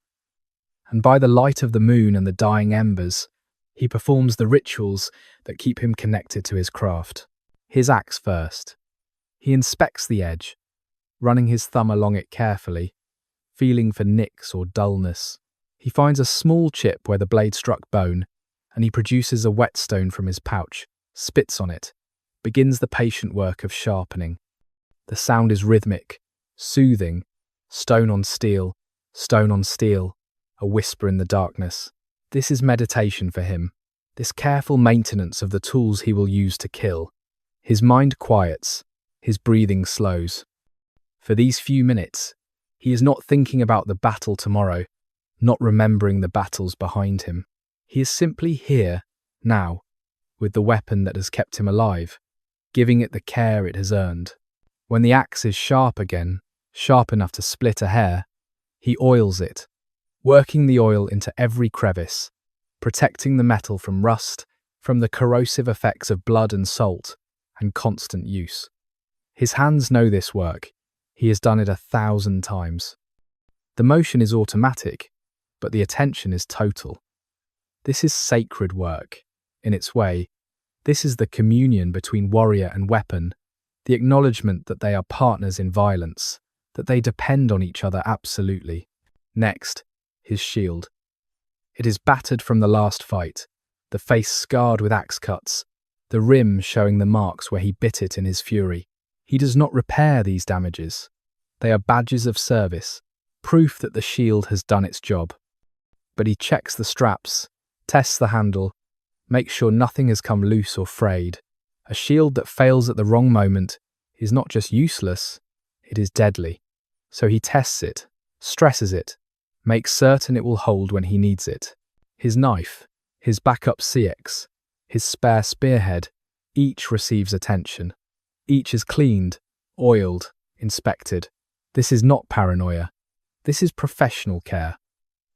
and by the light of the moon and the dying embers, he performs the rituals that keep him connected to his craft. His axe first. He inspects the edge, running his thumb along it carefully, feeling for nicks or dullness. He finds a small chip where the blade struck bone, and he produces a whetstone from his pouch, spits on it, begins the patient work of sharpening. The sound is rhythmic, soothing, stone on steel, a whisper in the darkness. This is meditation for him, this careful maintenance of the tools he will use to kill. His mind quiets, his breathing slows. For these few minutes, he is not thinking about the battle tomorrow, not remembering the battles behind him. He is simply here, now, with the weapon that has kept him alive, giving it the care it has earned. When the axe is sharp again, sharp enough to split a hair, he oils it, working the oil into every crevice, protecting the metal from rust, from the corrosive effects of blood and salt, and constant use. His hands know this work. He has done it 1,000 times. The motion is automatic, but the attention is total. This is sacred work. In its way, this is the communion between warrior and weapon, the acknowledgement that they are partners in violence, that they depend on each other absolutely. Next, his shield. It is battered from the last fight, the face scarred with axe cuts, the rim showing the marks where he bit it in his fury. He does not repair these damages. They are badges of service, proof that the shield has done its job. But he checks the straps, tests the handle, makes sure nothing has come loose or frayed. A shield that fails at the wrong moment is not just useless, it is deadly. So he tests it, stresses it, makes certain it will hold when he needs it. His knife, his backup CX, his spare spearhead, each receives attention. Each is cleaned, oiled, inspected. This is not paranoia. This is professional care.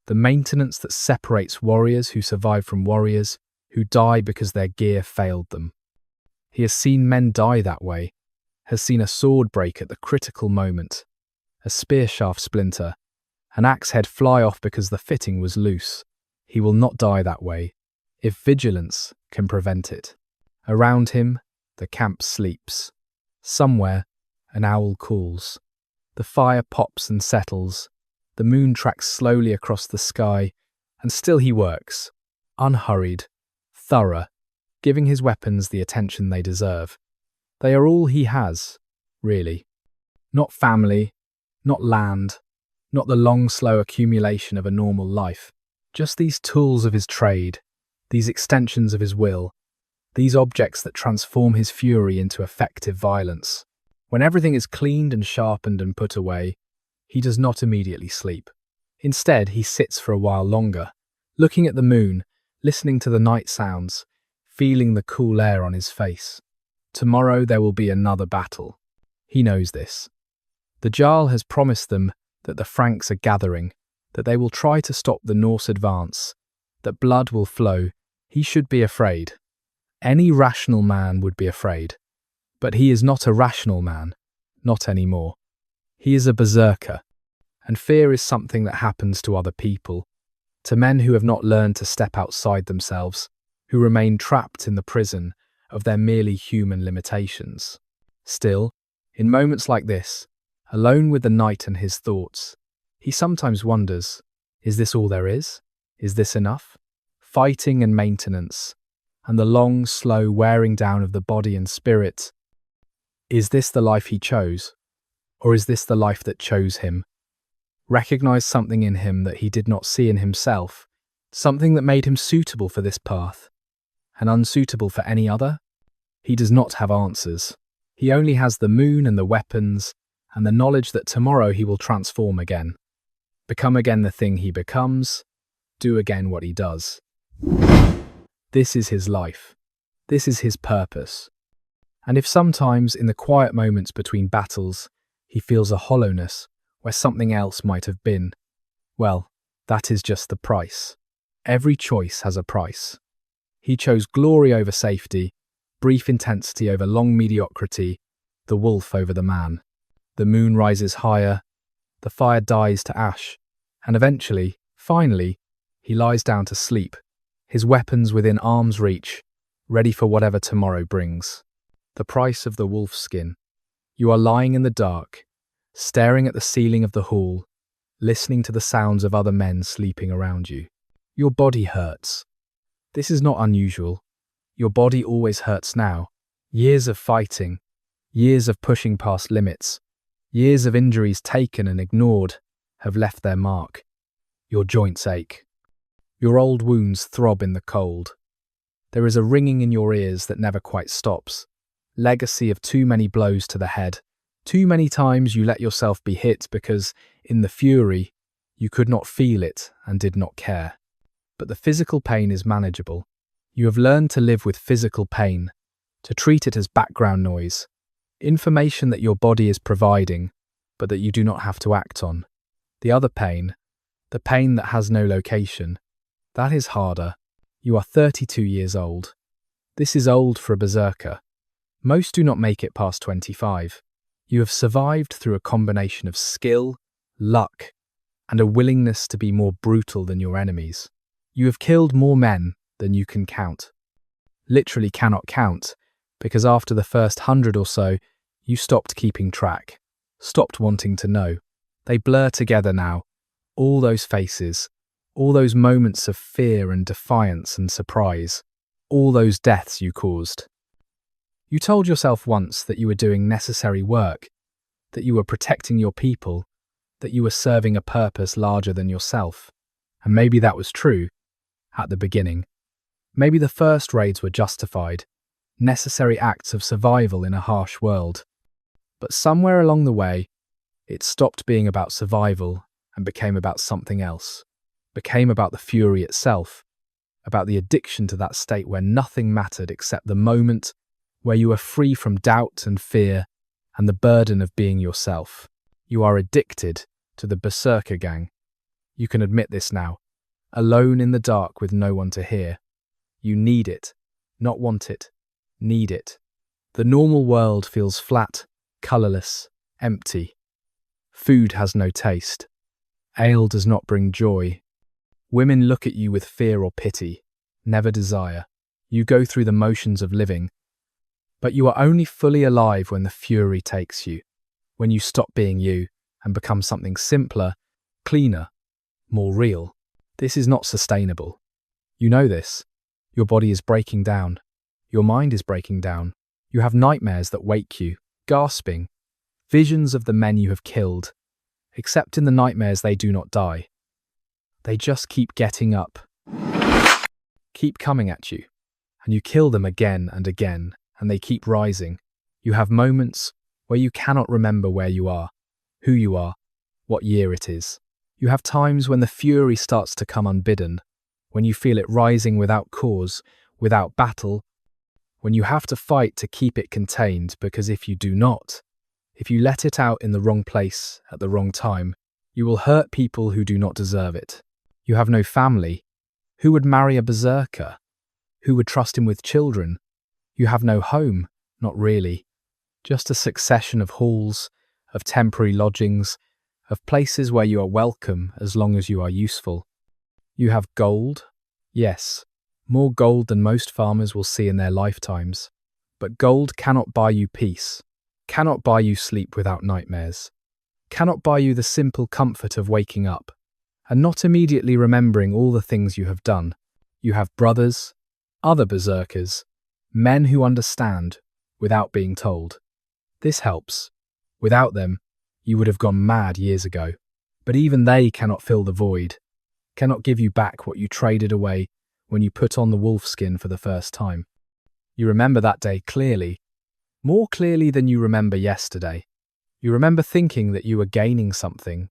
The maintenance that separates warriors who survive from warriors who die because their gear failed them. He has seen men die that way, has seen a sword break at the critical moment, a spear shaft splinter, an axe head fly off because the fitting was loose. He will not die that way, if vigilance can prevent it. Around him, the camp sleeps. Somewhere, an owl calls. The fire pops and settles. The moon tracks slowly across the sky, and still he works, unhurried, thorough, giving his weapons the attention they deserve. They are all he has, really. Not family, not land, not the long, slow accumulation of a normal life. Just these tools of his trade, these extensions of his will, these objects that transform his fury into effective violence. When everything is cleaned and sharpened and put away, he does not immediately sleep. Instead, he sits for a while longer, looking at the moon, listening to the night sounds, feeling the cool air on his face. Tomorrow there will be another battle. He knows this. The Jarl has promised them that the Franks are gathering, that they will try to stop the Norse advance, that blood will flow. He should be afraid. Any rational man would be afraid. But he is not a rational man, not anymore. He is a berserker, and fear is something that happens to other people, to men who have not learned to step outside themselves, who remain trapped in the prison of their merely human limitations. Still, in moments like this, alone with the night and his thoughts, he sometimes wonders, is this all there is? Is this enough? Fighting and maintenance, and the long, slow wearing down of the body and spirit. Is this the life he chose? Or is this the life that chose him? Recognize something in him that he did not see in himself, something that made him suitable for this path, and unsuitable for any other? He does not have answers. He only has the moon and the weapons, and the knowledge that tomorrow he will transform again. Become again the thing he becomes, do again what he does. This is his life. This is his purpose. And if sometimes in the quiet moments between battles, he feels a hollowness where something else might have been, well, that is just the price. Every choice has a price. He chose glory over safety, brief intensity over long mediocrity, the wolf over the man. The moon rises higher, the fire dies to ash, and eventually, finally, he lies down to sleep, his weapons within arm's reach, ready for whatever tomorrow brings. The price of the wolf's skin. You are lying in the dark, staring at the ceiling of the hall, listening to the sounds of other men sleeping around you. Your body hurts. This is not unusual. Your body always hurts now. Years of fighting, years of pushing past limits, years of injuries taken and ignored have left their mark. Your joints ache. Your old wounds throb in the cold. There is a ringing in your ears that never quite stops. Legacy of too many blows to the head. Too many times you let yourself be hit because, in the fury, you could not feel it and did not care. But the physical pain is manageable. You have learned to live with physical pain, to treat it as background noise, information that your body is providing, but that you do not have to act on. The other pain, the pain that has no location, that is harder. You are 32 years old. This is old for a berserker. Most do not make it past 25. You have survived through a combination of skill, luck, and a willingness to be more brutal than your enemies. You have killed more men than you can count. Literally cannot count, because after the first 100 or so, you stopped keeping track, stopped wanting to know. They blur together now, all those faces, all those moments of fear and defiance and surprise, all those deaths you caused. You told yourself once that you were doing necessary work, that you were protecting your people, that you were serving a purpose larger than yourself. And maybe that was true, at the beginning. Maybe the first raids were justified, necessary acts of survival in a harsh world. But somewhere along the way, it stopped being about survival and became about something else. Became about the fury itself, about the addiction to that state where nothing mattered except the moment where you are free from doubt and fear and the burden of being yourself. You are addicted to the berserker gang. You can admit this now, alone in the dark with no one to hear. You need it, not want it, need it. The normal world feels flat, colourless, empty. Food has no taste. Ale does not bring joy. Women look at you with fear or pity, never desire. You go through the motions of living, but you are only fully alive when the fury takes you, when you stop being you and become something simpler, cleaner, more real. This is not sustainable. You know this. Your body is breaking down. Your mind is breaking down. You have nightmares that wake you, gasping, visions of the men you have killed. Except in the nightmares they do not die. They just keep getting up, keep coming at you, and you kill them again and again, and they keep rising. You have moments where you cannot remember where you are, who you are, what year it is. You have times when the fury starts to come unbidden, when you feel it rising without cause, without battle, when you have to fight to keep it contained, because if you do not, if you let it out in the wrong place at the wrong time, you will hurt people who do not deserve it. You have no family. Who would marry a berserker? Who would trust him with children? You have no home, not really. Just a succession of halls, of temporary lodgings, of places where you are welcome as long as you are useful. You have gold? Yes, more gold than most farmers will see in their lifetimes. But gold cannot buy you peace, cannot buy you sleep without nightmares, cannot buy you the simple comfort of waking up and not immediately remembering all the things you have done. You have brothers, other berserkers, men who understand without being told. This helps. Without them, you would have gone mad years ago. But even they cannot fill the void, cannot give you back what you traded away when you put on the wolf skin for the first time. You remember that day clearly, more clearly than you remember yesterday. You remember thinking that you were gaining something,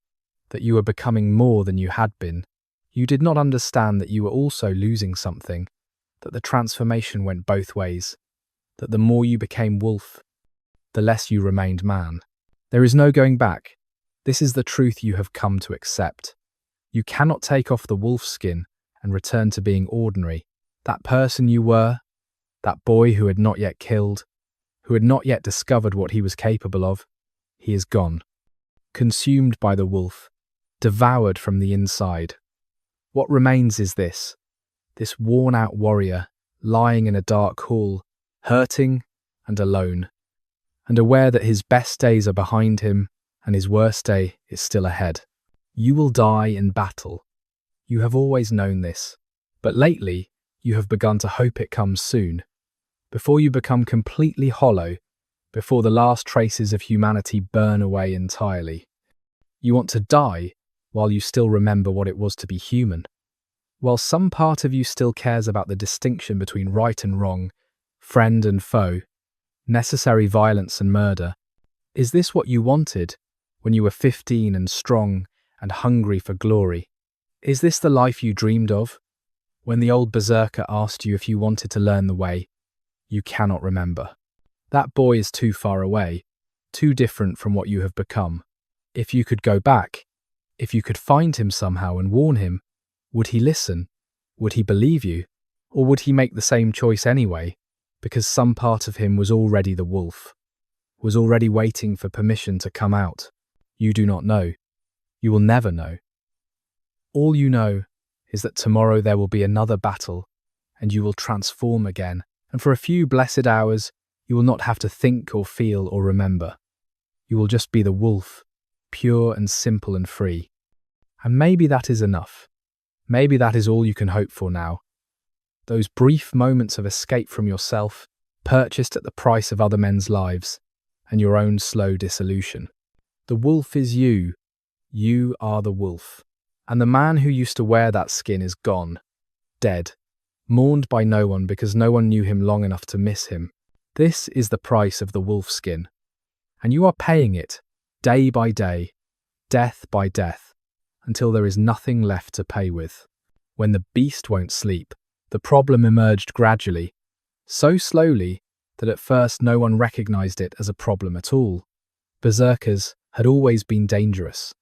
that you were becoming more than you had been. You did not understand that you were also losing something, that the transformation went both ways, that the more you became wolf, the less you remained man. There is no going back. This is the truth you have come to accept. You cannot take off the wolf skin and return to being ordinary. That person you were, that boy who had not yet killed, who had not yet discovered what he was capable of, he is gone, consumed by the wolf, devoured from the inside. What remains is this worn-out warrior lying in a dark hall, hurting and alone, and aware that his best days are behind him and his worst day is still ahead. You will die in battle. You have always known this, but lately you have begun to hope it comes soon. Before you become completely hollow, before the last traces of humanity burn away entirely. You want to die while you still remember what it was to be human. While some part of you still cares about the distinction between right and wrong, friend and foe, necessary violence and murder, is this what you wanted when you were 15 and strong and hungry for glory? Is this the life you dreamed of? When the old berserker asked you if you wanted to learn the way, you cannot remember. That boy is too far away, too different from what you have become. If you could go back, if you could find him somehow and warn him, would he listen? Would he believe you? Or would he make the same choice anyway, because some part of him was already the wolf, was already waiting for permission to come out? You do not know. You will never know. All you know is that tomorrow there will be another battle, and you will transform again, and for a few blessed hours, you will not have to think or feel or remember. You will just be the wolf, pure and simple and free. And maybe that is enough. Maybe that is all you can hope for now. Those brief moments of escape from yourself, purchased at the price of other men's lives, and your own slow dissolution. The wolf is you. You are the wolf. And the man who used to wear that skin is gone, dead, mourned by no one because no one knew him long enough to miss him. This is the price of the wolf skin. And you are paying it, day by day, death by death, until there is nothing left to pay with. When the beast won't sleep, the problem emerged gradually, so slowly that at first no one recognized it as a problem at all. Berserkers had always been dangerous.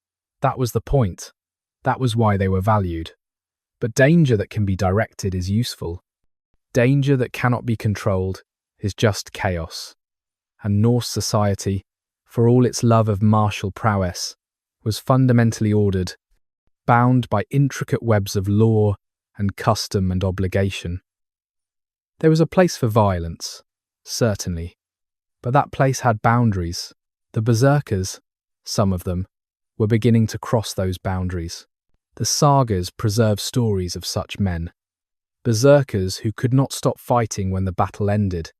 That was the point. That was why they were valued. But danger that can be directed is useful. Danger that cannot be controlled is just chaos. And Norse society, for all its love of martial prowess, was fundamentally ordered, bound by intricate webs of law and custom and obligation. There was a place for violence, certainly, but that place had boundaries. The berserkers, some of them, were beginning to cross those boundaries. The sagas preserve stories of such men. Berserkers who could not stop fighting when the battle ended,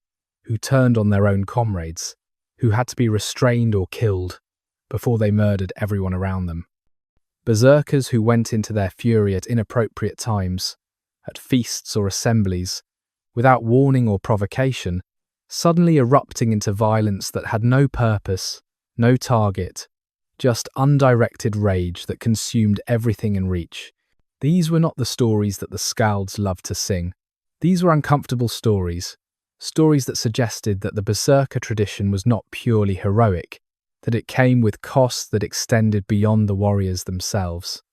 who turned on their own comrades, who had to be restrained or killed before they murdered everyone around them. Berserkers who went into their fury at inappropriate times, at feasts or assemblies, without warning or provocation, suddenly erupting into violence that had no purpose, no target, just undirected rage that consumed everything in reach. These were not the stories that the skalds loved to sing. These were uncomfortable stories, stories that suggested that the berserker tradition was not purely heroic, that it came with costs that extended beyond the warriors themselves.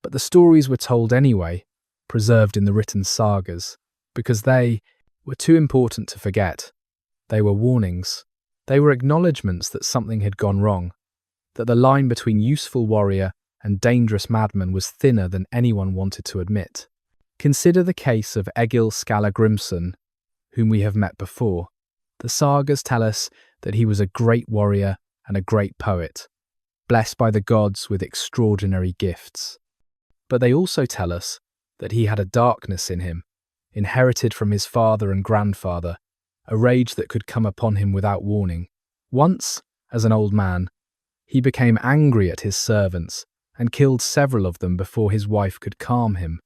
But the stories were told anyway, preserved in the written sagas, because they were too important to forget. They were warnings. They were acknowledgements that something had gone wrong, that the line between useful warrior and dangerous madman was thinner than anyone wanted to admit. Consider the case of Egil Skallagrimsson, whom we have met before. The sagas tell us that he was a great warrior and a great poet, blessed by the gods with extraordinary gifts. But they also tell us that he had a darkness in him, inherited from his father and grandfather, a rage that could come upon him without warning. Once, as an old man, he became angry at his servants and killed several of them before his wife could calm him.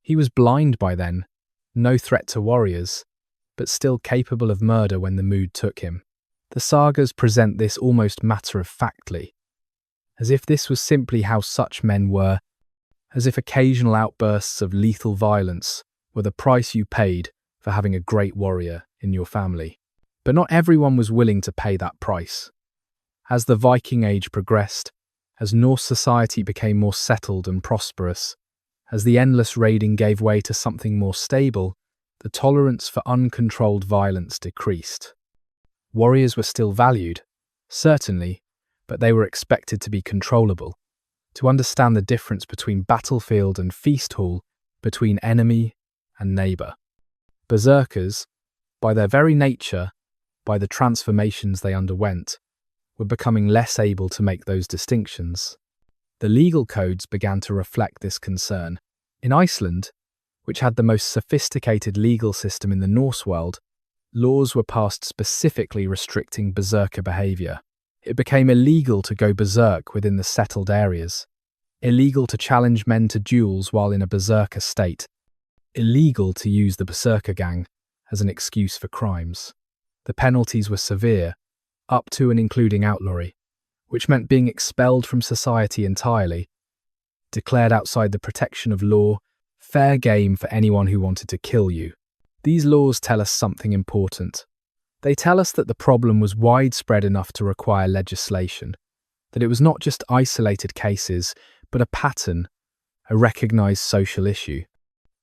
He was blind by then, no threat to warriors, but still capable of murder when the mood took him. The sagas present this almost matter-of-factly, as if this was simply how such men were, as if occasional outbursts of lethal violence were the price you paid for having a great warrior in your family. But not everyone was willing to pay that price. As the Viking Age progressed, as Norse society became more settled and prosperous, as the endless raiding gave way to something more stable, the tolerance for uncontrolled violence decreased. Warriors were still valued, certainly, but they were expected to be controllable, to understand the difference between battlefield and feast hall, between enemy and neighbour. Berserkers, by their very nature, by the transformations they underwent, were becoming less able to make those distinctions. The legal codes began to reflect this concern. In Iceland, which had the most sophisticated legal system in the Norse world, laws were passed specifically restricting berserker behavior. It became illegal to go berserk within the settled areas, illegal to challenge men to duels while in a berserker state, illegal to use the berserker gang as an excuse for crimes. The penalties were severe, up to and including outlawry, which meant being expelled from society entirely, declared outside the protection of law, fair game for anyone who wanted to kill you. These laws tell us something important. They tell us that the problem was widespread enough to require legislation, that it was not just isolated cases, but a pattern, a recognized social issue.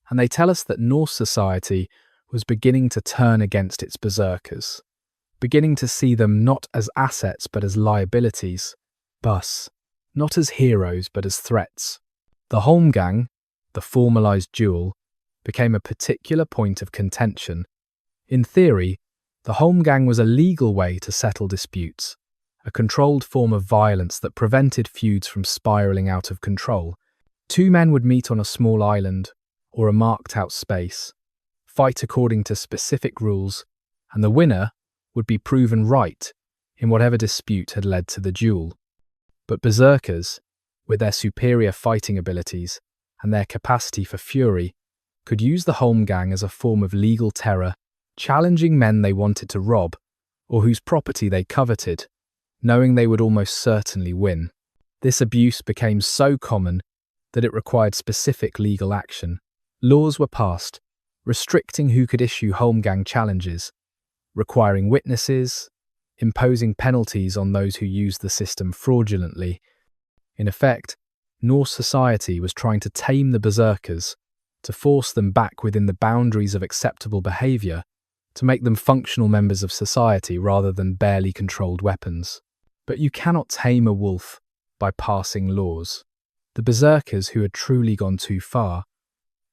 And they tell us that Norse society was beginning to turn against its berserkers, beginning to see them not as assets but as liabilities, thus, not as heroes but as threats. The holmgang, the formalized duel, became a particular point of contention. In theory, the holmgang was a legal way to settle disputes, a controlled form of violence that prevented feuds from spiraling out of control. Two men would meet on a small island or a marked-out space, fight according to specific rules, and the winner would be proven right in whatever dispute had led to the duel. But berserkers, with their superior fighting abilities and their capacity for fury, could use the holmgang as a form of legal terror, challenging men they wanted to rob or whose property they coveted, knowing they would almost certainly win. This abuse became so common that it required specific legal action. Laws were passed, restricting who could issue holmgang challenges, requiring witnesses, imposing penalties on those who used the system fraudulently. In effect, Norse society was trying to tame the berserkers, to force them back within the boundaries of acceptable behavior, to make them functional members of society rather than barely controlled weapons. But you cannot tame a wolf by passing laws. The berserkers who had truly gone too far,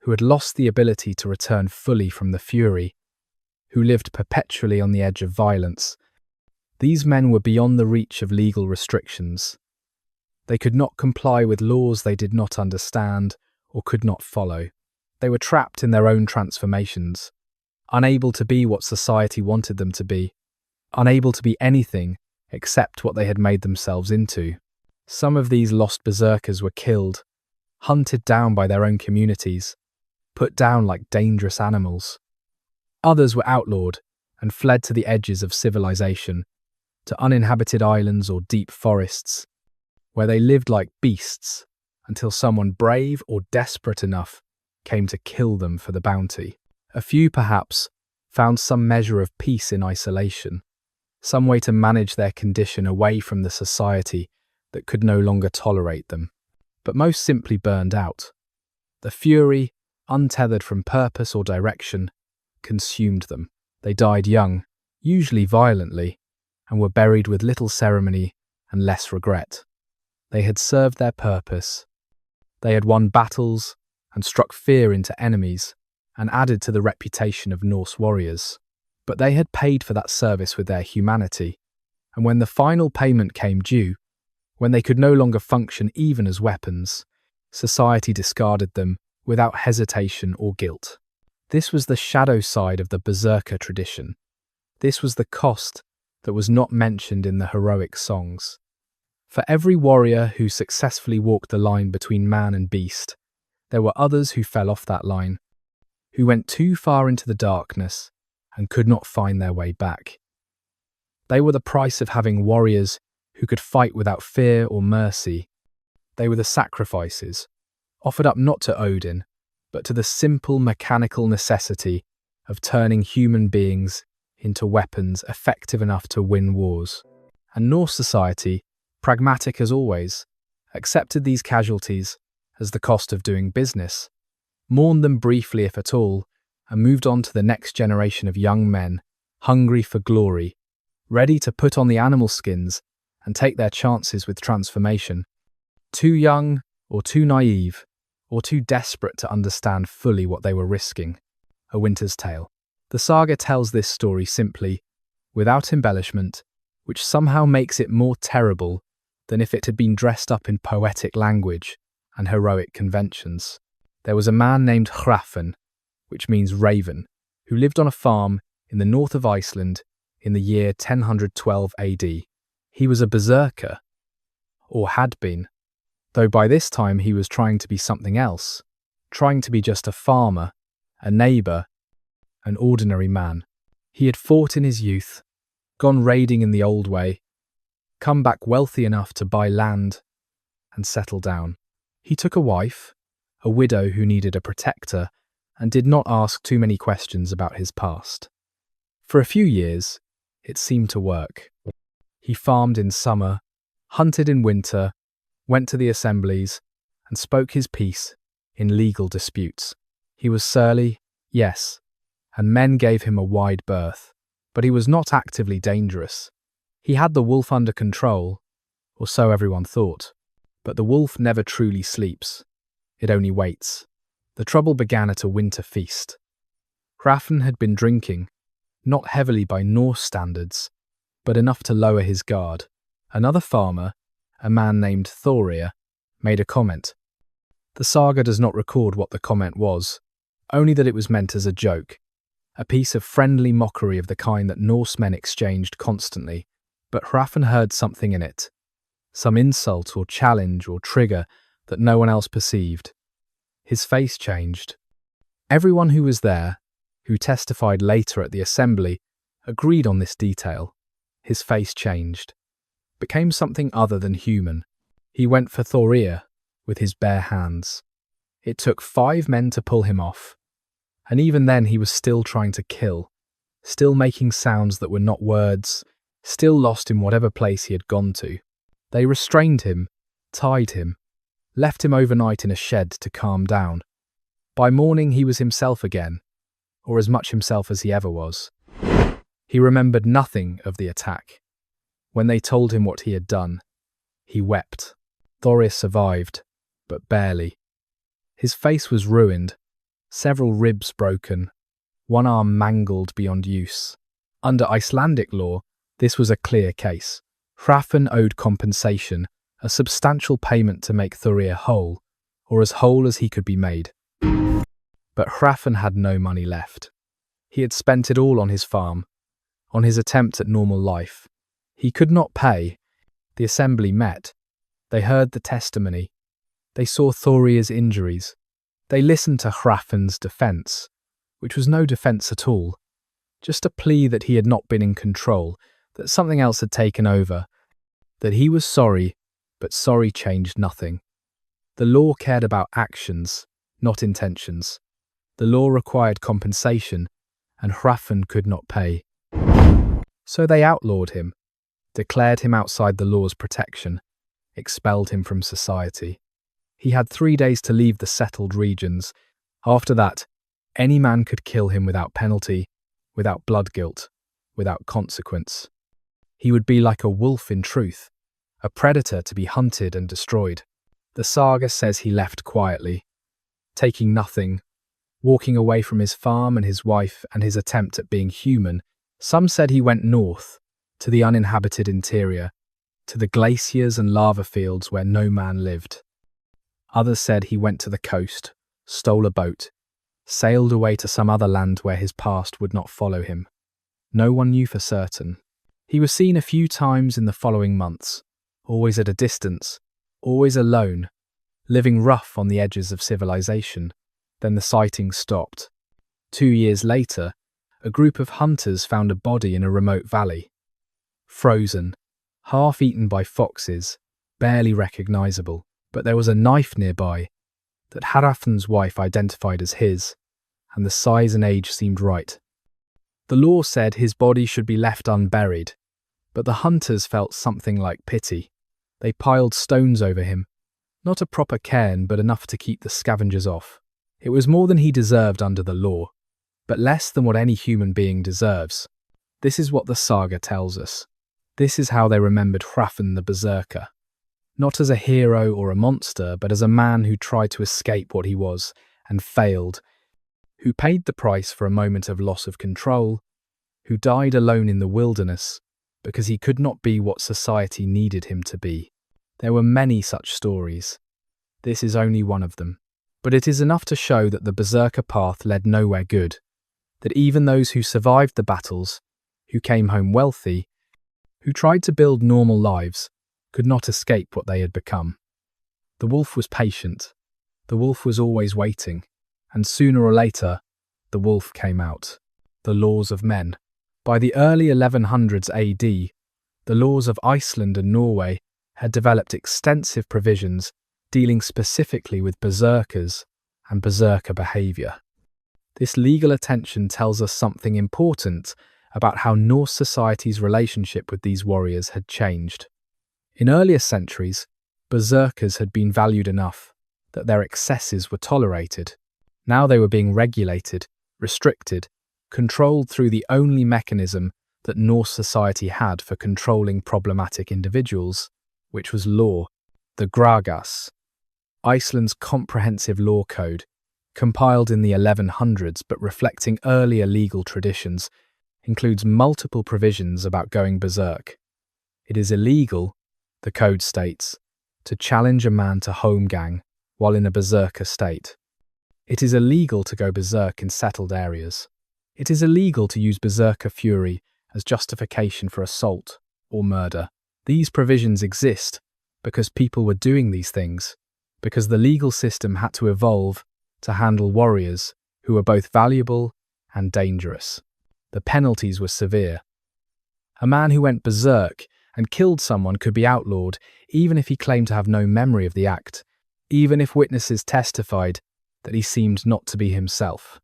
who had lost the ability to return fully from the fury, who lived perpetually on the edge of violence, these men were beyond the reach of legal restrictions. They could not comply with laws they did not understand or could not follow. They were trapped in their own transformations, unable to be what society wanted them to be, unable to be anything except what they had made themselves into. Some of these lost berserkers were killed, hunted down by their own communities, put down like dangerous animals. Others were outlawed and fled to the edges of civilization, to uninhabited islands or deep forests, where they lived like beasts until someone brave or desperate enough came to kill them for the bounty. A few, perhaps, found some measure of peace in isolation, some way to manage their condition away from the society that could no longer tolerate them, but most simply burned out. The fury, untethered from purpose or direction, consumed them. They died young, usually violently, and were buried with little ceremony and less regret. They had served their purpose. They had won battles and struck fear into enemies and added to the reputation of Norse warriors. But they had paid for that service with their humanity, and when the final payment came due, when they could no longer function even as weapons, society discarded them without hesitation or guilt. This was the shadow side of the berserker tradition. This was the cost that was not mentioned in the heroic songs. For every warrior who successfully walked the line between man and beast, there were others who fell off that line, who went too far into the darkness and could not find their way back. They were the price of having warriors who could fight without fear or mercy. They were the sacrifices, offered up not to Odin, but to the simple mechanical necessity of turning human beings into weapons effective enough to win wars. And Norse society, pragmatic as always, accepted these casualties as the cost of doing business, mourned them briefly if at all, and moved on to the next generation of young men, hungry for glory, ready to put on the animal skins and take their chances with transformation. Too young, or too naive, or too desperate to understand fully what they were risking. A Winter's Tale. The saga tells this story simply, without embellishment, which somehow makes it more terrible than if it had been dressed up in poetic language and heroic conventions. There was a man named Hrafn, which means raven, who lived on a farm in the north of Iceland in the year 1012 AD. He was a berserker, or had been, though by this time he was trying to be something else, trying to be just a farmer, a neighbour, an ordinary man. He had fought in his youth, gone raiding in the old way, come back wealthy enough to buy land and settle down. He took a wife, a widow who needed a protector, and did not ask too many questions about his past. For a few years, it seemed to work. He farmed in summer, hunted in winter, went to the assemblies, and spoke his piece in legal disputes. He was surly, yes, and men gave him a wide berth, but he was not actively dangerous. He had the wolf under control, or so everyone thought. But the wolf never truly sleeps. It only waits. The trouble began at a winter feast. Hrafn had been drinking, not heavily by Norse standards, but enough to lower his guard. Another farmer, a man named Thorir, made a comment. The saga does not record what the comment was, only that it was meant as a joke, a piece of friendly mockery of the kind that Norsemen exchanged constantly. But Hrafn heard something in it, some insult or challenge or trigger that no one else perceived. His face changed. Everyone who was there, who testified later at the assembly, agreed on this detail. His face changed, became something other than human. He went for Thorir with his bare hands. It took 5 men to pull him off, and even then he was still trying to kill, still making sounds that were not words, still lost in whatever place he had gone to. They restrained him, tied him, left him overnight in a shed to calm down. By morning he was himself again, or as much himself as he ever was. He remembered nothing of the attack. When they told him what he had done, he wept. Thorir survived, but barely. His face was ruined, several ribs broken, one arm mangled beyond use. Under Icelandic law, this was a clear case. Hrafn owed compensation, a substantial payment to make Thorir whole, or as whole as he could be made. But Hrafn had no money left. He had spent it all on his farm, on his attempt at normal life. He could not pay. The assembly met. They heard the testimony. They saw Thorir's injuries. They listened to Hrafn's defence, which was no defence at all, just a plea that he had not been in control, that something else had taken over, that he was sorry, but sorry changed nothing. The law cared about actions, not intentions. The law required compensation, and Hrafn could not pay. So they outlawed him, declared him outside the law's protection, expelled him from society. He had 3 days to leave the settled regions. After that, any man could kill him without penalty, without blood guilt, without consequence. He would be like a wolf in truth, a predator to be hunted and destroyed. The saga says he left quietly, taking nothing, walking away from his farm and his wife and his attempt at being human. Some said he went north, to the uninhabited interior, to the glaciers and lava fields where no man lived. Others said he went to the coast, stole a boat, sailed away to some other land where his past would not follow him. No one knew for certain. He was seen a few times in the following months, always at a distance, always alone, living rough on the edges of civilization. Then the sightings stopped. 2 years later, a group of hunters found a body in a remote valley. Frozen, half-eaten by foxes, barely recognizable, but there was a knife nearby that Hrafn's wife identified as his, and the size and age seemed right. The law said his body should be left unburied, but the hunters felt something like pity. They piled stones over him, not a proper cairn, but enough to keep the scavengers off. It was more than he deserved under the law, but less than what any human being deserves. This is what the saga tells us. This is how they remembered Hrafn the Berserker. Not as a hero or a monster, but as a man who tried to escape what he was and failed, who paid the price for a moment of loss of control, who died alone in the wilderness, because he could not be what society needed him to be. There were many such stories. This is only one of them. But it is enough to show that the berserker path led nowhere good, that even those who survived the battles, who came home wealthy, who tried to build normal lives, could not escape what they had become. The wolf was patient. The wolf was always waiting. And sooner or later, the wolf came out. The laws of men. By the early 1100s AD, the laws of Iceland and Norway had developed extensive provisions dealing specifically with berserkers and berserker behaviour. This legal attention tells us something important about how Norse society's relationship with these warriors had changed. In earlier centuries, berserkers had been valued enough that their excesses were tolerated. Now they were being regulated, restricted, controlled through the only mechanism that Norse society had for controlling problematic individuals, which was law, the Sagas, Iceland's comprehensive law code, compiled in the 1100s but reflecting earlier legal traditions, includes multiple provisions about going berserk. It is illegal, the code states, to challenge a man to holmgang while in a berserker state. It is illegal to go berserk in settled areas. It is illegal to use berserker fury as justification for assault or murder. These provisions exist because people were doing these things, because the legal system had to evolve to handle warriors who were both valuable and dangerous. The penalties were severe. A man who went berserk and killed someone could be outlawed, even if he claimed to have no memory of the act, even if witnesses testified that he seemed not to be himself.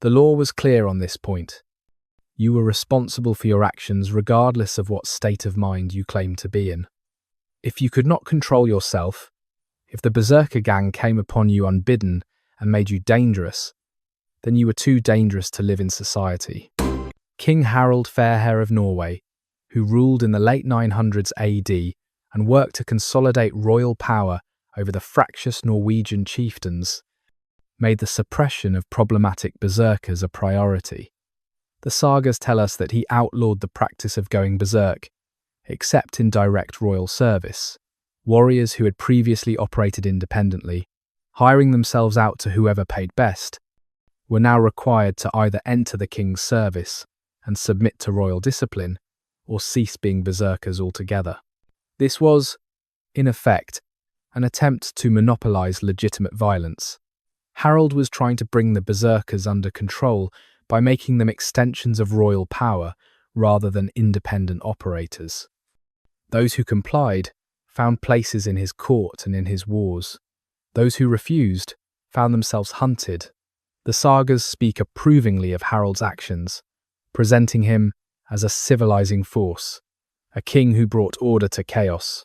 The law was clear on this point. You were responsible for your actions regardless of what state of mind you claimed to be in. If you could not control yourself, if the berserker gang came upon you unbidden and made you dangerous, then you were too dangerous to live in society. King Harald Fairhair of Norway, who ruled in the late 900s AD and worked to consolidate royal power over the fractious Norwegian chieftains, made the suppression of problematic berserkers a priority. The sagas tell us that he outlawed the practice of going berserk, except in direct royal service. Warriors who had previously operated independently, hiring themselves out to whoever paid best, were now required to either enter the king's service and submit to royal discipline, or cease being berserkers altogether. This was, in effect, an attempt to monopolize legitimate violence. Harald was trying to bring the berserkers under control by making them extensions of royal power rather than independent operators. Those who complied found places in his court and in his wars. Those who refused found themselves hunted. The sagas speak approvingly of Harald's actions, presenting him as a civilizing force, a king who brought order to chaos.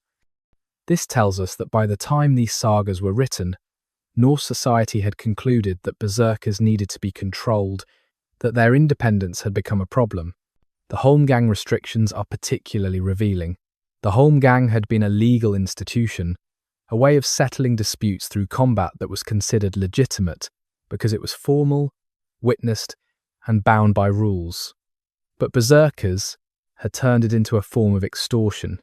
This tells us that by the time these sagas were written, Norse society had concluded that berserkers needed to be controlled, that their independence had become a problem. The holmgang restrictions are particularly revealing. The holmgang had been a legal institution, a way of settling disputes through combat that was considered legitimate because it was formal, witnessed, and bound by rules. But berserkers had turned it into a form of extortion.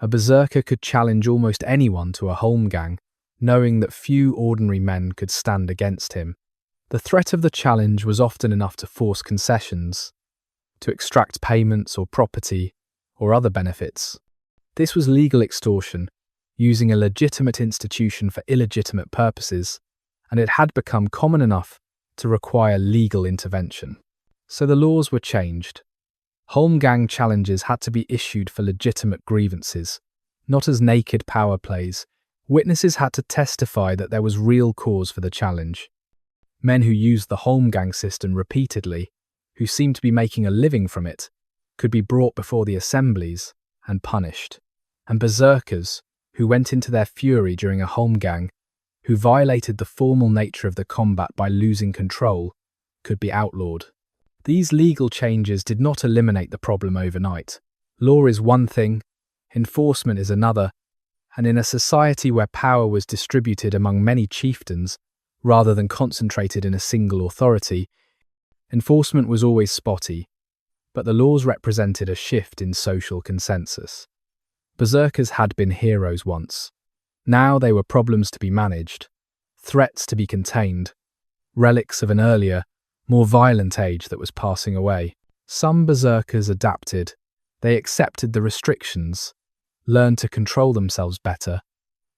A berserker could challenge almost anyone to a holmgang, knowing that few ordinary men could stand against him. The threat of the challenge was often enough to force concessions, to extract payments or property or other benefits. This was legal extortion, using a legitimate institution for illegitimate purposes, and it had become common enough to require legal intervention. So the laws were changed. Holmgang challenges had to be issued for legitimate grievances, not as naked power plays. Witnesses had to testify that there was real cause for the challenge. Men who used the holmgang system repeatedly, who seemed to be making a living from it, could be brought before the assemblies and punished. And berserkers, who went into their fury during a holmgang, who violated the formal nature of the combat by losing control, could be outlawed. These legal changes did not eliminate the problem overnight. Law is one thing, enforcement is another, and in a society where power was distributed among many chieftains, rather than concentrated in a single authority, enforcement was always spotty. but the laws represented a shift in social consensus. Berserkers had been heroes once. Now they were problems to be managed, threats to be contained, relics of an earlier, more violent age that was passing away. Some berserkers adapted. They accepted the restrictions, learned to control themselves better,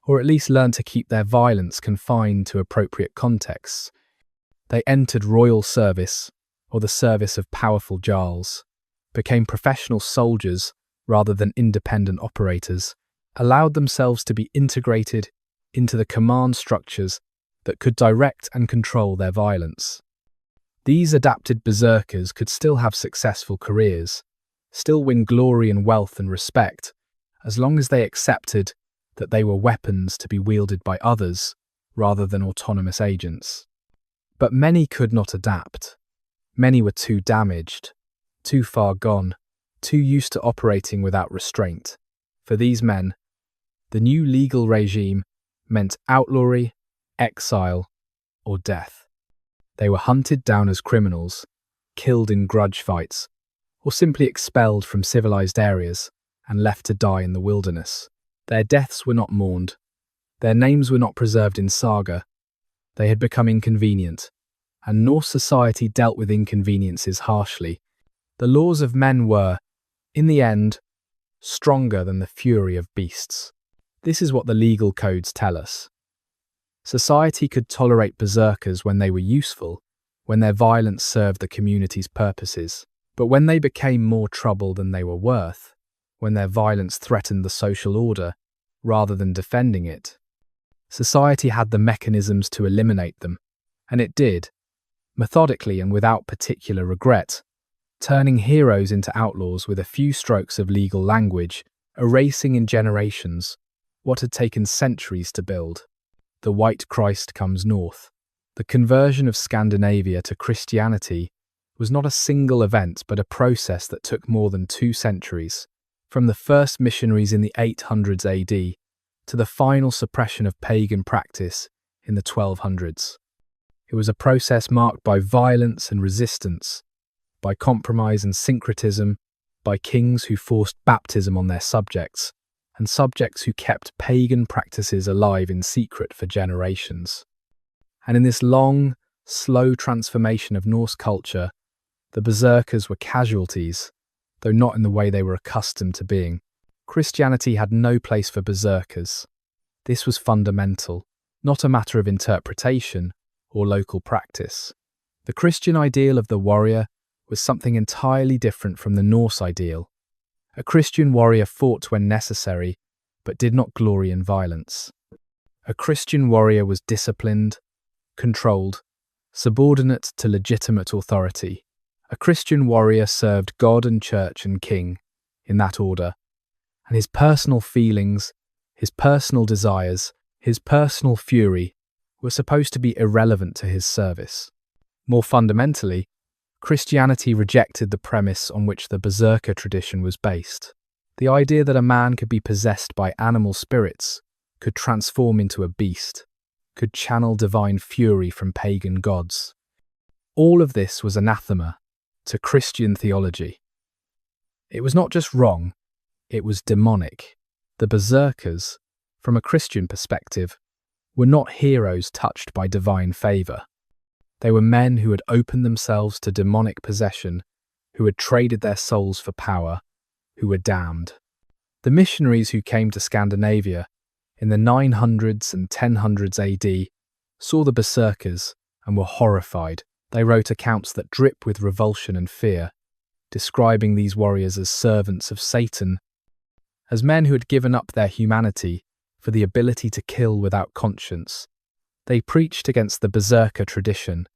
or at least learned to keep their violence confined to appropriate contexts. They entered royal service, or the service of powerful jarls, became professional soldiers rather than independent operators, allowed themselves to be integrated into the command structures that could direct and control their violence. These adapted berserkers could still have successful careers, still win glory and wealth and respect, as long as they accepted that they were weapons to be wielded by others rather than autonomous agents. But many could not adapt. Many were too damaged, too far gone, too used to operating without restraint. For these men, the new legal regime meant outlawry, exile, or death. They were hunted down as criminals, killed in grudge fights, or simply expelled from civilized areas and left to die in the wilderness. Their deaths were not mourned. Their names were not preserved in saga. They had become inconvenient, and Norse society dealt with inconveniences harshly. The laws of men were, in the end, stronger than the fury of beasts. This is what the legal codes tell us. Society could tolerate berserkers when they were useful, when their violence served the community's purposes. But when they became more trouble than they were worth, when their violence threatened the social order rather than defending it, society had the mechanisms to eliminate them, and it did, methodically and without particular regret, turning heroes into outlaws with a few strokes of legal language, erasing in generations what had taken centuries to build. The White Christ comes north. The conversion of Scandinavia to Christianity was not a single event but a process that took more than 2 centuries, from the first missionaries in the 800s AD to the final suppression of pagan practice in the 1200s. It was a process marked by violence and resistance, by compromise and syncretism, by kings who forced baptism on their subjects, and subjects who kept pagan practices alive in secret for generations. And in this long, slow transformation of Norse culture, the berserkers were casualties, though not in the way they were accustomed to being. Christianity had no place for berserkers. This was fundamental, not a matter of interpretation or local practice. The Christian ideal of the warrior was something entirely different from the Norse ideal. A Christian warrior fought when necessary, but did not glory in violence. A Christian warrior was disciplined, controlled, subordinate to legitimate authority. A Christian warrior served God and church and king, in that order, and his personal feelings, his personal desires, his personal fury were supposed to be irrelevant to his service. More fundamentally, Christianity rejected the premise on which the berserker tradition was based. The idea that a man could be possessed by animal spirits, could transform into a beast, could channel divine fury from pagan gods. All of this was anathema to Christian theology. It was not just wrong, it was demonic. The berserkers, from a Christian perspective, were not heroes touched by divine favour. They were men who had opened themselves to demonic possession, who had traded their souls for power, who were damned. The missionaries who came to Scandinavia in the 900s and 1000s AD saw the berserkers and were horrified. They wrote accounts that drip with revulsion and fear, describing these warriors as servants of Satan, as men who had given up their humanity for the ability to kill without conscience. They preached against the berserker tradition,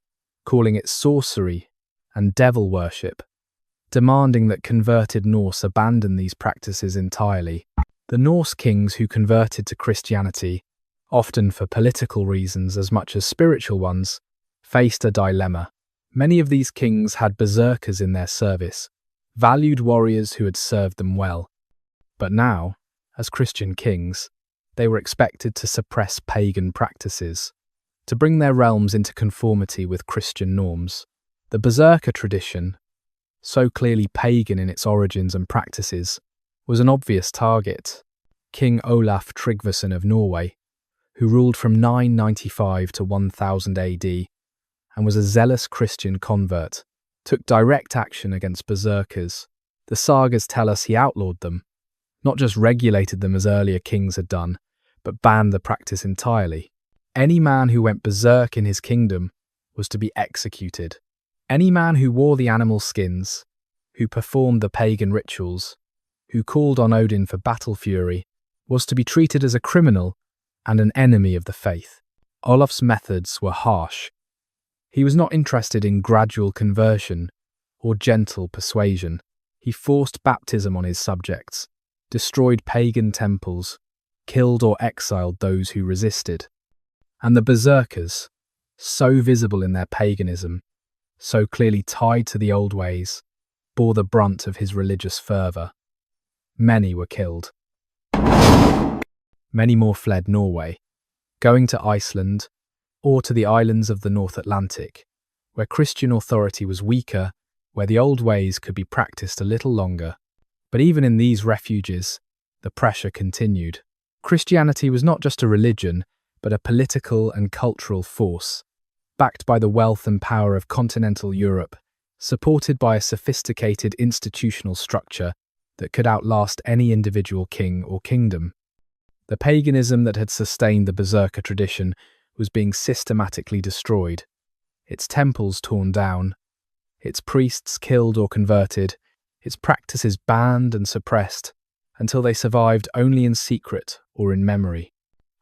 calling it sorcery and devil worship, demanding that converted Norse abandon these practices entirely. The Norse kings who converted to Christianity, often for political reasons as much as spiritual ones, faced a dilemma. Many of these kings had berserkers in their service, valued warriors who had served them well. But now, as Christian kings, they were expected to suppress pagan practices, to bring their realms into conformity with Christian norms. The berserker tradition, so clearly pagan in its origins and practices, was an obvious target. King Olaf Tryggvason of Norway, who ruled from 995 to 1000 AD and was a zealous Christian convert, took direct action against berserkers. The sagas tell us he outlawed them, not just regulated them as earlier kings had done, but banned the practice entirely. Any man who went berserk in his kingdom was to be executed. Any man who wore the animal skins, who performed the pagan rituals, who called on Odin for battle fury, was to be treated as a criminal and an enemy of the faith. Olaf's methods were harsh. He was not interested in gradual conversion or gentle persuasion. He forced baptism on his subjects, destroyed pagan temples, killed or exiled those who resisted. And the berserkers, so visible in their paganism, so clearly tied to the old ways, bore the brunt of his religious fervour. Many were killed. Many more fled Norway, going to Iceland or to the islands of the North Atlantic, where Christian authority was weaker, where the old ways could be practiced a little longer. But even in these refuges, the pressure continued. Christianity was not just a religion, but a political and cultural force, backed by the wealth and power of continental Europe, supported by a sophisticated institutional structure that could outlast any individual king or kingdom. The paganism that had sustained the berserker tradition was being systematically destroyed, its temples torn down, its priests killed or converted, its practices banned and suppressed until they survived only in secret or in memory.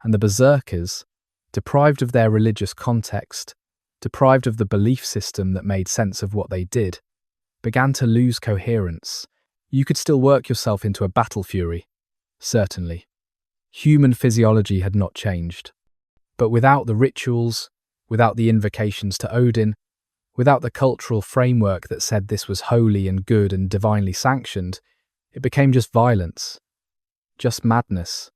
And the berserkers, deprived of their religious context, deprived of the belief system that made sense of what they did, began to lose coherence. You could still work yourself into a battle fury, certainly. Human physiology had not changed. But without the rituals, without the invocations to Odin, without the cultural framework that said this was holy and good and divinely sanctioned, it became just violence, just madness,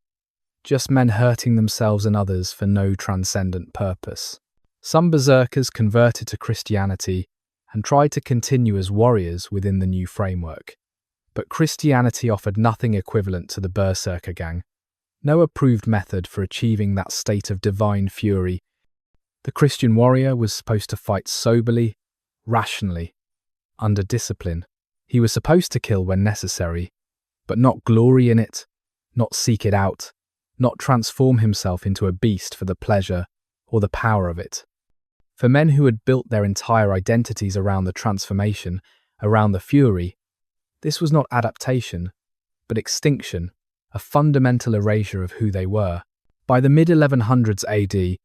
just men hurting themselves and others for no transcendent purpose. Some berserkers converted to Christianity and tried to continue as warriors within the new framework. But Christianity offered nothing equivalent to the berserker gang, no approved method for achieving that state of divine fury. The Christian warrior was supposed to fight soberly, rationally, under discipline. He was supposed to kill when necessary, but not glory in it, not seek it out, not transform himself into a beast for the pleasure or the power of it. For men who had built their entire identities around the transformation, around the fury, this was not adaptation, but extinction, a fundamental erasure of who they were. By the mid-1100s AD,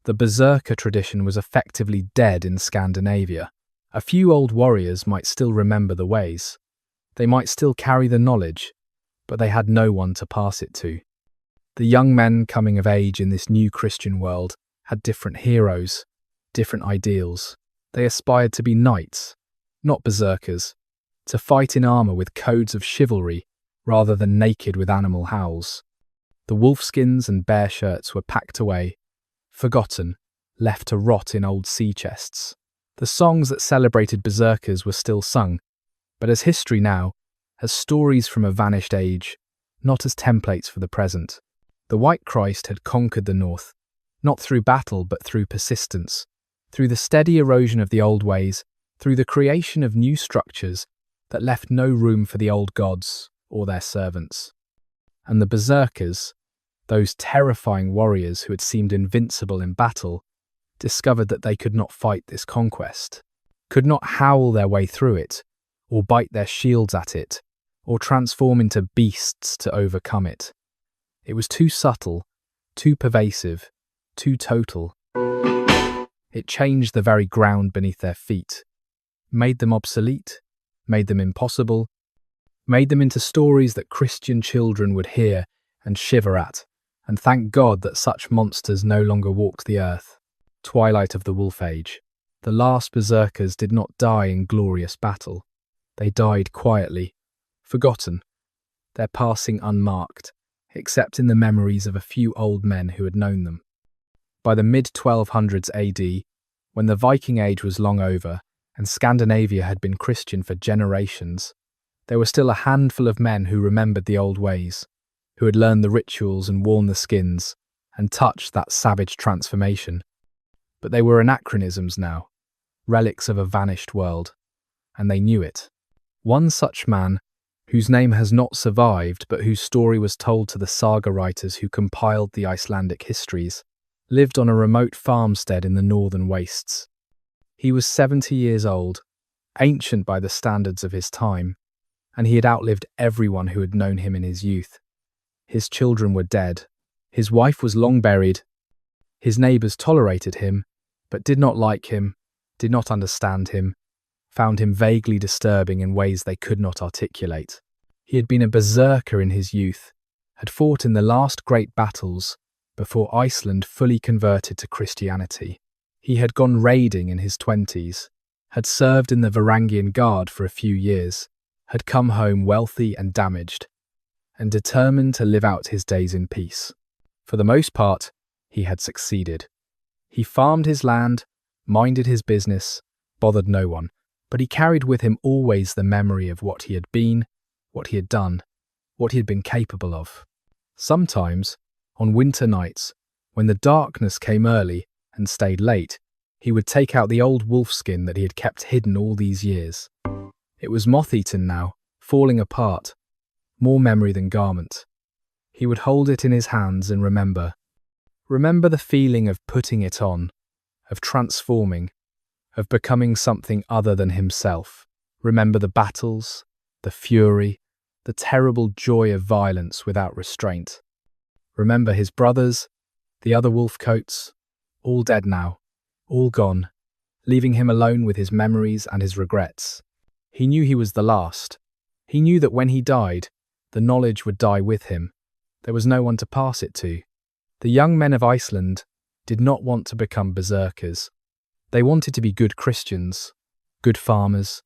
the berserker tradition was effectively dead in Scandinavia. A few old warriors might still remember the ways. They might still carry the knowledge, but they had no one to pass it to. The young men coming of age in this new Christian world had different heroes, different ideals. They aspired to be knights, not berserkers, to fight in armour with codes of chivalry rather than naked with animal howls. The wolfskins and bear shirts were packed away, forgotten, left to rot in old sea chests. The songs that celebrated berserkers were still sung, but as history now, as stories from a vanished age, not as templates for the present. The White Christ had conquered the North, not through battle but through persistence, through the steady erosion of the old ways, through the creation of new structures that left no room for the old gods or their servants. And the berserkers, those terrifying warriors who had seemed invincible in battle, discovered that they could not fight this conquest, could not howl their way through it, or bite their shields at it, or transform into beasts to overcome it. It was too subtle, too pervasive, too total. It changed the very ground beneath their feet, made them obsolete, made them impossible, made them into stories that Christian children would hear and shiver at, and thank God that such monsters no longer walked the earth. Twilight of the Wolf Age. The last berserkers did not die in glorious battle. They died quietly, forgotten, their passing unmarked, except in the memories of a few old men who had known them. By the mid-1200s AD, when the Viking Age was long over and Scandinavia had been Christian for generations, there were still a handful of men who remembered the old ways, who had learned the rituals and worn the skins, and touched that savage transformation. But they were anachronisms now, relics of a vanished world, and they knew it. One such man, whose name has not survived but whose story was told to the saga writers who compiled the Icelandic histories, lived on a remote farmstead in the northern wastes. He was 70 years old, ancient by the standards of his time, and he had outlived everyone who had known him in his youth. His children were dead, his wife was long buried, his neighbours tolerated him, but did not like him, did not understand him, found him vaguely disturbing in ways they could not articulate. He had been a berserker in his youth, had fought in the last great battles before Iceland fully converted to Christianity. He had gone raiding in his 20s, had served in the Varangian Guard for a few years, had come home wealthy and damaged, and determined to live out his days in peace. For the most part, he had succeeded. He farmed his land, minded his business, bothered no one, but he carried with him always the memory of what he had been, what he had done, what he had been capable of. Sometimes, on winter nights, when the darkness came early and stayed late, he would take out the old wolfskin that he had kept hidden all these years. It was moth-eaten now, falling apart, more memory than garment. He would hold it in his hands and remember the feeling of putting it on, of transforming, of becoming something other than himself. Remember the battles, the fury, the terrible joy of violence without restraint. Remember his brothers, the other wolf-coats, all dead now, all gone, leaving him alone with his memories and his regrets. He knew he was the last. He knew that when he died, the knowledge would die with him. There was no one to pass it to. The young men of Iceland did not want to become berserkers. They wanted to be good Christians, good farmers,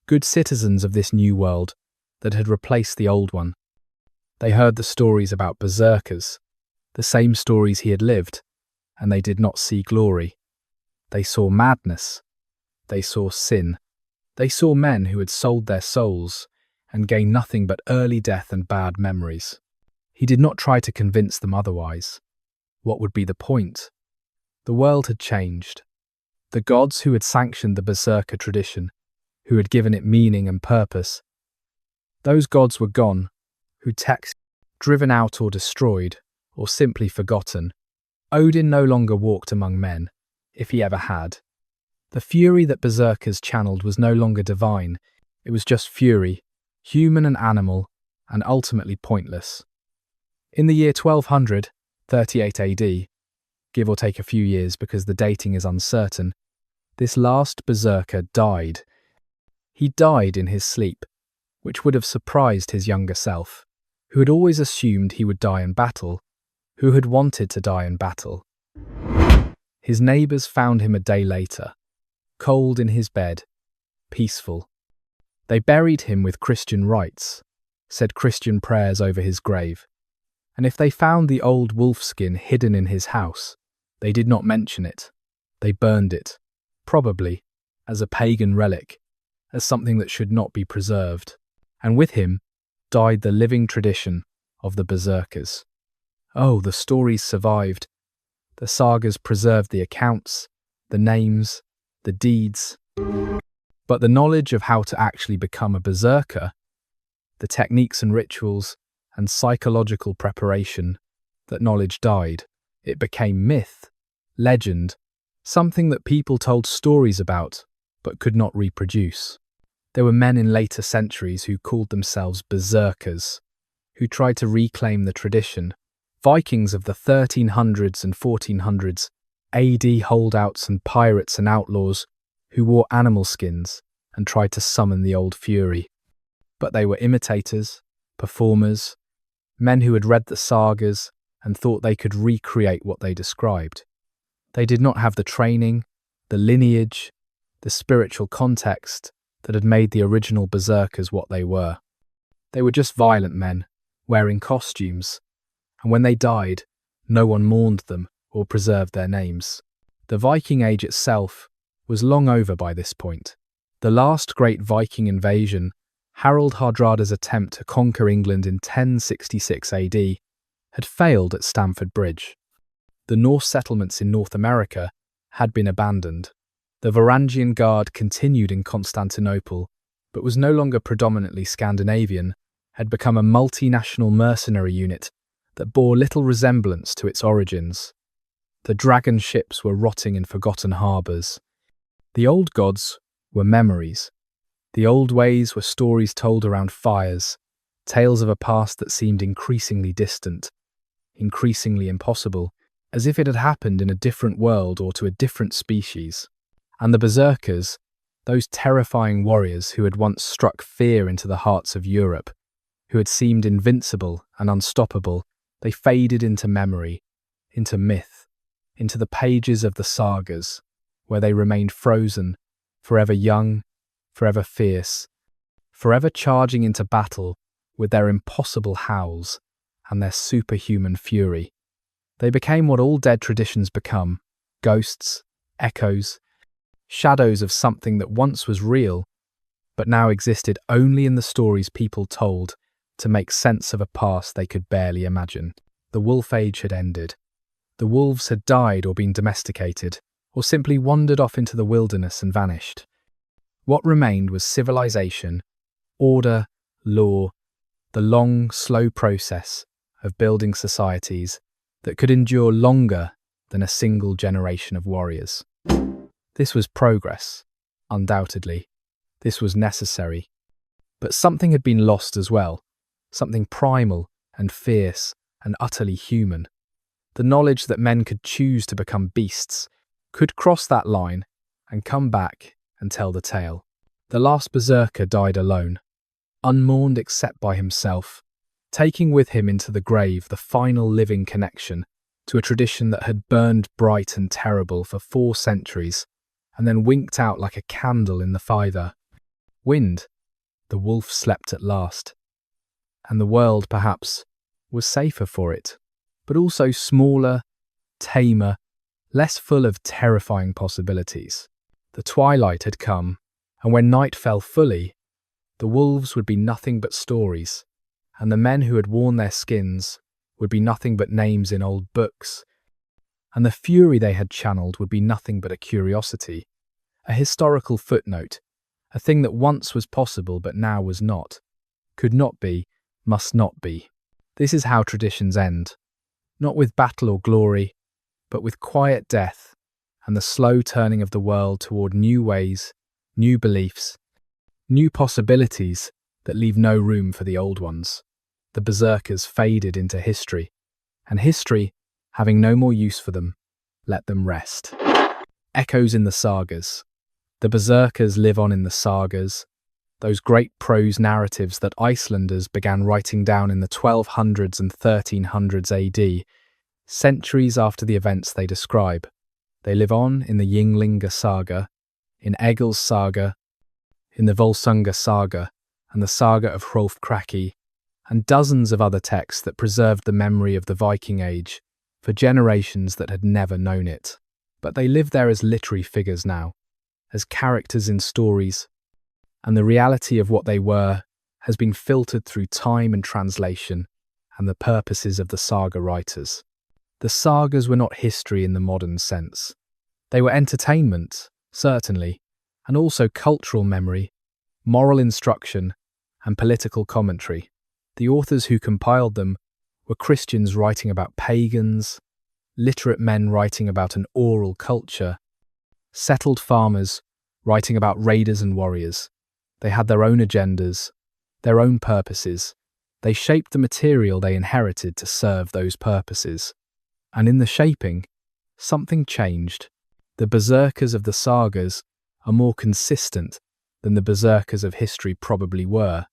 good citizens of this new world that had replaced the old one. They heard the stories about berserkers, the same stories he had lived, and they did not see glory. They saw madness. They saw sin. They saw men who had sold their souls and gained nothing but early death and bad memories. He did not try to convince them otherwise. What would be the point? The world had changed. The gods who had sanctioned the berserker tradition, who had given it meaning and purpose, those gods were gone, who driven out or destroyed, or simply forgotten. Odin no longer walked among men, if he ever had. The fury that berserkers channeled was no longer divine, it was just fury, human and animal, and ultimately pointless. In the year 1238 AD, give or take a few years because the dating is uncertain, this last berserker died. He died in his sleep, which would have surprised his younger self, who had always assumed he would die in battle, who had wanted to die in battle. His neighbours found him a day later, cold in his bed, peaceful. They buried him with Christian rites, said Christian prayers over his grave, and if they found the old wolfskin hidden in his house, they did not mention it. They burned it, probably, as a pagan relic, as something that should not be preserved. And with him died the living tradition of the berserkers. Oh, the stories survived. The sagas preserved the accounts, the names, the deeds. But the knowledge of how to actually become a berserker, the techniques and rituals and psychological preparation, that knowledge died. It became myth, legend, something that people told stories about but could not reproduce. There were men in later centuries who called themselves berserkers, who tried to reclaim the tradition. Vikings of the 1300s and 1400s, AD holdouts and pirates and outlaws who wore animal skins and tried to summon the old fury. But they were imitators, performers, men who had read the sagas and thought they could recreate what they described. They did not have the training, the lineage, the spiritual context that had made the original berserkers what they were. They were just violent men, wearing costumes, and when they died, no one mourned them or preserved their names. The Viking Age itself was long over by this point. The last great Viking invasion, Harald Hardrada's attempt to conquer England in 1066 AD, had failed at Stamford Bridge. The Norse settlements in North America had been abandoned. The Varangian Guard continued in Constantinople, but was no longer predominantly Scandinavian, had become a multinational mercenary unit that bore little resemblance to its origins. The dragon ships were rotting in forgotten harbours. The old gods were memories. The old ways were stories told around fires, tales of a past that seemed increasingly distant, increasingly impossible, as if it had happened in a different world or to a different species. And the Berserkers, those terrifying warriors who had once struck fear into the hearts of Europe, who had seemed invincible and unstoppable, they faded into memory, into myth, into the pages of the sagas, where they remained frozen, forever young, forever fierce, forever charging into battle with their impossible howls and their superhuman fury. They became what all dead traditions become: ghosts, echoes, shadows of something that once was real, but now existed only in the stories people told to make sense of a past they could barely imagine. The wolf age had ended. The wolves had died or been domesticated, or simply wandered off into the wilderness and vanished. What remained was civilization, order, law, the long, slow process of building societies that could endure longer than a single generation of warriors. This was progress, undoubtedly. This was necessary. But something had been lost as well, something primal and fierce and utterly human. The knowledge that men could choose to become beasts, could cross that line and come back and tell the tale. The last berserker died alone, unmourned except by himself, taking with him into the grave the final living connection to a tradition that had burned bright and terrible for 4 centuries and then winked out like a candle in the fire. Wind, the wolf slept at last, and the world, perhaps, was safer for it, but also smaller, tamer, less full of terrifying possibilities. The twilight had come, and when night fell fully, the wolves would be nothing but stories, and the men who had worn their skins would be nothing but names in old books, and the fury they had channeled would be nothing but a curiosity, a historical footnote, a thing that once was possible but now was not, could not be, must not be. This is how traditions end, not with battle or glory, but with quiet death and the slow turning of the world toward new ways, new beliefs, new possibilities that leave no room for the old ones. The berserkers faded into history, and history, having no more use for them, let them rest. Echoes in the sagas. The berserkers live on in the sagas, those great prose narratives that Icelanders began writing down in the 1200s and 1300s AD, centuries after the events they describe. They live on in the Ynglinga saga, in Egil's saga, in the Volsunga saga, and the saga of Hrolf-Kraki, and dozens of other texts that preserved the memory of the Viking Age for generations that had never known it. But they live there as literary figures now, as characters in stories, and the reality of what they were has been filtered through time and translation and the purposes of the saga writers. The sagas were not history in the modern sense. They were entertainment, certainly, and also cultural memory, moral instruction, and political commentary. The authors who compiled them were Christians writing about pagans, literate men writing about an oral culture, settled farmers writing about raiders and warriors. They had their own agendas, their own purposes. They shaped the material they inherited to serve those purposes. And in the shaping, something changed. The berserkers of the sagas are more consistent than the berserkers of history probably were.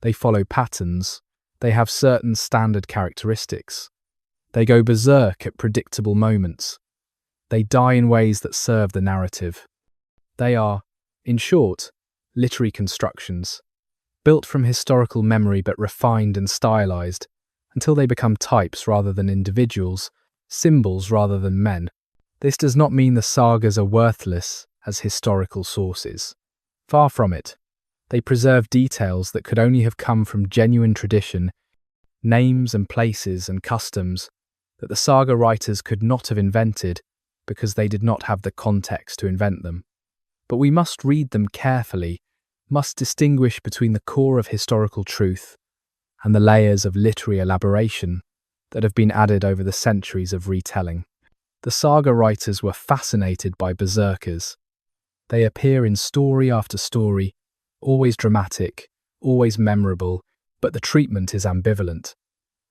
They follow patterns. They have certain standard characteristics. They go berserk at predictable moments. They die in ways that serve the narrative. They are, in short, literary constructions, built from historical memory but refined and stylized, until they become types rather than individuals, symbols rather than men. This does not mean the sagas are worthless as historical sources. Far from it. They preserve details that could only have come from genuine tradition, names and places and customs that the saga writers could not have invented because they did not have the context to invent them. But we must read them carefully, must distinguish between the core of historical truth and the layers of literary elaboration that have been added over the centuries of retelling. The saga writers were fascinated by berserkers. They appear in story after story, always dramatic, always memorable, but the treatment is ambivalent.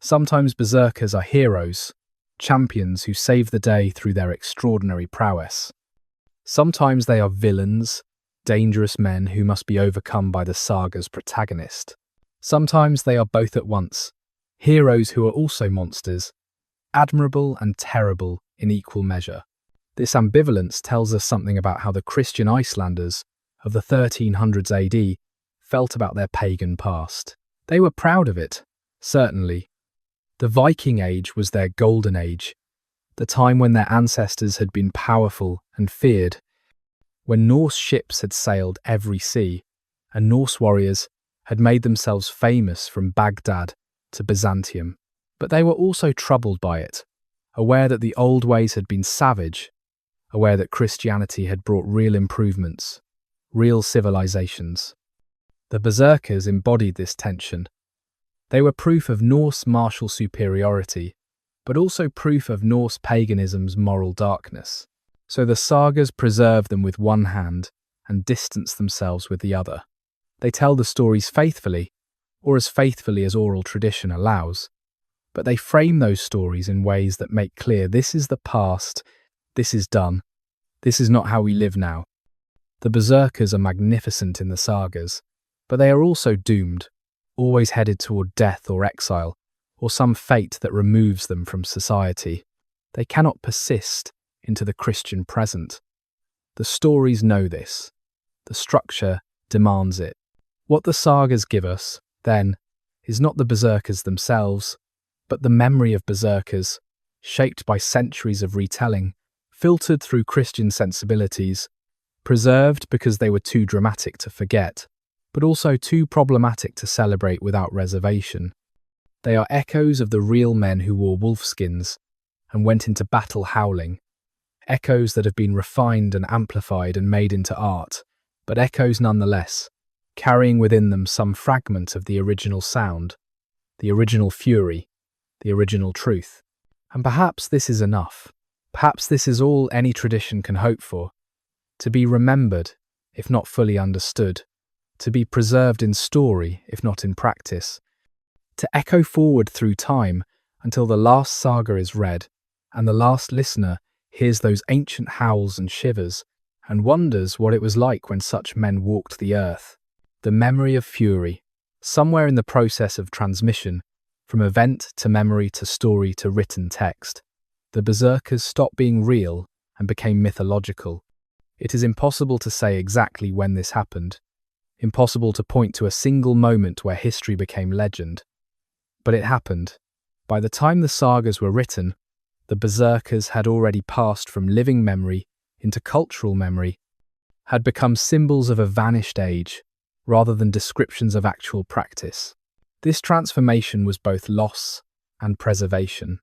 Sometimes berserkers are heroes, champions who save the day through their extraordinary prowess. Sometimes they are villains, dangerous men who must be overcome by the saga's protagonist. Sometimes they are both at once, heroes who are also monsters, admirable and terrible in equal measure. This ambivalence tells us something about how the Christian Icelanders of the 1300s AD felt about their pagan past. They were proud of it, certainly. The Viking Age was their golden age, the time when their ancestors had been powerful and feared, when Norse ships had sailed every sea, and Norse warriors had made themselves famous from Baghdad to Byzantium. But they were also troubled by it, aware that the old ways had been savage, aware that Christianity had brought real improvements, real civilizations. The berserkers embodied this tension. They were proof of Norse martial superiority, but also proof of Norse paganism's moral darkness. So the sagas preserve them with one hand and distance themselves with the other. They tell the stories faithfully, or as faithfully as oral tradition allows, but they frame those stories in ways that make clear this is the past, this is done, this is not how we live now. The berserkers are magnificent in the sagas, but they are also doomed, always headed toward death or exile, or some fate that removes them from society. They cannot persist into the Christian present. The stories know this. The structure demands it. What the sagas give us, then, is not the berserkers themselves, but the memory of berserkers, shaped by centuries of retelling, filtered through Christian sensibilities, preserved because they were too dramatic to forget, but also too problematic to celebrate without reservation. They are echoes of the real men who wore wolfskins and went into battle howling, echoes that have been refined and amplified and made into art, but echoes nonetheless, carrying within them some fragment of the original sound, the original fury, the original truth. And perhaps this is enough. Perhaps this is all any tradition can hope for, to be remembered, if not fully understood, to be preserved in story, if not in practice, to echo forward through time until the last saga is read, and the last listener hears those ancient howls and shivers, and wonders what it was like when such men walked the earth. The memory of fury, somewhere in the process of transmission, from event to memory to story to written text. The berserkers stopped being real and became mythological. It is impossible to say exactly when this happened, impossible to point to a single moment where history became legend. But it happened. By the time the sagas were written, the berserkers had already passed from living memory into cultural memory, had become symbols of a vanished age, rather than descriptions of actual practice. This transformation was both loss and preservation.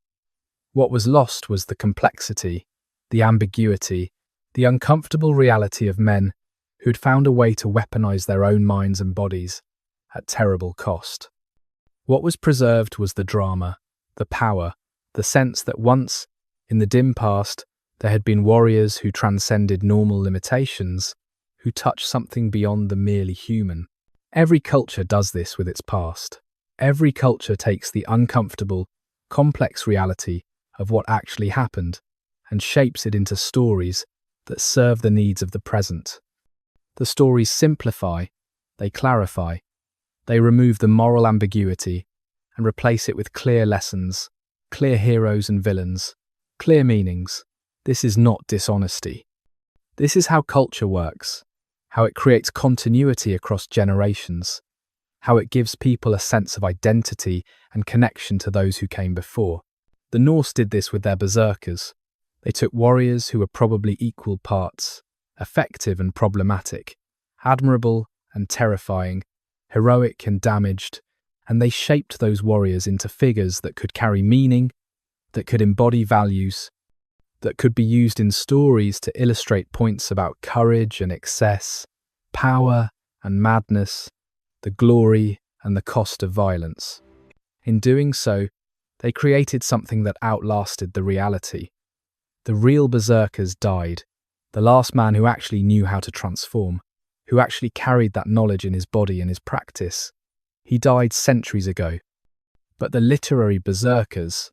What was lost was the complexity, the ambiguity, the uncomfortable reality of men who'd found a way to weaponize their own minds and bodies at terrible cost. What was preserved was the drama, the power, the sense that once, in the dim past, there had been warriors who transcended normal limitations, who touched something beyond the merely human. Every culture does this with its past. Every culture takes the uncomfortable, complex reality of what actually happened and shapes it into stories that serve the needs of the present. The stories simplify, they clarify, they remove the moral ambiguity and replace it with clear lessons, clear heroes and villains, clear meanings. This is not dishonesty. This is how culture works, how it creates continuity across generations, how it gives people a sense of identity and connection to those who came before. The Norse did this with their berserkers. They took warriors who were probably equal parts, effective and problematic, admirable and terrifying, heroic and damaged, and they shaped those warriors into figures that could carry meaning, that could embody values, that could be used in stories to illustrate points about courage and excess, power and madness, the glory and the cost of violence. In doing so, they created something that outlasted the reality. The real berserkers died, the last man who actually knew how to transform, who actually carried that knowledge in his body and his practice. He died centuries ago. But the literary berserkers,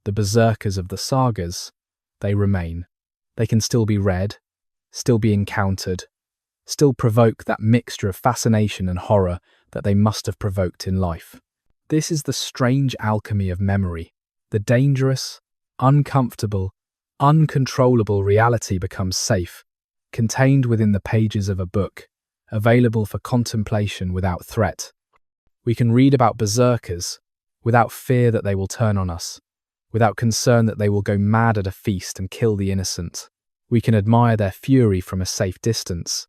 the berserkers of the sagas, they remain. They can still be read, still be encountered, still provoke that mixture of fascination and horror that they must have provoked in life. This is the strange alchemy of memory. The dangerous, uncomfortable, uncontrollable reality becomes safe, contained within the pages of a book, available for contemplation without threat. We can read about berserkers without fear that they will turn on us, without concern that they will go mad at a feast and kill the innocent. We can admire their fury from a safe distance,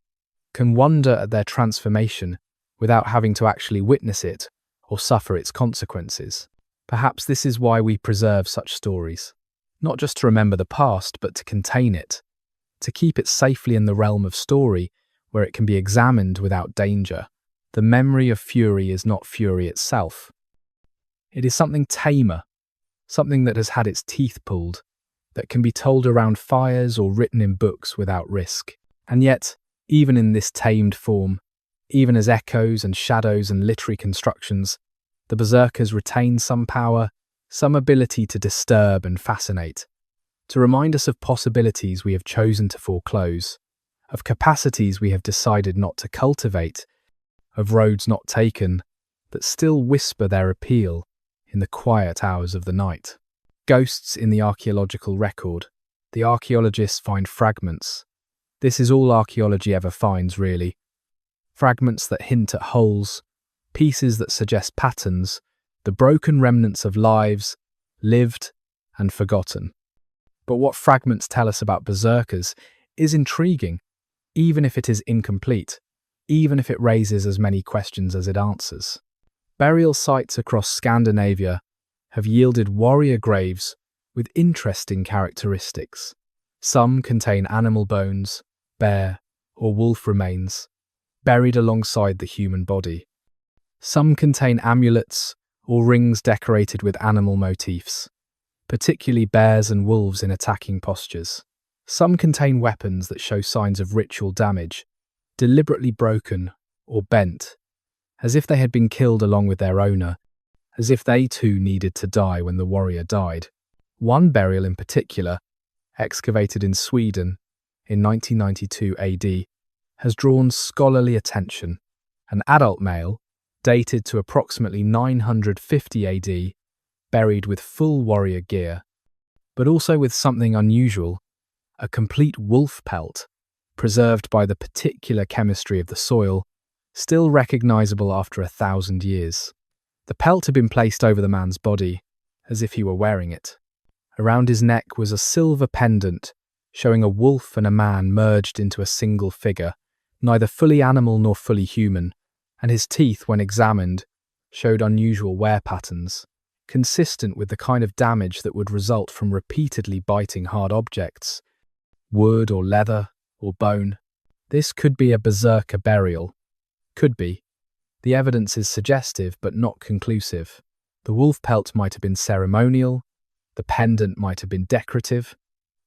can wonder at their transformation without having to actually witness it or suffer its consequences. Perhaps this is why we preserve such stories, not just to remember the past, but to contain it, to keep it safely in the realm of story where it can be examined without danger. The memory of fury is not fury itself. It is something tamer, something that has had its teeth pulled, that can be told around fires or written in books without risk. And yet, even in this tamed form, even as echoes and shadows and literary constructions, the berserkers retain some power, some ability to disturb and fascinate, to remind us of possibilities we have chosen to foreclose, of capacities we have decided not to cultivate, of roads not taken that still whisper their appeal in the quiet hours of the night. Ghosts in the archaeological record. The archaeologists find fragments. This is all archaeology ever finds, really. Fragments that hint at holes, pieces that suggest patterns, the broken remnants of lives, lived and forgotten. But what fragments tell us about berserkers is intriguing, even if it is incomplete, even if it raises as many questions as it answers. Burial sites across Scandinavia have yielded warrior graves with interesting characteristics. Some contain animal bones, bear or wolf remains, buried alongside the human body. Some contain amulets or rings decorated with animal motifs, particularly bears and wolves in attacking postures. Some contain weapons that show signs of ritual damage, deliberately broken or bent, as if they had been killed along with their owner, as if they too needed to die when the warrior died. One burial in particular, excavated in Sweden in 1992 AD, has drawn scholarly attention. An adult male, dated to approximately 950 AD, buried with full warrior gear, but also with something unusual, a complete wolf pelt, preserved by the particular chemistry of the soil, still recognizable after 1,000 years. The pelt had been placed over the man's body, as if he were wearing it. Around his neck was a silver pendant, showing a wolf and a man merged into a single figure, neither fully animal nor fully human, and his teeth, when examined, showed unusual wear patterns, consistent with the kind of damage that would result from repeatedly biting hard objects, wood or leather or bone. This could be a berserker burial. Could be. The evidence is suggestive but not conclusive. The wolf pelt might have been ceremonial, the pendant might have been decorative,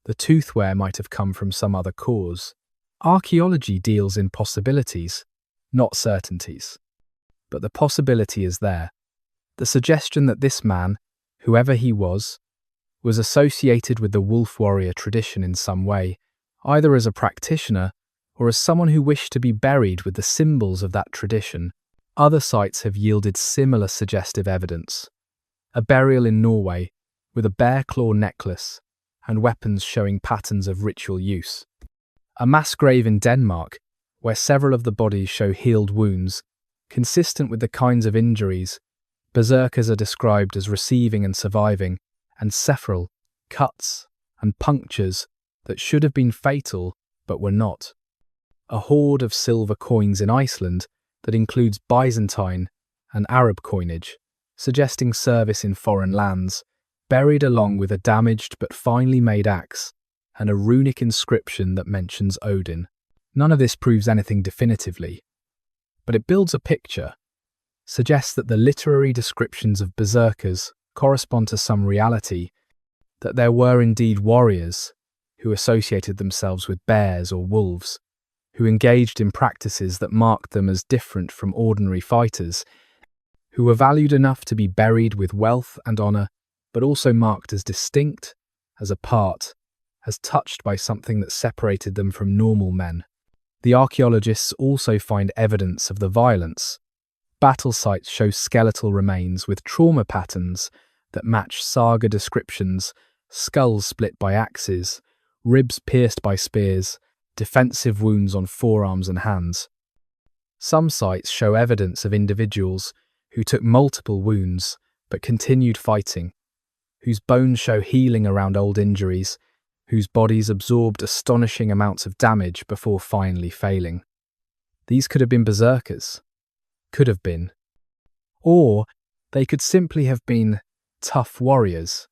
the tooth wear might have come from some other cause. Archaeology deals in possibilities, not certainties. But the possibility is there. The suggestion that this man, whoever he was associated with the wolf warrior tradition in some way, either as a practitioner or as someone who wished to be buried with the symbols of that tradition. Other sites have yielded similar suggestive evidence. A burial in Norway with a bear claw necklace and weapons showing patterns of ritual use. A mass grave in Denmark where several of the bodies show healed wounds, consistent with the kinds of injuries berserkers are described as receiving and surviving, and several cuts and punctures that should have been fatal but were not. a hoard of silver coins in Iceland that includes Byzantine and Arab coinage, suggesting service in foreign lands, buried along with a damaged but finely made axe and a runic inscription that mentions Odin. None of this proves anything definitively, but it builds a picture, suggests that the literary descriptions of berserkers correspond to some reality, that there were indeed warriors who associated themselves with bears or wolves, who engaged in practices that marked them as different from ordinary fighters, who were valued enough to be buried with wealth and honour, but also marked as distinct, as apart, as touched by something that separated them from normal men. The archaeologists also find evidence of the violence. Battle sites show skeletal remains with trauma patterns that match saga descriptions, skulls split by axes, ribs pierced by spears, defensive wounds on forearms and hands. Some sites show evidence of individuals who took multiple wounds but continued fighting, whose bones show healing around old injuries, whose bodies absorbed astonishing amounts of damage before finally failing. These could have been berserkers. Could have been. Or they could simply have been tough warriors,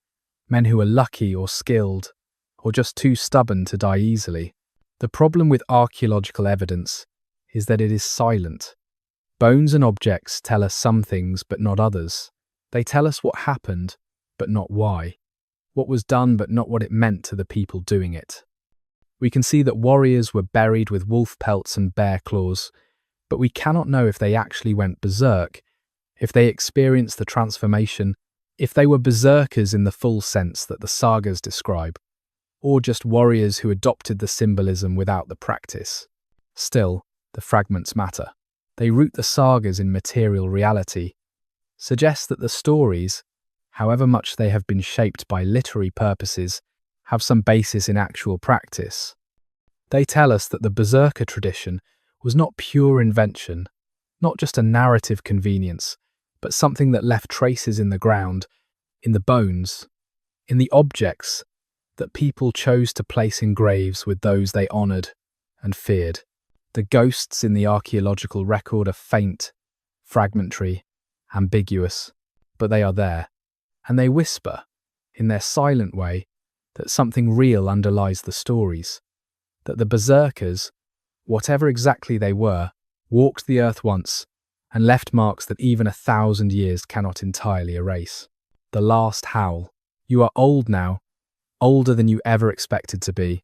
men who were lucky or skilled, or just too stubborn to die easily. The problem with archaeological evidence is that it is silent. Bones and objects tell us some things but not others. They tell us what happened but not why. What was done but not what it meant to the people doing it. We can see that warriors were buried with wolf pelts and bear claws, but we cannot know if they actually went berserk, if they experienced the transformation, if they were berserkers in the full sense that the sagas describe, or just warriors who adopted the symbolism without the practice. Still, the fragments matter. They root the sagas in material reality, suggest that the stories, however much they have been shaped by literary purposes, have some basis in actual practice. They tell us that the berserker tradition was not pure invention, not just a narrative convenience, but something that left traces in the ground, in the bones, in the objects that people chose to place in graves with those they honoured and feared. The ghosts in the archaeological record are faint, fragmentary, ambiguous, but they are there, and they whisper, in their silent way, that something real underlies the stories, that the berserkers, whatever exactly they were, walked the earth once and left marks that even 1,000 years cannot entirely erase. The last howl. You are old now, older than you ever expected to be,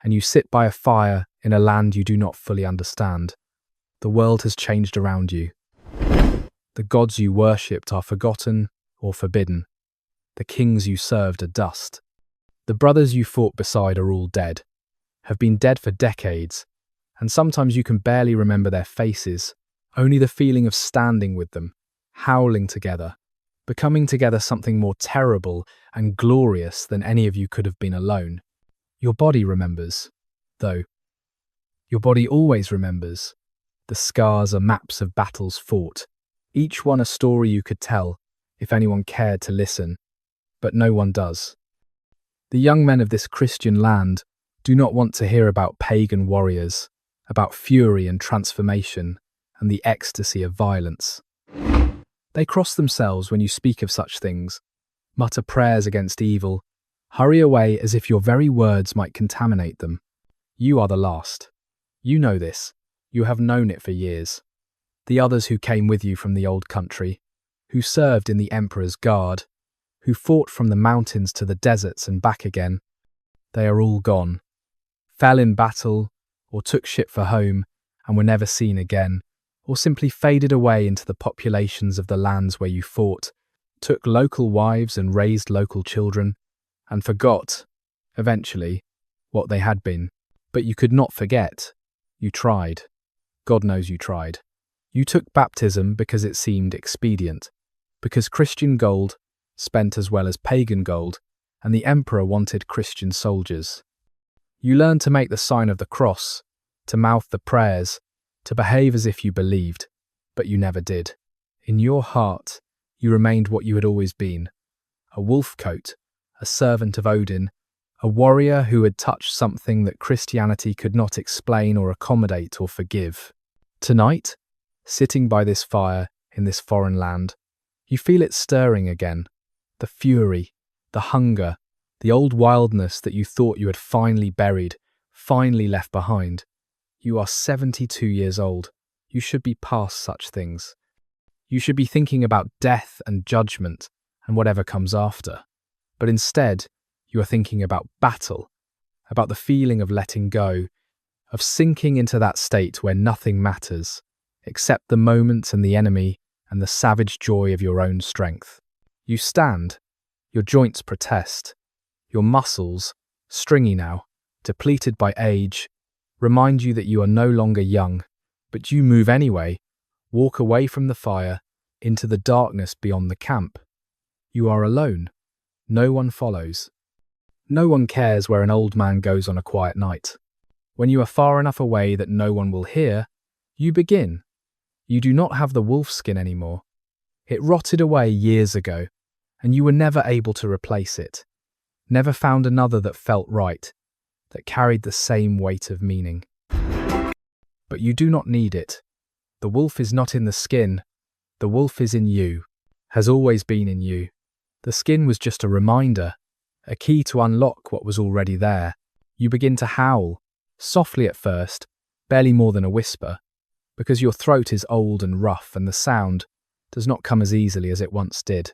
and you sit by a fire in a land you do not fully understand. The world has changed around you. The gods you worshipped are forgotten or forbidden. The kings you served are dust. The brothers you fought beside are all dead, have been dead for decades, and sometimes you can barely remember their faces, only the feeling of standing with them, howling together, becoming together something more terrible and glorious than any of you could have been alone. Your body remembers, though. Your body always remembers. The scars are maps of battles fought, each one a story you could tell if anyone cared to listen, but no one does. The young men of this Christian land do not want to hear about pagan warriors, about fury and transformation and the ecstasy of violence. They cross themselves when you speak of such things, mutter prayers against evil, hurry away as if your very words might contaminate them. You are the last. You know this. You have known it for years. The others who came with you from the old country, who served in the Emperor's guard, who fought from the mountains to the deserts and back again, they are all gone, fell in battle, or took ship for home and were never seen again, or simply faded away into the populations of the lands where you fought, took local wives and raised local children, and forgot, eventually, what they had been. But you could not forget. You tried. God knows you tried. You took baptism because it seemed expedient, because Christian gold, spent as well as pagan gold, and the emperor wanted Christian soldiers. You learned to make the sign of the cross, to mouth the prayers, to behave as if you believed, but you never did. In your heart, you remained what you had always been, a wolf coat, a servant of Odin, a warrior who had touched something that Christianity could not explain or accommodate or forgive. Tonight, sitting by this fire in this foreign land, you feel it stirring again, the fury, the hunger, the old wildness that you thought you had finally buried, finally left behind. You are 72 years old. You should be past such things. You should be thinking about death and judgment and whatever comes after. But instead, you are thinking about battle, about the feeling of letting go, of sinking into that state where nothing matters, except the moment and the enemy and the savage joy of your own strength. You stand, your joints protest, your muscles, stringy now, depleted by age, remind you that you are no longer young, but you move anyway, walk away from the fire, into the darkness beyond the camp. You are alone. No one follows. No one cares where an old man goes on a quiet night. When you are far enough away that no one will hear, you begin. You do not have the wolf skin anymore. It rotted away years ago, and you were never able to replace it. Never found another that felt right, that carried the same weight of meaning. But you do not need it. The wolf is not in the skin. The wolf is in you, has always been in you. The skin was just a reminder, a key to unlock what was already there. You begin to howl, softly at first, barely more than a whisper, because your throat is old and rough and the sound does not come as easily as it once did.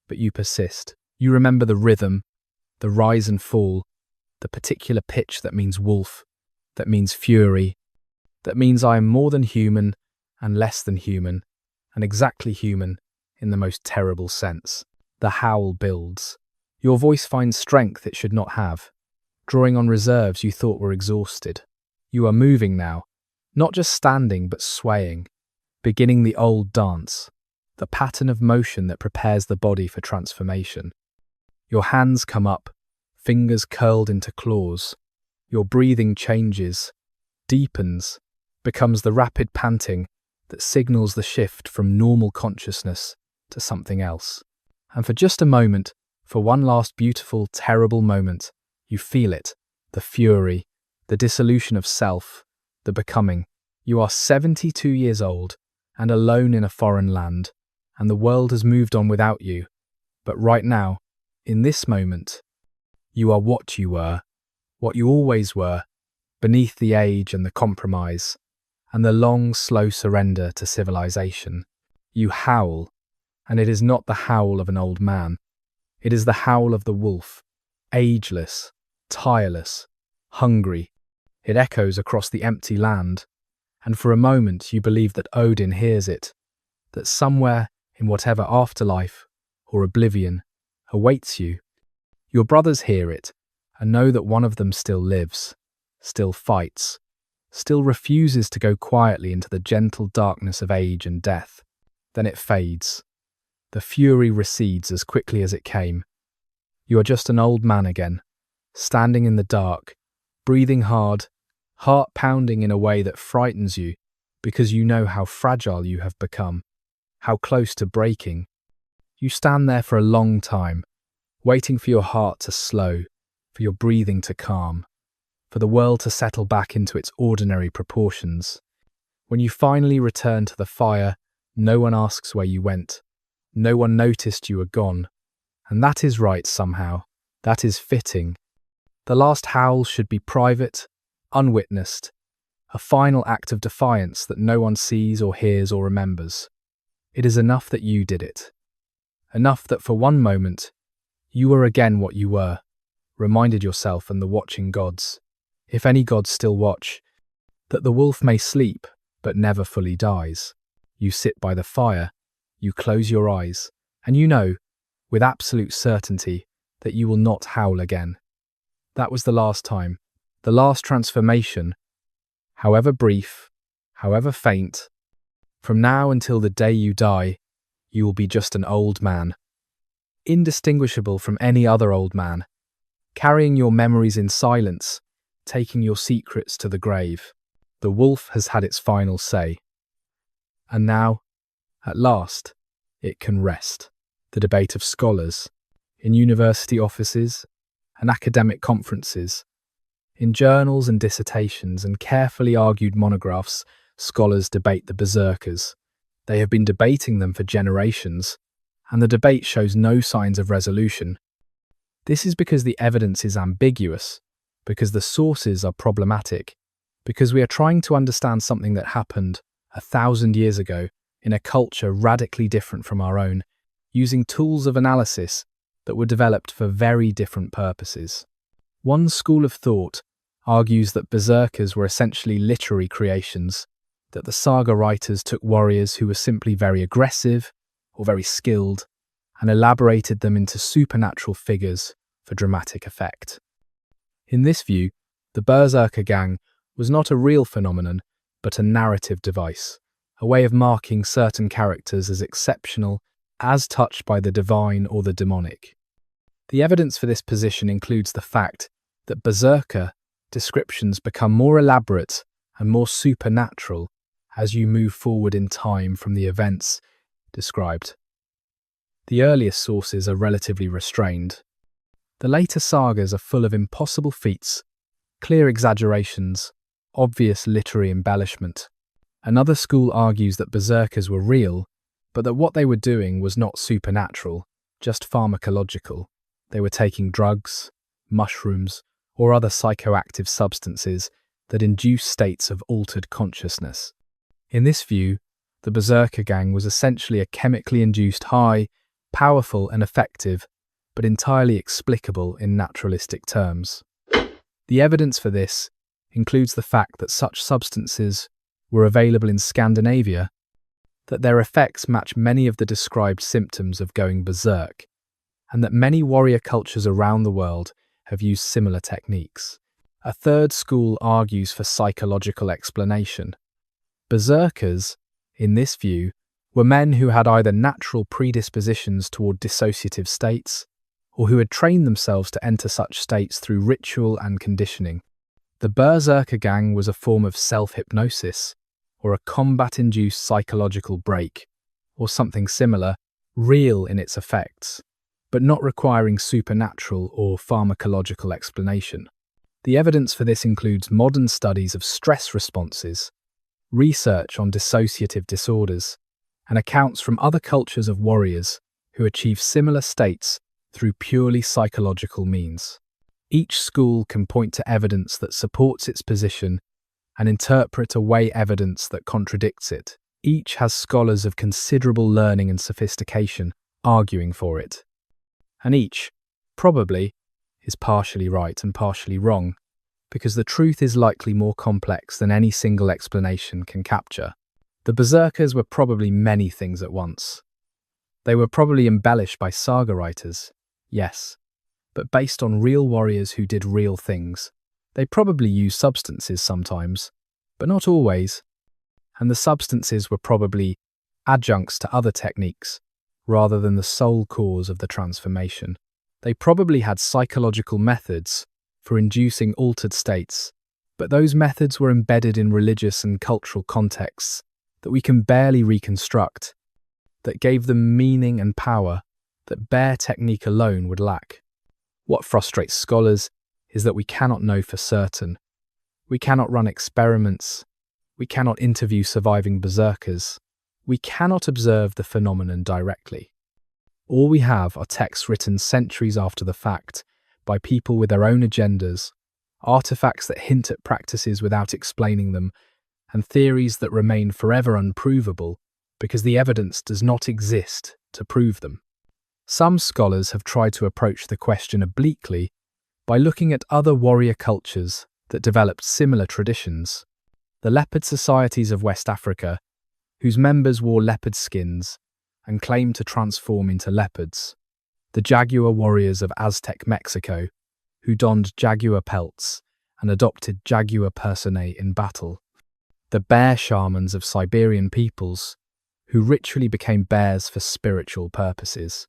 But you persist. You remember the rhythm, the rise and fall, the particular pitch that means wolf, that means fury, that means I am more than human and less than human, and exactly human in the most terrible sense. The howl builds. Your voice finds strength it should not have, drawing on reserves you thought were exhausted. You are moving now, not just standing but swaying, beginning the old dance, the pattern of motion that prepares the body for transformation. Your hands come up, fingers curled into claws. Your breathing changes, deepens, becomes the rapid panting that signals the shift from normal consciousness to something else. And for just a moment, for one last beautiful, terrible moment, you feel it, the fury, the dissolution of self, the becoming. You are 72 years old and alone in a foreign land, and the world has moved on without you. But right now, in this moment, you are what you were, what you always were, beneath the age and the compromise, and the long, slow surrender to civilization. You howl, and it is not the howl of an old man. It is the howl of the wolf, ageless, tireless, hungry. It echoes across the empty land, and for a moment you believe that Odin hears it, that somewhere in whatever afterlife or oblivion awaits you. Your brothers hear it and know that one of them still lives, still fights, still refuses to go quietly into the gentle darkness of age and death. Then it fades. The fury recedes as quickly as it came. You are just an old man again, standing in the dark, breathing hard, heart pounding in a way that frightens you because you know how fragile you have become, how close to breaking. You stand there for a long time, waiting for your heart to slow, for your breathing to calm, for the world to settle back into its ordinary proportions. When you finally return to the fire, no one asks where you went. No one noticed you were gone. And that is right somehow. That is fitting. The last howl should be private, unwitnessed, a final act of defiance that no one sees or hears or remembers. It is enough that you did it. Enough that for one moment, you were again what you were, reminded yourself and the watching gods, if any gods still watch, that the wolf may sleep but never fully dies. You sit by the fire, you close your eyes, and you know, with absolute certainty, that you will not howl again. That was the last time, the last transformation, however brief, however faint. From now until the day you die, you will be just an old man, indistinguishable from any other old man, carrying your memories in silence, taking your secrets to the grave. The wolf has had its final say. And now, at last, it can rest. The debate of scholars, in university offices, and academic conferences. In journals and dissertations and carefully argued monographs, scholars debate the berserkers. They have been debating them for generations, and the debate shows no signs of resolution. This is because the evidence is ambiguous, because the sources are problematic, because we are trying to understand something that happened 1,000 years ago in a culture radically different from our own, using tools of analysis that were developed for very different purposes. One school of thought argues that berserkers were essentially literary creations, that the saga writers took warriors who were simply very aggressive or very skilled and elaborated them into supernatural figures for dramatic effect. In this view, the berserker gang was not a real phenomenon, but a narrative device, a way of marking certain characters as exceptional, as touched by the divine or the demonic. The evidence for this position includes the fact that berserker descriptions become more elaborate and more supernatural as you move forward in time from the events described. The earliest sources are relatively restrained. The later sagas are full of impossible feats, clear exaggerations, obvious literary embellishment. Another school argues that berserkers were real, but that what they were doing was not supernatural, just pharmacological. They were taking drugs, mushrooms, or other psychoactive substances that induce states of altered consciousness. In this view, the berserker gang was essentially a chemically induced high, powerful and effective, but entirely explicable in naturalistic terms. The evidence for this includes the fact that such substances were available in Scandinavia, that their effects match many of the described symptoms of going berserk, and that many warrior cultures around the world have used similar techniques. A third school argues for psychological explanation. Berserkers, in this view, were men who had either natural predispositions toward dissociative states, or who had trained themselves to enter such states through ritual and conditioning. The berserker gang was a form of self-hypnosis, or a combat-induced psychological break, or something similar, real in its effects, but not requiring supernatural or pharmacological explanation. The evidence for this includes modern studies of stress responses, research on dissociative disorders, and accounts from other cultures of warriors who achieve similar states through purely psychological means. Each school can point to evidence that supports its position and interpret away evidence that contradicts it. Each has scholars of considerable learning and sophistication arguing for it. And each, probably, is partially right and partially wrong, because the truth is likely more complex than any single explanation can capture. The berserkers were probably many things at once. They were probably embellished by saga writers, yes, but based on real warriors who did real things. They probably used substances sometimes, but not always, and the substances were probably adjuncts to other techniques, rather than the sole cause of the transformation. They probably had psychological methods for inducing altered states, but those methods were embedded in religious and cultural contexts that we can barely reconstruct, that gave them meaning and power that bare technique alone would lack. What frustrates scholars is that we cannot know for certain. We cannot run experiments. We cannot interview surviving berserkers. We cannot observe the phenomenon directly. All we have are texts written centuries after the fact by people with their own agendas, artifacts that hint at practices without explaining them, and theories that remain forever unprovable because the evidence does not exist to prove them. Some scholars have tried to approach the question obliquely by looking at other warrior cultures that developed similar traditions. The leopard societies of West Africa, whose members wore leopard skins and claimed to transform into leopards. The jaguar warriors of Aztec Mexico, who donned jaguar pelts and adopted jaguar personae in battle. The bear shamans of Siberian peoples, who ritually became bears for spiritual purposes.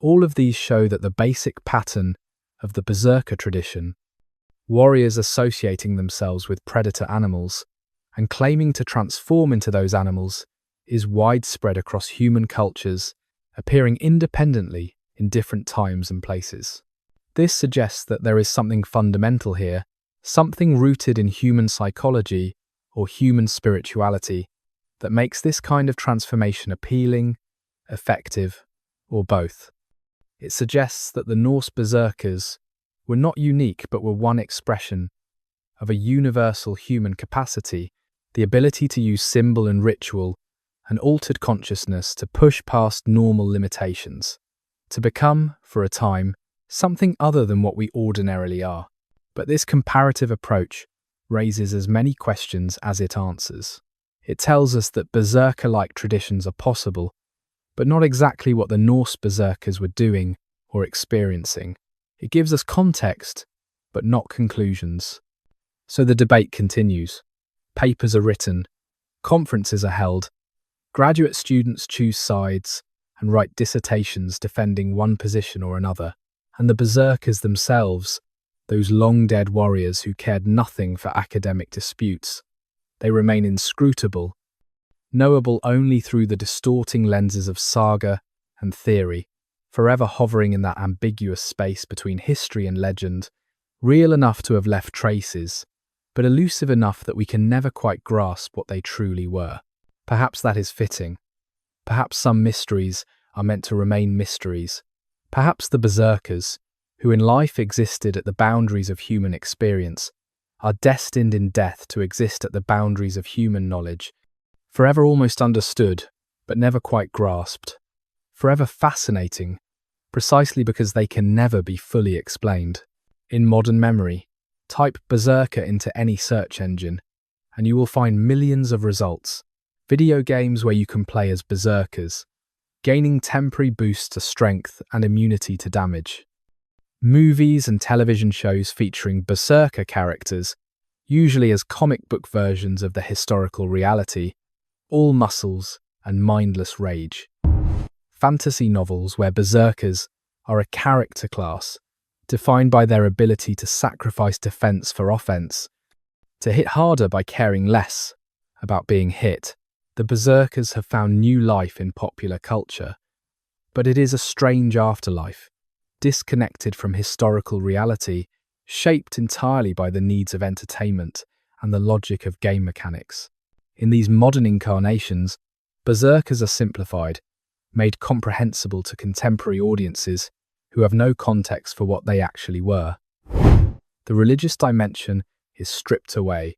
All of these show that the basic pattern of the berserker tradition, warriors associating themselves with predator animals and claiming to transform into those animals, is widespread across human cultures, appearing independently in different times and places. This suggests that there is something fundamental here, something rooted in human psychology or human spirituality that makes this kind of transformation appealing, effective, or both. It suggests that the Norse berserkers were not unique but were one expression of a universal human capacity, the ability to use symbol and ritual and altered consciousness to push past normal limitations, to become, for a time, something other than what we ordinarily are. But this comparative approach raises as many questions as it answers. It tells us that berserker-like traditions are possible, but not exactly what the Norse berserkers were doing or experiencing. It gives us context, but not conclusions. So the debate continues. Papers are written, conferences are held, graduate students choose sides and write dissertations defending one position or another, and the berserkers themselves, those long-dead warriors who cared nothing for academic disputes, they remain inscrutable, knowable only through the distorting lenses of saga and theory, forever hovering in that ambiguous space between history and legend, real enough to have left traces, but elusive enough that we can never quite grasp what they truly were. Perhaps that is fitting. Perhaps some mysteries are meant to remain mysteries. Perhaps the berserkers, who in life existed at the boundaries of human experience, are destined in death to exist at the boundaries of human knowledge, forever almost understood, but never quite grasped, forever fascinating, precisely because they can never be fully explained. In modern memory, type berserker into any search engine, and you will find millions of results. Video games where you can play as berserkers, gaining temporary boosts to strength and immunity to damage. Movies and television shows featuring berserker characters, usually as comic book versions of the historical reality, all muscles and mindless rage. Fantasy novels where berserkers are a character class, defined by their ability to sacrifice defense for offense, to hit harder by caring less about being hit. The berserkers have found new life in popular culture, but it is a strange afterlife, disconnected from historical reality, shaped entirely by the needs of entertainment and the logic of game mechanics. In these modern incarnations, berserkers are simplified, made comprehensible to contemporary audiences who have no context for what they actually were. The religious dimension is stripped away.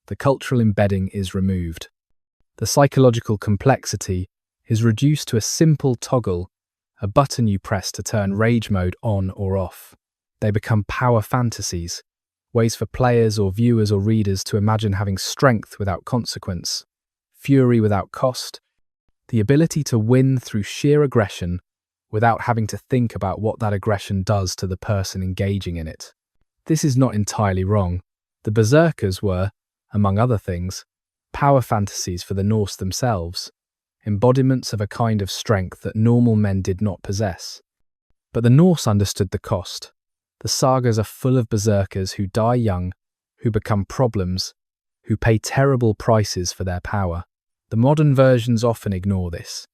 The cultural embedding is removed. The psychological complexity is reduced to a simple toggle, a button you press to turn rage mode on or off. They become power fantasies, ways for players or viewers or readers to imagine having strength without consequence, fury without cost, the ability to win through sheer aggression without having to think about what that aggression does to the person engaging in it. This is not entirely wrong. The berserkers were, among other things, power fantasies for the Norse themselves, embodiments of a kind of strength that normal men did not possess. But the Norse understood the cost. The sagas are full of berserkers who die young, who become problems, who pay terrible prices for their power. The modern versions often ignore this.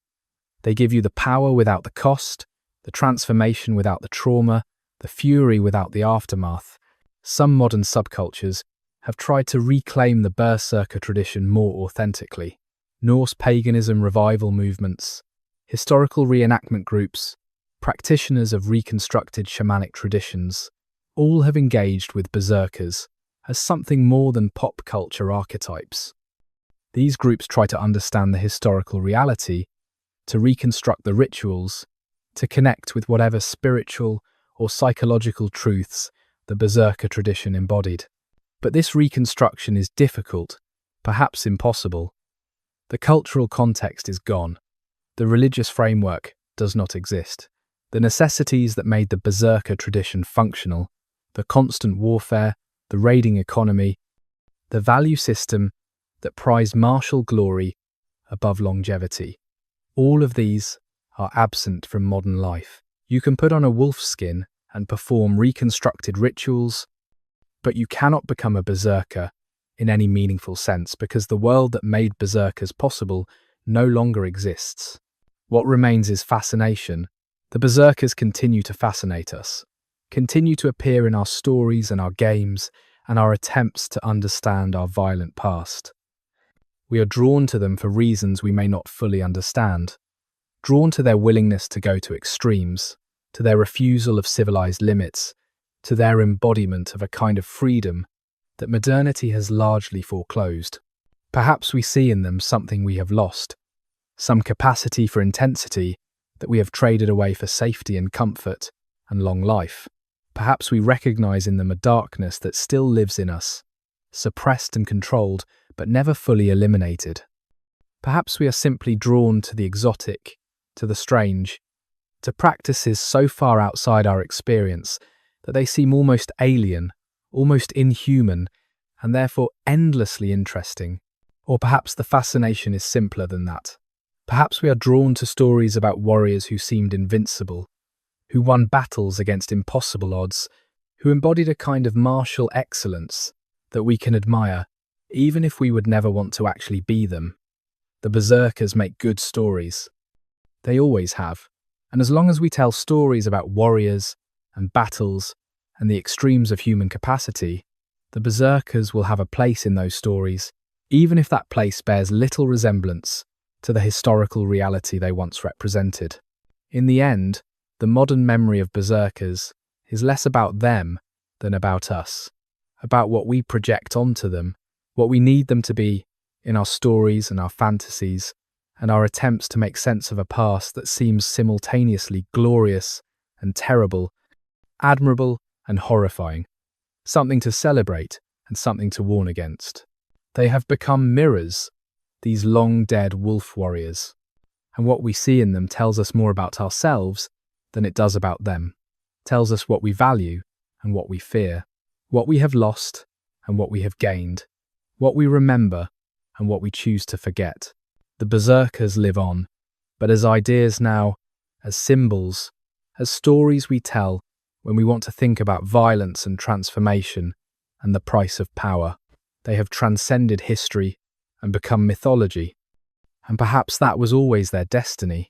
They give you the power without the cost, the transformation without the trauma, the fury without the aftermath. Some modern subcultures have tried to reclaim the berserker tradition more authentically. Norse paganism revival movements, historical reenactment groups, practitioners of reconstructed shamanic traditions, all have engaged with berserkers as something more than pop culture archetypes. These groups try to understand the historical reality, to reconstruct the rituals, to connect with whatever spiritual or psychological truths the berserker tradition embodied. But this reconstruction is difficult, perhaps impossible. The cultural context is gone. The religious framework does not exist. The necessities that made the berserker tradition functional, the constant warfare, the raiding economy, the value system that prized martial glory above longevity, all of these are absent from modern life. You can put on a wolf skin and perform reconstructed rituals, but you cannot become a berserker in any meaningful sense because the world that made berserkers possible no longer exists. What remains is fascination. The berserkers continue to fascinate us. continue to appear in our stories and our games and our attempts to understand our violent past. We are drawn to them for reasons we may not fully understand, drawn to their willingness to go to extremes, to their refusal of civilized limits, to their embodiment of a kind of freedom that modernity has largely foreclosed. Perhaps we see in them something we have lost, some capacity for intensity that we have traded away for safety and comfort and long life. Perhaps we recognize in them a darkness that still lives in us, suppressed and controlled, but never fully eliminated. Perhaps we are simply drawn to the exotic, to the strange, to practices so far outside our experience that they seem almost alien, almost inhuman, and therefore endlessly interesting. Or perhaps the fascination is simpler than that. Perhaps we are drawn to stories about warriors who seemed invincible, who won battles against impossible odds, who embodied a kind of martial excellence that we can admire, even if we would never want to actually be them. The Berserkers make good stories. They always have. And as long as we tell stories about warriors and battles and the extremes of human capacity, the Berserkers will have a place in those stories, even if that place bears little resemblance to the historical reality they once represented. In the end, the modern memory of Berserkers is less about them than about us, about what we project onto them, what we need them to be in our stories and our fantasies, and our attempts to make sense of a past that seems simultaneously glorious and terrible, admirable and horrifying, something to celebrate and something to warn against. They have become mirrors, these long-dead wolf warriors, and what we see in them tells us more about ourselves than it does about them, tells us what we value and what we fear, what we have lost and what we have gained, what we remember and what we choose to forget. The Berserkers live on, but as ideas now, as symbols, as stories we tell when we want to think about violence and transformation and the price of power. They have transcended history and become mythology. And perhaps that was always their destiny,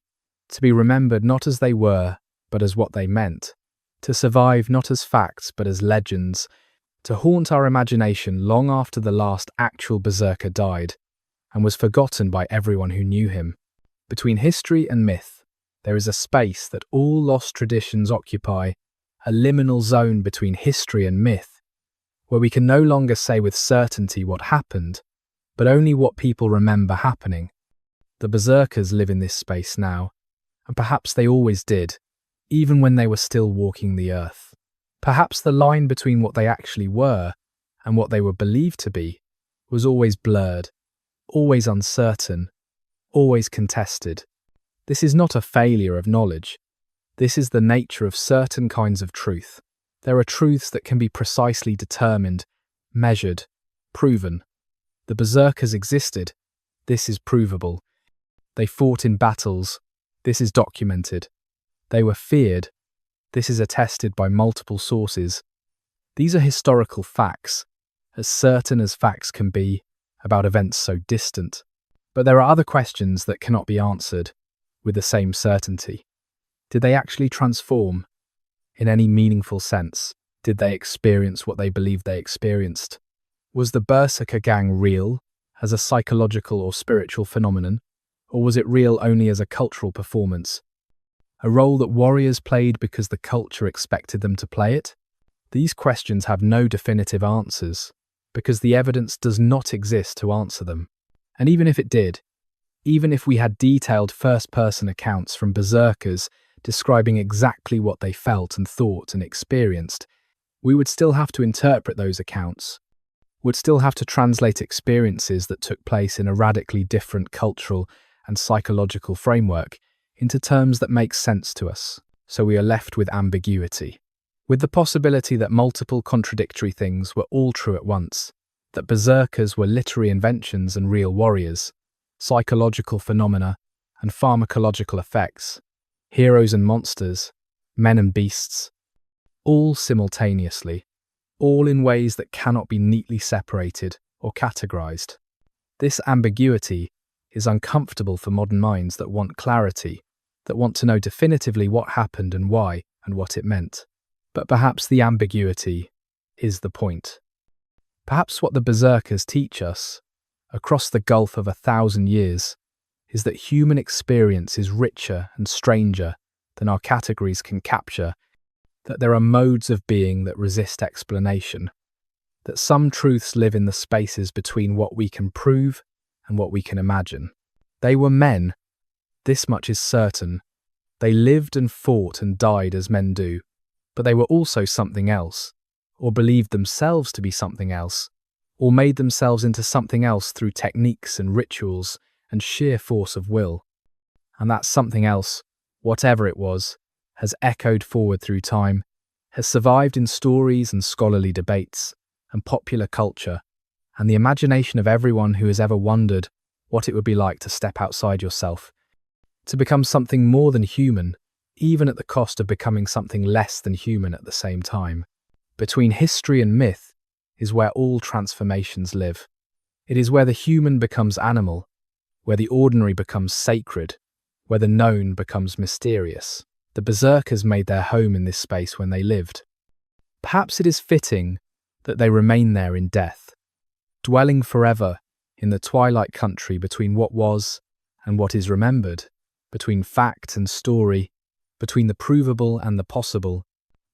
to be remembered not as they were, but as what they meant, to survive not as facts, but as legends, to haunt our imagination long after the last actual berserker died and was forgotten by everyone who knew him. Between history and myth, there is a space that all lost traditions occupy, a liminal zone between history and myth, where we can no longer say with certainty what happened, but only what people remember happening. The Berserkers live in this space now, and perhaps they always did, even when they were still walking the earth. Perhaps the line between what they actually were and what they were believed to be was always blurred, always uncertain, always contested. This is not a failure of knowledge. This is the nature of certain kinds of truth. There are truths that can be precisely determined, measured, proven. The Berserkers existed. This is provable. They fought in battles. This is documented. They were feared. This is attested by multiple sources. These are historical facts, as certain as facts can be about events so distant. But there are other questions that cannot be answered with the same certainty. Did they actually transform? In any meaningful sense, did they experience what they believed they experienced? Was the Berserker gang real, as a psychological or spiritual phenomenon, or was it real only as a cultural performance? A role that warriors played because the culture expected them to play it? These questions have no definitive answers, because the evidence does not exist to answer them. And even if it did, even if we had detailed first-person accounts from berserkers describing exactly what they felt and thought and experienced, we would still have to interpret those accounts, would still have to translate experiences that took place in a radically different cultural and psychological framework into terms that make sense to us, so we are left with ambiguity, with the possibility that multiple contradictory things were all true at once, that berserkers were literary inventions and real warriors, psychological phenomena and pharmacological effects, heroes and monsters, men and beasts, all simultaneously, all in ways that cannot be neatly separated or categorized. This ambiguity is uncomfortable for modern minds that want clarity, that want to know definitively what happened and why and what it meant. But perhaps the ambiguity is the point. Perhaps what the Berserkers teach us, across the gulf of 1,000 years, is that human experience is richer and stranger than our categories can capture, that there are modes of being that resist explanation, that some truths live in the spaces between what we can prove and what we can imagine. They were men, this much is certain. They lived and fought and died as men do, but they were also something else, or believed themselves to be something else, or made themselves into something else through techniques and rituals and sheer force of will. And that something else, whatever it was, has echoed forward through time, has survived in stories and scholarly debates and popular culture, and the imagination of everyone who has ever wondered what it would be like to step outside yourself, to become something more than human, even at the cost of becoming something less than human at the same time. Between history and myth is where all transformations live. It is where the human becomes animal, where the ordinary becomes sacred, where the known becomes mysterious. The Berserkers made their home in this space when they lived. Perhaps it is fitting that they remain there in death, dwelling forever in the twilight country between what was and what is remembered, between fact and story, between the provable and the possible,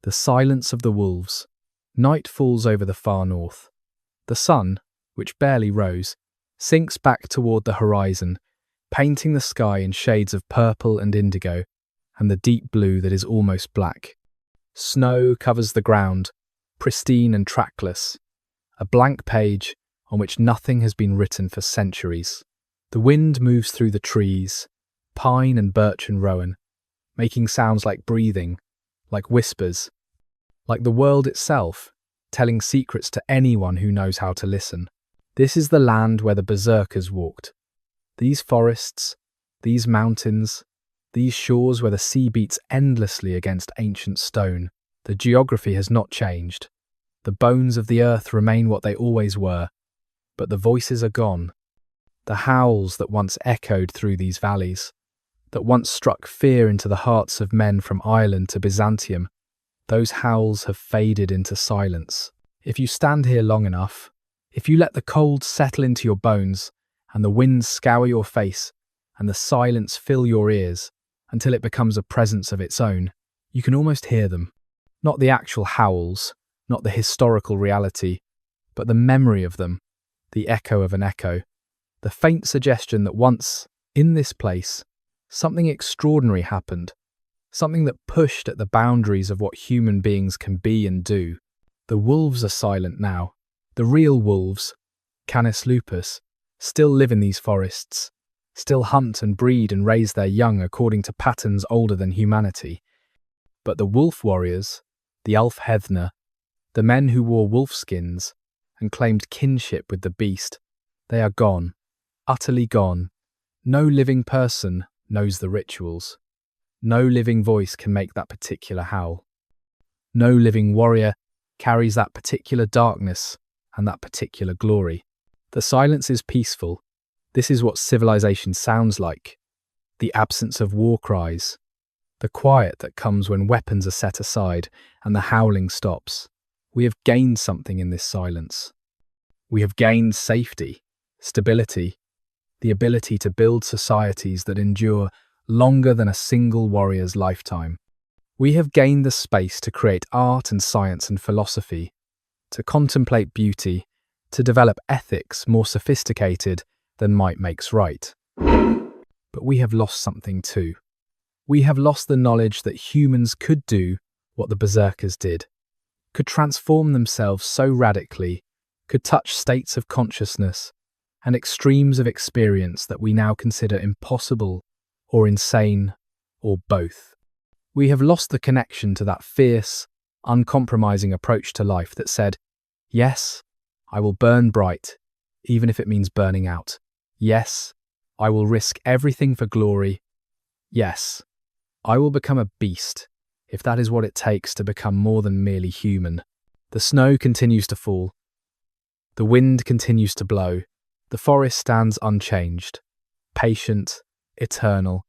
the silence of the wolves. Night falls over the far north. The sun, which barely rose, sinks back toward the horizon, painting the sky in shades of purple and indigo, and the deep blue that is almost black. Snow covers the ground, pristine and trackless, a blank page on which nothing has been written for centuries. The wind moves through the trees, pine and birch and rowan, making sounds like breathing, like whispers, like the world itself, telling secrets to anyone who knows how to listen. This is the land where the Berserkers walked. These forests, these mountains, these shores where the sea beats endlessly against ancient stone. The geography has not changed. The bones of the earth remain what they always were, but the voices are gone. The howls that once echoed through these valleys, that once struck fear into the hearts of men from Ireland to Byzantium, those howls have faded into silence. If you stand here long enough, if you let the cold settle into your bones, and the winds scour your face, and the silence fill your ears, until it becomes a presence of its own, you can almost hear them. Not the actual howls, not the historical reality, but the memory of them, the echo of an echo, the faint suggestion that once, in this place, something extraordinary happened, something that pushed at the boundaries of what human beings can be and do. The wolves are silent now. The real wolves, Canis lupus, still live in these forests, still hunt and breed and raise their young according to patterns older than humanity. But the wolf warriors, the Alfheithna, the men who wore wolf skins and claimed kinship with the beast, they are gone, utterly gone. No living person knows the rituals. No living voice can make that particular howl. No living warrior carries that particular darkness and that particular glory. The silence is peaceful. This is what civilization sounds like. The absence of war cries. The quiet that comes when weapons are set aside and the howling stops. We have gained something in this silence. We have gained safety, stability, the ability to build societies that endure longer than a single warrior's lifetime. We have gained the space to create art and science and philosophy, to contemplate beauty, to develop ethics more sophisticated than might makes right. But we have lost something too. We have lost the knowledge that humans could do what the Berserkers did, could transform themselves so radically, could touch states of consciousness and extremes of experience that we now consider impossible or insane or both. We have lost the connection to that fierce, uncompromising approach to life that said, yes, I will burn bright, even if it means burning out. Yes, I will risk everything for glory. Yes, I will become a beast, if that is what it takes to become more than merely human. The snow continues to fall. The wind continues to blow. The forest stands unchanged, patient, eternal,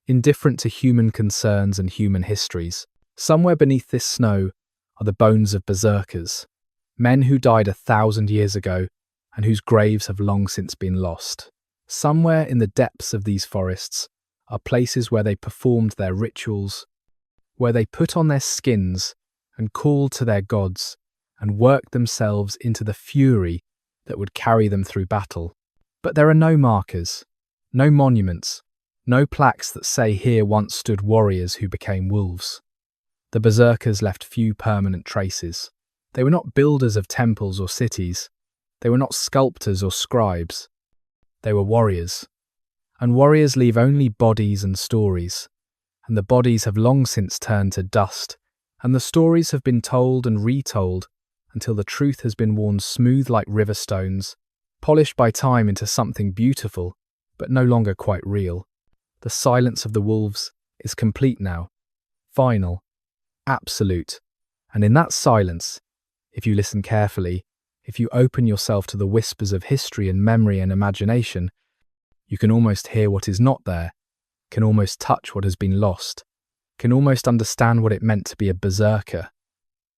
indifferent to human concerns and human histories. Somewhere beneath this snow, are the bones of berserkers, men who died 1,000 years ago and whose graves have long since been lost. Somewhere in the depths of these forests are places where they performed their rituals, where they put on their skins and called to their gods and worked themselves into the fury that would carry them through battle. But there are no markers, no monuments, no plaques that say here once stood warriors who became wolves. The berserkers left few permanent traces. They were not builders of temples or cities. They were not sculptors or scribes. They were warriors. And warriors leave only bodies and stories. And the bodies have long since turned to dust, and the stories have been told and retold until the truth has been worn smooth like river stones, polished by time into something beautiful, but no longer quite real. The silence of the wolves is complete now, final, absolute. And in that silence, if you listen carefully, if you open yourself to the whispers of history and memory and imagination, you can almost hear what is not there, can almost touch what has been lost, can almost understand what it meant to be a berserker,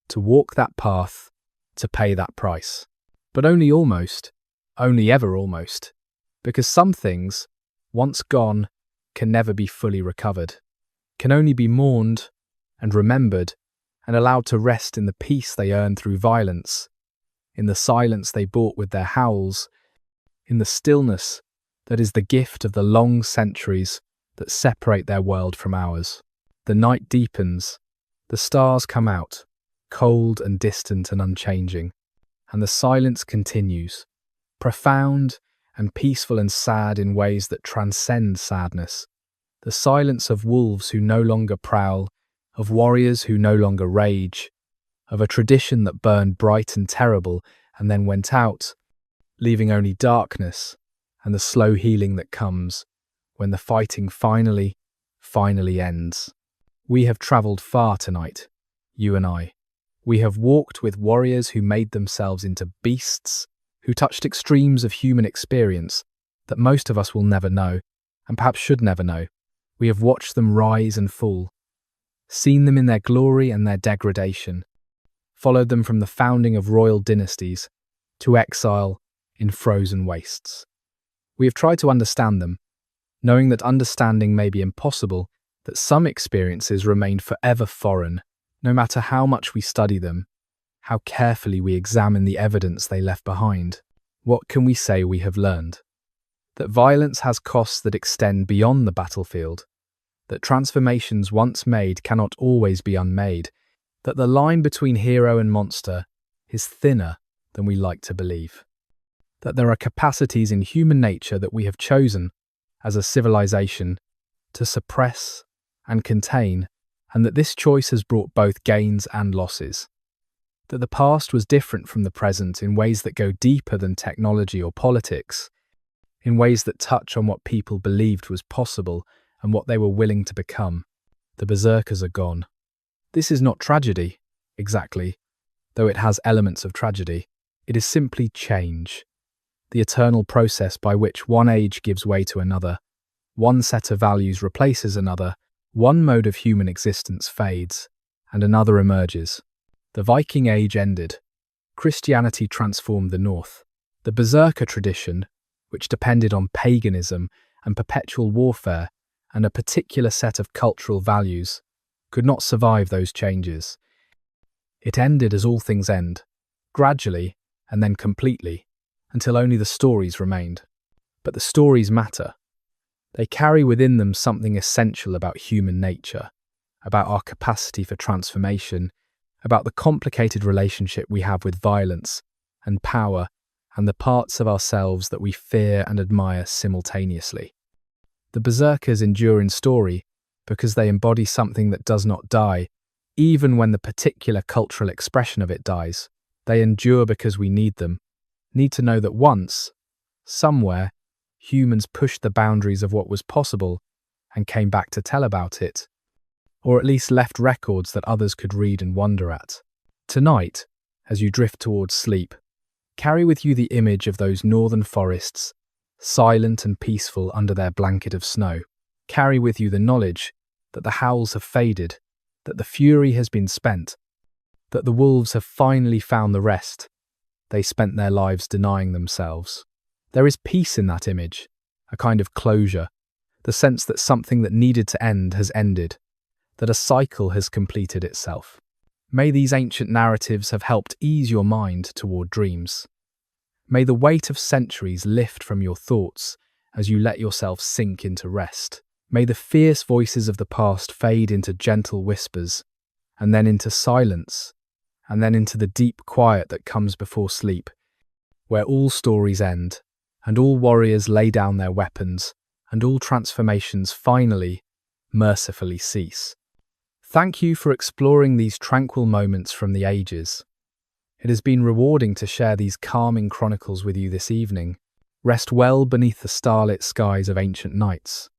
to walk that path, to pay that price. But only almost, only ever almost, because some things, once gone, can never be fully recovered, can only be mourned and remembered and allowed to rest in the peace they earned through violence, in the silence they bought with their howls, in the stillness that is the gift of the long centuries that separate their world from ours. The night deepens, the stars come out, cold and distant and unchanging, and the silence continues, profound and peaceful and sad in ways that transcend sadness. The silence of wolves who no longer prowl, of warriors who no longer rage, of a tradition that burned bright and terrible and then went out, leaving only darkness and the slow healing that comes when the fighting finally ends. We have travelled far tonight, you and I. We have walked with warriors who made themselves into beasts, who touched extremes of human experience that most of us will never know, and perhaps should never know. We have watched them rise and fall, seen them in their glory and their degradation, followed them from the founding of royal dynasties to exile in frozen wastes. We have tried to understand them, knowing that understanding may be impossible, that some experiences remain forever foreign, no matter how much we study them, how carefully we examine the evidence they left behind. What can we say we have learned? That violence has costs that extend beyond the battlefield, that transformations once made cannot always be unmade, that the line between hero and monster is thinner than we like to believe, that there are capacities in human nature that we have chosen, as a civilization, to suppress and contain, and that this choice has brought both gains and losses. That the past was different from the present in ways that go deeper than technology or politics, in ways that touch on what people believed was possible and what they were willing to become. The berserkers are gone. This is not tragedy, exactly, though it has elements of tragedy. It is simply change, the eternal process by which one age gives way to another, one set of values replaces another, one mode of human existence fades, and another emerges. The Viking Age ended. Christianity transformed the North. The berserker tradition, which depended on paganism and perpetual warfare and a particular set of cultural values, could not survive those changes. It ended as all things end, gradually and then completely, until only the stories remained. But the stories matter. They carry within them something essential about human nature, about our capacity for transformation, about the complicated relationship we have with violence and power and the parts of ourselves that we fear and admire simultaneously. The berserkers endure in story because they embody something that does not die, even when the particular cultural expression of it dies. They endure because we need them, need to know that once, somewhere, humans pushed the boundaries of what was possible and came back to tell about it, or at least left records that others could read and wonder at. Tonight, as you drift towards sleep, carry with you the image of those northern forests, silent and peaceful under their blanket of snow. Carry with you the knowledge that the howls have faded, that the fury has been spent, that the wolves have finally found the rest they spent their lives denying themselves. There is peace in that image, a kind of closure, the sense that something that needed to end has ended, that a cycle has completed itself. May these ancient narratives have helped ease your mind toward dreams. May the weight of centuries lift from your thoughts as you let yourself sink into rest. May the fierce voices of the past fade into gentle whispers, and then into silence, and then into the deep quiet that comes before sleep, where all stories end, and all warriors lay down their weapons, and all transformations finally, mercifully cease. Thank you for exploring these tranquil moments from the ages. It has been rewarding to share these calming chronicles with you this evening. Rest well beneath the starlit skies of ancient nights.